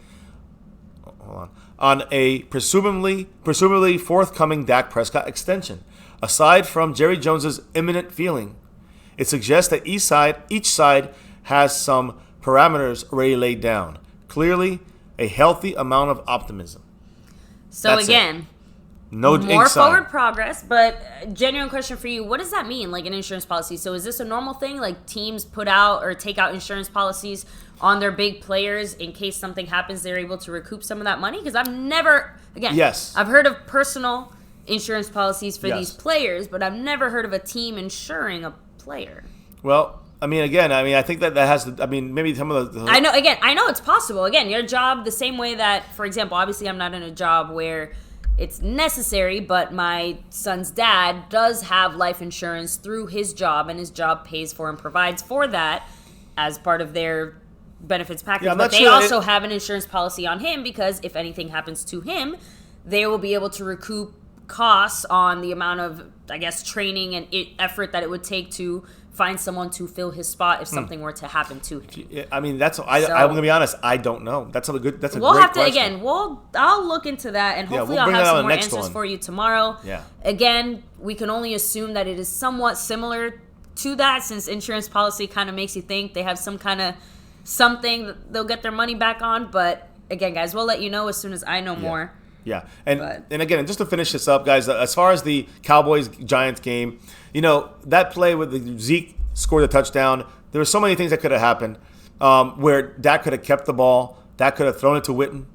Hold on a presumably forthcoming Dak Prescott extension. Aside from Jerry Jones's imminent feeling, it suggests that each side has some parameters already laid down. Clearly, a healthy amount of optimism. So that's again, no more forward progress, but genuine question for you. What does that mean, like an insurance policy? So is this a normal thing? Like teams put out or take out insurance policies on their big players in case something happens, they're able to recoup some of that money? Because I've never, I've heard of personal insurance policies for these players, but I've never heard of a team insuring a player. Well, I think that has to, maybe some of the... I know it's possible. Again, your job, the same way that, for example, obviously I'm not in a job where it's necessary, but my son's dad does have life insurance through his job, and his job pays for and provides for that as part of their benefits package. But they also have an insurance policy on him because if anything happens to him, they will be able to recoup costs on the amount of, training and effort that it would take to find someone to fill his spot if something were to happen to him. I'm gonna be honest. I don't know. That's a great question. I'll look into that, and hopefully I'll have some more answers for you tomorrow. Yeah. Again, we can only assume that it is somewhat similar to that, since insurance policy kind of makes you think they have some kind of something that they'll get their money back on. But again, guys, we'll let you know as soon as I know more. Yeah, and again, just to finish this up, guys, as far as the Cowboys-Giants game, that play with the Zeke scored a touchdown, there were so many things that could have happened where Dak could have kept the ball, Dak could have thrown it to Witten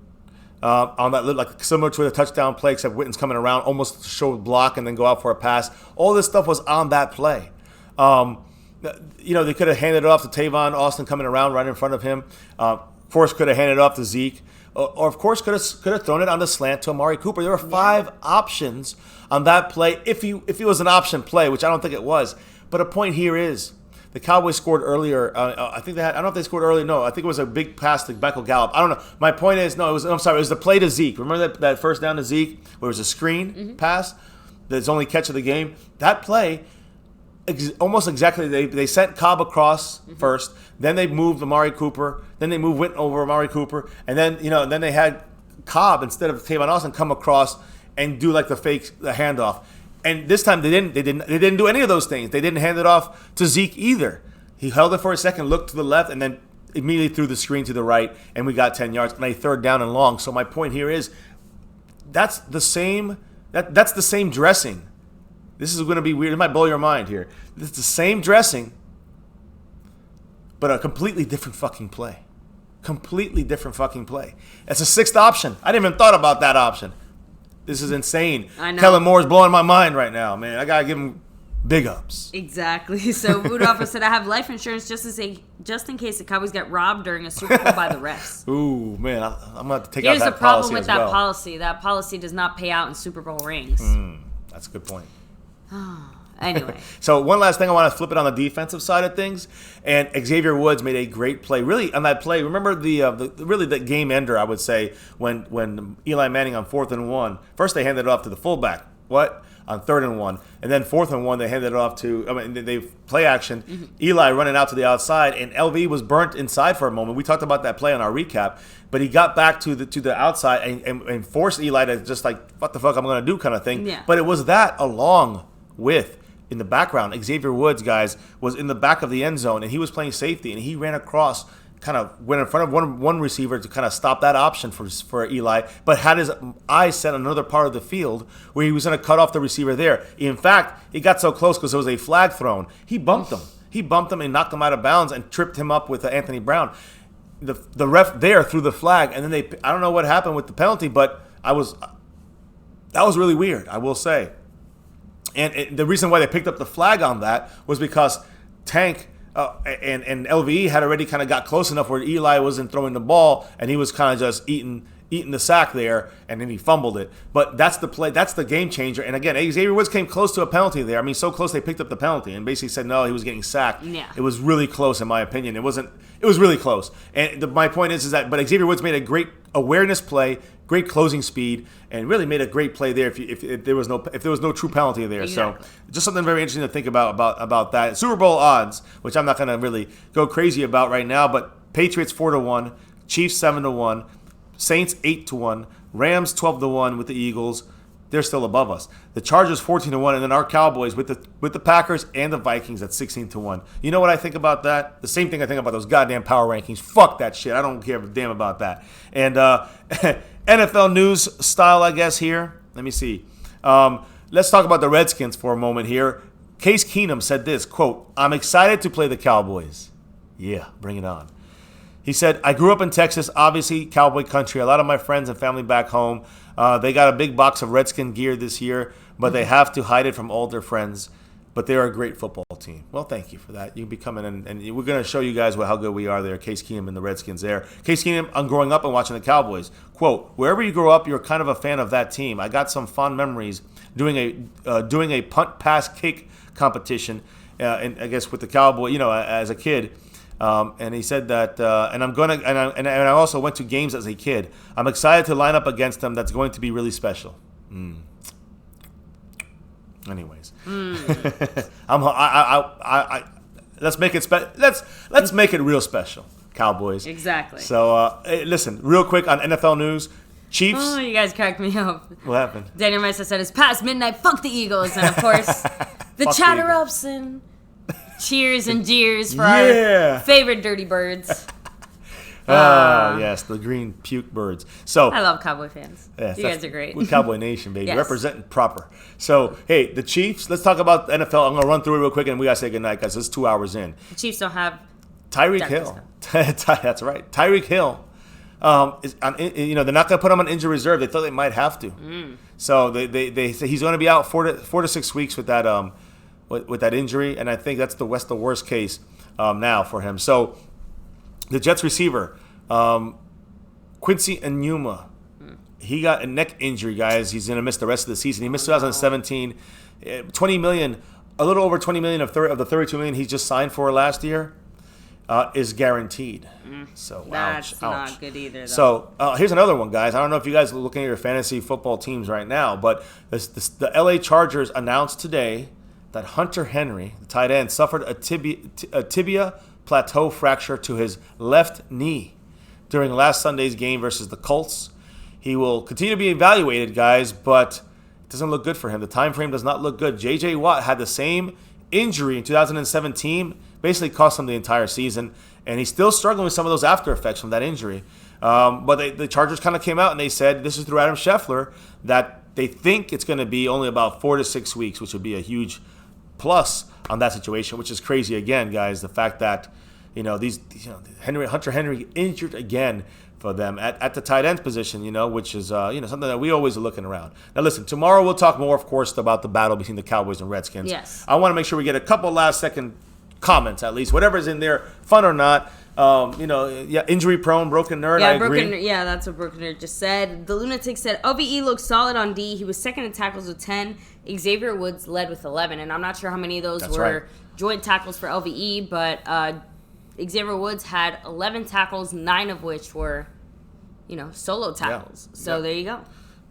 on that, like similar to a touchdown play, except Witten's coming around, almost show block and then go out for a pass. All this stuff was on that play. They could have handed it off to Tavon Austin coming around right in front of him. Of course, could have handed it off to Zeke. Or of course, could have thrown it on the slant to Amari Cooper. There were 5 options on that play, if it was an option play, which I don't think it was. But a point here is, the Cowboys scored earlier. I don't know if they scored earlier. No, I think it was a big pass to Beckel Gallup. I don't know. My point is, no, it was the play to Zeke. Remember that first down to Zeke where it was a screen pass? That's only catch of the game. That play, almost exactly, they sent Cobb across first. Then they moved Amari Cooper. Then they moved Witten over Amari Cooper. And then they had Cobb, instead of Tavon Austin, come across and do like the handoff. And this time they didn't do any of those things. They didn't hand it off to Zeke either. He held it for a second, looked to the left, and then immediately threw the screen to the right, and we got 10 yards and a third down and long. So my point here is, that's the same dressing. This is going to be weird. It might blow your mind here. This is the same dressing, but a completely different fucking play. Completely different fucking play. It's a 6th option. I didn't even thought about that option. This is insane. I know. Kellen Moore's blowing my mind right now, man. I gotta give him big ups. Exactly. So Rudolph said, I have life insurance just in case the Cowboys get robbed during a Super Bowl by the refs. Ooh, man, I'm gonna have to take out that policy. Here's the problem with as that well. policy. That policy does not pay out in Super Bowl rings. That's a good point. Anyway. So one last thing, I want to flip it on the defensive side of things. And Xavier Woods made a great play. Really, on that play, remember the game ender, I would say, when Eli Manning on 4th and 1. First they handed it off to the fullback. What? On 3rd and 1. And then 4th and 1, they handed it off to, they play action. Eli running out to the outside, and LV was burnt inside for a moment. We talked about that play on our recap. But he got back to the outside and forced Eli to just like, what the fuck I'm going to do kind of thing. Yeah. But it was that along with, in the background, Xavier Woods, guys, was in the back of the end zone, and he was playing safety, and he ran across, kind of went in front of one receiver to kind of stop that option for Eli, but had his eyes set on another part of the field where he was going to cut off the receiver there. In fact, he got so close because there was a flag thrown. He bumped him. He bumped him and knocked him out of bounds and tripped him up with Anthony Brown. The ref there threw the flag, and then I don't know what happened with the penalty, but that was really weird, I will say. And the reason why they picked up the flag on that was because Tank and LVE had already kind of got close enough where Eli wasn't throwing the ball, and he was kind of just eating the sack there, and then he fumbled it. But that's the play. That's the game changer. And again, Xavier Woods came close to a penalty there. I mean, so close they picked up the penalty and basically said no, he was getting sacked. Yeah. It was really close, in my opinion. It was really close. And my point is that, but Xavier Woods made a great awareness play, great closing speed, and really made a great play there if there was no true penalty there. Exactly. So just something very interesting to think about that. Super Bowl odds, which I'm not going to really go crazy about right now, but Patriots 4-1, Chiefs 7-1, Saints 8-1, Rams 12-1 with the Eagles. They're still above us. The Chargers 14-1, and then our Cowboys with the Packers and the Vikings at 16-1. You know what I think about that? The same thing I think about those goddamn power rankings. Fuck that shit. I don't care a damn about that. And NFL news style, I guess, here. Let me see. Let's talk about the Redskins for a moment here. Case Keenum said this, quote, "I'm excited to play the Cowboys." Yeah, bring it on. He said, "I grew up in Texas, obviously cowboy country. A lot of my friends and family back home, they got a big box of Redskin gear this year, but they have to hide it from all their friends. But they're a great football team." Well, thank you for that. You can be coming in, and we're going to show you guys how good we are there. Case Keenum and the Redskins there. Case Keenum, I'm growing up and watching the Cowboys. Quote, "Wherever you grow up, you're kind of a fan of that team. I got some fond memories doing a punt pass kick competition, and I guess with the Cowboy, as a kid." And he said that, and I also went to games as a kid. "I'm excited to line up against them. That's going to be really special." Anyways, let's make it real special, Cowboys. Exactly. So listen, real quick on NFL news. Chiefs. Oh, you guys cracked me up. What happened? Daniel Mesa said it's past midnight. Fuck the Eagles, and of course, the chatter ups and cheers and jeers for our favorite dirty birds. Yes, the green puke birds. So I love Cowboy fans. Yes, you guys are great. We're Cowboy Nation, baby. Yes. Representing proper. So, hey, the Chiefs, let's talk about the NFL. I'm going to run through it real quick, and we got to say goodnight, guys. It's 2 hours in. The Chiefs don't have Tyreek Hill. That's right. Tyreek Hill. They're not going to put him on injury reserve. They thought they might have to. So they say he's going to be out 4 to 6 weeks with that with that injury, and I think that's the worst case now for him. So the Jets receiver, Quincy Enunwa, he got a neck injury, guys. He's going to miss the rest of the season. He missed 2017, $20 million, a little over $20 million of the $32 million he just signed for last year is guaranteed. So that's ouch. not good either, though. So here's another one, guys. I don't know if you guys are looking at your fantasy football teams right now, but the LA Chargers announced today that Hunter Henry, the tight end, suffered a tibia plateau fracture to his left knee during last Sunday's game versus the Colts. He will continue to be evaluated, guys, but it doesn't look good for him. The time frame does not look good. J.J. Watt had the same injury in 2017, basically cost him the entire season, and he's still struggling with some of those after effects from that injury. But the Chargers kind of came out and they said, this is through Adam Scheffler, that they think it's going to be only about 4 to 6 weeks, which would be a huge plus on that situation, which is crazy again, guys. The fact that Hunter Henry injured again for them at the tight end position, which is something that we always are looking around. Now, listen, tomorrow we'll talk more, of course, about the battle between the Cowboys and Redskins. Yes. I want to make sure we get a couple last-second comments, at least, whatever's in there, fun or not. Injury prone, broken nerd. Yeah, I agree. That's what Broken Nerd just said. The Lunatic said LVE looks solid on D. He was second in tackles with 10. Xavier Woods led with 11, and I'm not sure how many of those were joint tackles for LVE, but Xavier Woods had 11 tackles, 9 of which were, solo tackles. Yeah. So there you go.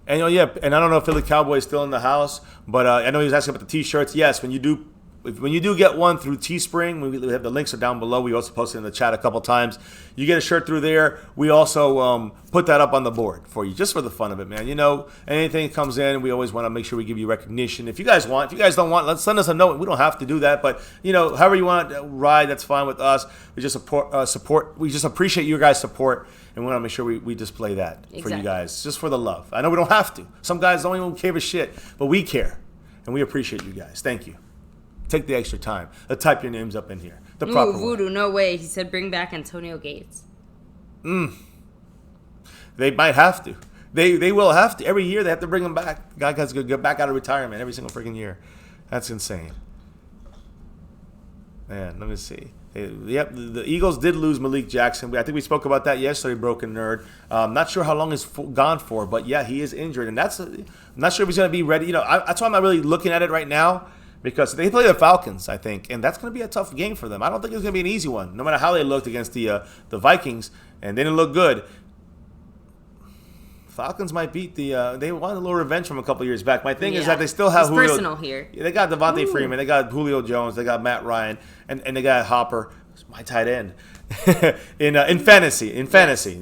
And and I don't know if Philly Cowboy is still in the house, but I know he was asking about the T-shirts. Yes, when you do get one through Teespring, we have the links are down below. We also posted in the chat a couple times. You get a shirt through there. We also put that up on the board for you, just for the fun of it, man. Anything that comes in, we always want to make sure we give you recognition. If you guys want, if you guys don't want, let's send us a note. We don't have to do that, but however you want to ride, that's fine with us. We just support. We just appreciate your guys' support, and we want to make sure we display that for you guys, just for the love. I know we don't have to. Some guys don't even give a shit, but we care, and we appreciate you guys. Thank you. Take the extra time. Type your names up in here. The proper Voodoo, way. no way. He said bring back Antonio Gates. They might have to. They will have to. Every year they have to bring him back. Guy has to get back out of retirement every single freaking year. That's insane. Man, let me see. Yep, the Eagles did lose Malik Jackson. I think we spoke about that yesterday, Broken Nerd. Not sure how long he's gone for, but yeah, he is injured. And I'm not sure if he's going to be ready. That's why I'm not really looking at it right now. Because they play the Falcons, I think, and that's going to be a tough game for them. I don't think it's going to be an easy one, no matter how they looked against the Vikings, and they didn't look good. Falcons might beat they wanted a little revenge from a couple years back. My thing is that they still have Julio. It's personal here. Yeah, they got Devontae Freeman, they got Julio Jones, they got Matt Ryan, and they got Hopper, my tight end, in fantasy.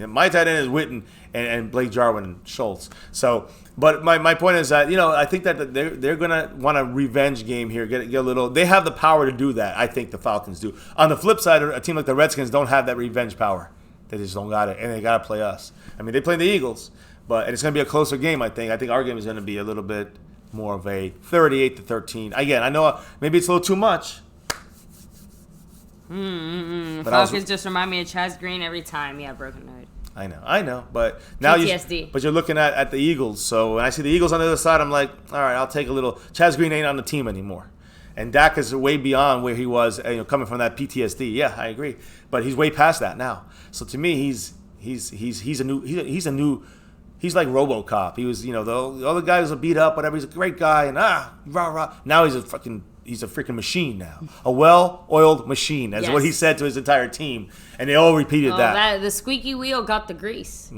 My tight end is Witten and Blake Jarwin and Schultz. So. But my point is that, I think that they're going to want a revenge game here, get a little. They have the power to do that. I think the Falcons do. On the flip side, a team like the Redskins don't have that revenge power. They just don't got it, and they got to play us. I mean, they play the Eagles, and it's going to be a closer game, I think. I think our game is going to be a little bit more of a 38-13. Again, I know maybe it's a little too much. Falcons just remind me of Chaz Green every time. Yeah, Broken Nerd. I know, but now PTSD. But you're looking at the Eagles. So when I see the Eagles on the other side, I'm like, all right, I'll take a little. Chaz Green ain't on the team anymore, and Dak is way beyond where he was, coming from that PTSD. Yeah, I agree, but he's way past that now. So to me, he's a new. He's like RoboCop. He was, the other guys are beat up, whatever. He's a great guy, and rah. Now he's a freaking machine now. A well-oiled machine. That's what he said to his entire team. And they all repeated that. The squeaky wheel got the grease.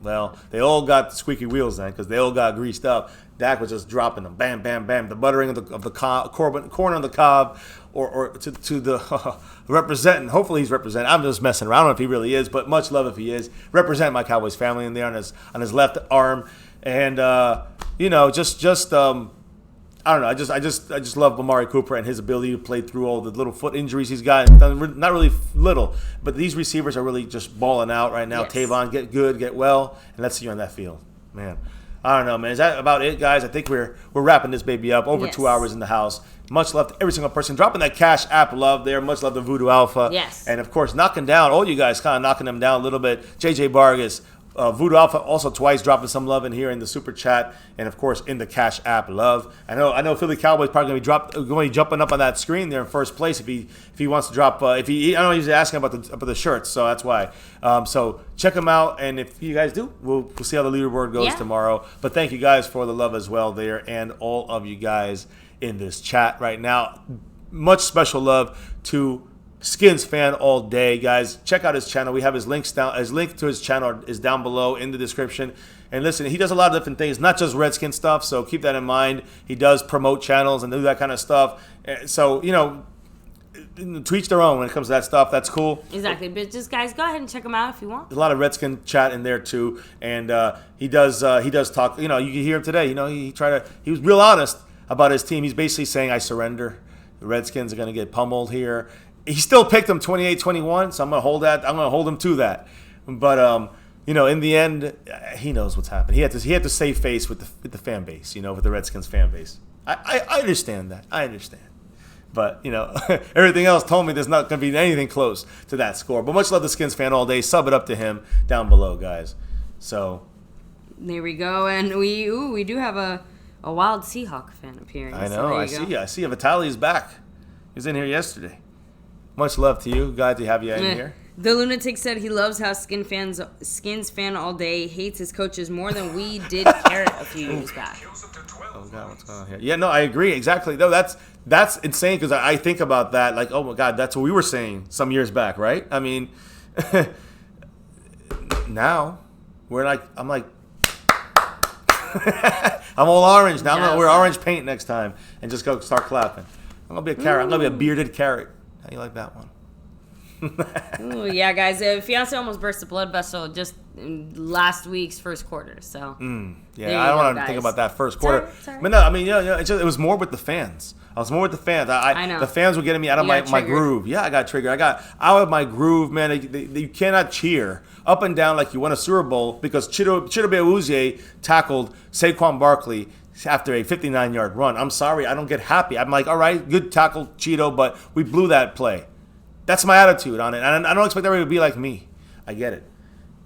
Well, they all got the squeaky wheels then because they all got greased up. Dak was just dropping them. Bam, bam, bam. The buttering of the corner of the cob or to the representing. Hopefully he's representing. I'm just messing around. I don't know if he really is, but much love if he is. Represent my Cowboys family in there on his left arm. And, I don't know. I just love Amari Cooper and his ability to play through all the little foot injuries he's got. Not really little, but these receivers are really just balling out right now. Yes. Tavon, get good, get well, and let's see you on that field, man. I don't know, man. Is that about it, guys? I think we're wrapping this baby up. Over 2 hours in the house. Much love to every single person dropping that Cash App love there. Much love to Voodoo Alpha. Yes. And of course, knocking down all you guys, kind of knocking them down a little bit. JJ Vargas. Voodoo Alpha also twice dropping some love in here in the super chat, and of course in the Cash App love. I know Philly Cowboys probably going to be jumping up on that screen there in first place if he wants to drop. I know he's asking about the shirts, so that's why. So check him out, and if you guys do, we'll see how the leaderboard goes tomorrow. But thank you guys for the love as well there, and all of you guys in this chat right now. Much special love to SkinsFanAllDay, guys. Check out his channel. We have his links down. His link to his channel is down below in the description. And listen, he does a lot of different things, not just Redskin stuff. So keep that in mind. He does promote channels and do that kind of stuff. So to each their own when it comes to that stuff. That's cool. Exactly. But just guys, go ahead and check him out if you want. There's a lot of Redskin chat in there too, and he does talk. You can hear him today. He was real honest about his team. He's basically saying, "I surrender. The Redskins are going to get pummeled here." He still picked them 28-21, so I'm going to hold that. I'm going to hold him to that. But in the end, he knows what's happened. He had to save face with the fan base, with the Redskins fan base. I understand that. I understand. But everything else told me there's not going to be anything close to that score. But much love to Skins Fan All Day. Sub it up to him down below, guys. So there we go, and we do have a wild Seahawk fan appearing. I know. I see. Vitaly's back. He was in here yesterday. Much love to you. Glad to have you in here. The Lunatic said he loves how Skins Fan All Day hates his coaches more than we did Carrot a few years back. Oh God, what's going on here? Yeah, no, I agree exactly. No, that's insane because I think about that like, oh my God, that's what we were saying some years back, right? I mean, now I'm like, I'm all orange now. I'm gonna wear orange paint next time and just go start clapping. I'm gonna be a carrot. I'm gonna be a bearded carrot. How you like that one? Ooh, yeah, guys. Fiance almost burst a blood vessel just in last week's first quarter. So yeah, I don't want to think about that first quarter. Sorry. But no, I mean, it was more with the fans. I was more with the fans. I know. The fans were getting me out of my groove. Yeah, I got triggered. I got out of my groove, man. You cannot cheer up and down like you won a Super Bowl because Chidobe Awuzie tackled Saquon Barkley after a 59-yard run. I'm sorry, I don't get happy. I'm like, all right, good tackle, Cheeto, but we blew that play. That's my attitude on it. And I don't expect everybody to be like me. I get it.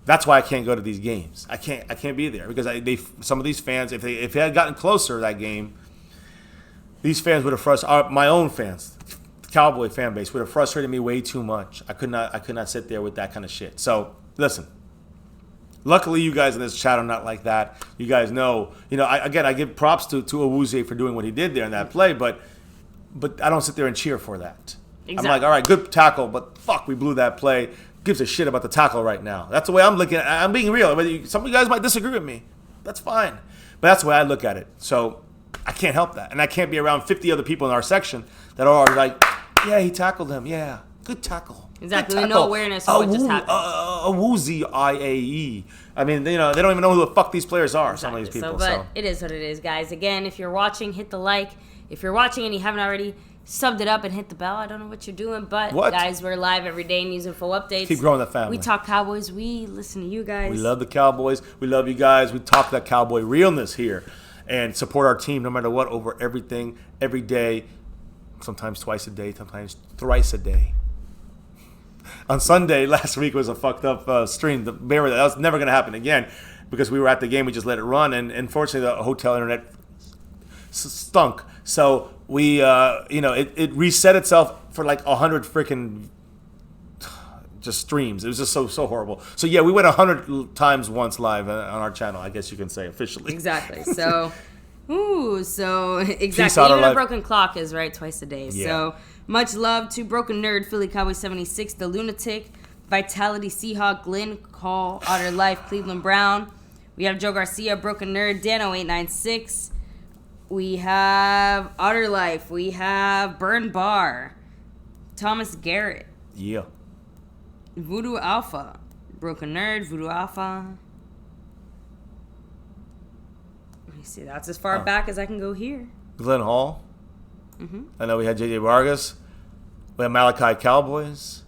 That's why I can't go to these games. I can't be there because some of these fans, if they had gotten closer to that game, these fans would have frustrated my own fans. The Cowboy fan base would have frustrated me way too much. I could not sit there with that kind of shit. So listen. Luckily, you guys in this chat are not like that. You guys know. I give props to Awuzie for doing what he did there in that play, but I don't sit there and cheer for that. Exactly. I'm like, all right, good tackle, but fuck, we blew that play. Gives a shit about the tackle right now. That's the way I'm looking at it. I'm being real. Some of you guys might disagree with me. That's fine. But that's the way I look at it. So I can't help that. And I can't be around 50 other people in our section that are like, yeah, he tackled him. Yeah, good tackle. Exactly. With no awareness of what just happened. Awuzie, IAE. I mean, they don't even know who the fuck these players are, some of these people. But it is what it is, guys. Again, if you're watching, hit the like. If you're watching and you haven't already, subbed it up and hit the bell. I don't know what you're doing, but guys, we're live every day, news info updates. Keep growing the family. We talk Cowboys. We listen to you guys. We love the Cowboys. We love you guys. We talk that Cowboy realness here and support our team no matter what over everything, every day, sometimes twice a day, sometimes thrice a day. On Sunday, last week was a fucked up stream. That was never going to happen again because we were at the game. We just let it run, and unfortunately, the hotel internet stunk. So we, it reset itself for like 100 freaking just streams. It was just so horrible. So yeah, we went 100 times once live on our channel. I guess you can say officially. Exactly. So, exactly. Even a broken clock is right twice a day. Yeah. So. Much love to Broken Nerd, Philly Cowboys 76, The Lunatic, Vitality Seahawk, Glenn Call, Otter Life, Cleveland Brown. We have Joe Garcia, Broken Nerd, Dano896. We have Otter Life. We have Burn Bar, Thomas Garrett. Yeah. Voodoo Alpha, Broken Nerd, Voodoo Alpha. Let me see. That's as far back as I can go here. Glenn Hall. Mm-hmm. I know we had J.J. Vargas. We had Malachi Cowboys.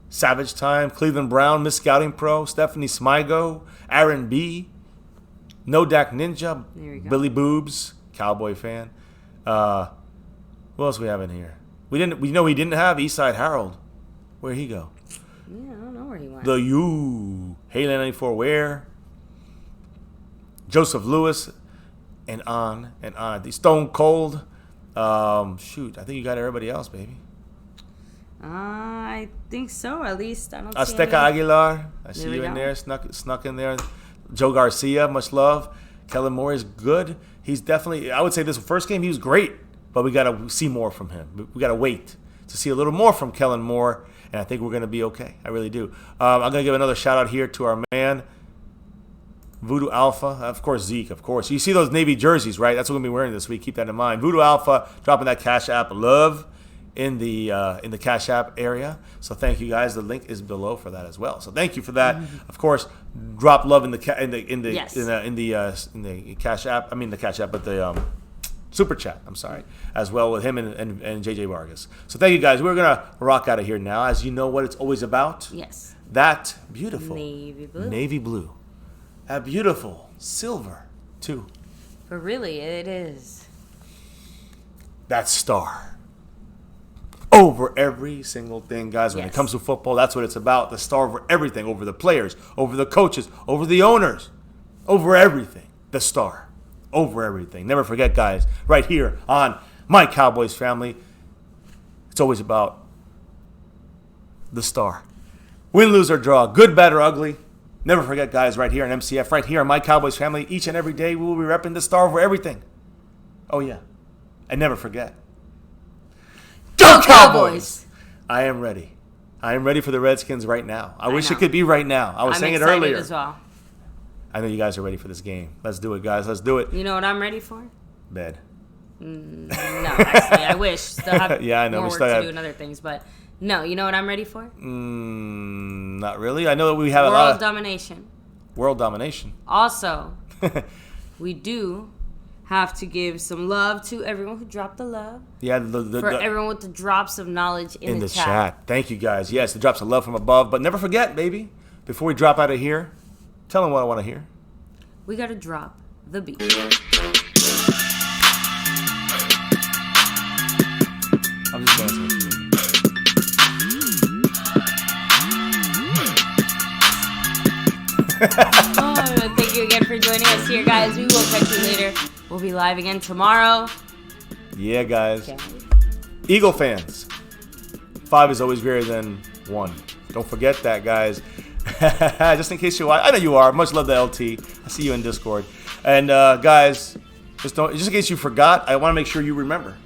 Savage Time. Cleveland Brown. Miss Scouting Pro. Stephanie Smigo. Aaron B. No Dak Ninja. Billy Boobs. Cowboy fan. Who else we have in here? We didn't have Eastside Harold. Where'd he go? Yeah, I don't know where he went. The U. Haley 94 Where. Joseph Lewis, and on and on. The Stone Cold. Shoot, I think you got everybody else, baby. I think so. At least I don't see Azteca any. Aguilar. I see There you we in go. there. Snuck in there. Joe Garcia, much love. Kellen Moore is good. He's definitely, I would say this first game he was great, but we got to see more from him. We got to wait to see a little more from Kellen Moore, and I think we're going to be okay. I really do. I'm going to give another shout out here to our man, Voodoo Alpha. Of course, Zeke, of course. You see those Navy jerseys, right? That's what we're going to be wearing this week. Keep that in mind. Voodoo Alpha dropping that Cash App love in the Cash App area. So thank you guys. The link is below for that as well. So thank you for that. Of course, drop love in the Cash App. I mean the Cash App, but the Super Chat. I'm sorry, as well with him and JJ Vargas. So thank you guys. We're gonna rock out of here now. As you know, what it's always about. Yes. That beautiful Navy blue. That beautiful silver too. But really, it is. That star. Over every single thing, guys. When it comes to football, that's what it's about. The star over everything, over the players, over the coaches, over the owners, over everything. The star. Over everything. Never forget, guys, right here on My Cowboys Family, it's always about the star. Win, lose, or draw, good, bad, or ugly. Never forget, guys, right here on MCF, right here on My Cowboys Family, each and every day we will be repping the star over everything. Oh, yeah. And never forget. Go Cowboys! I am ready. I am ready for the Redskins right now. I wish it could be right now. I was saying it earlier. As well. I know you guys are ready for this game. Let's do it, guys. Let's do it. You know what I'm ready for? Bed. No, actually, I wish. Still have Yeah, I know. more We work still to have- do and other things, but no. You know what I'm ready for? Not really. I know that we have a lot World of domination. world domination. Also, we do have to give some love to everyone who dropped the love. Yeah, For everyone with the drops of knowledge in the chat. chat. Thank you, guys. Yes, the drops of love from above. But never forget, baby, before we drop out of here, tell them what I want to hear. We got to drop the beat. I'm just dancing with you. Thank you again for joining us here, guys. We will catch you later. We'll be live again tomorrow. Yeah, guys. Okay. Eagle fans, 5 is always greater than 1. Don't forget that, guys. Just in case you are. I know you are. Much love to LT. I see you in Discord. And guys, just in case you forgot, I want to make sure you remember.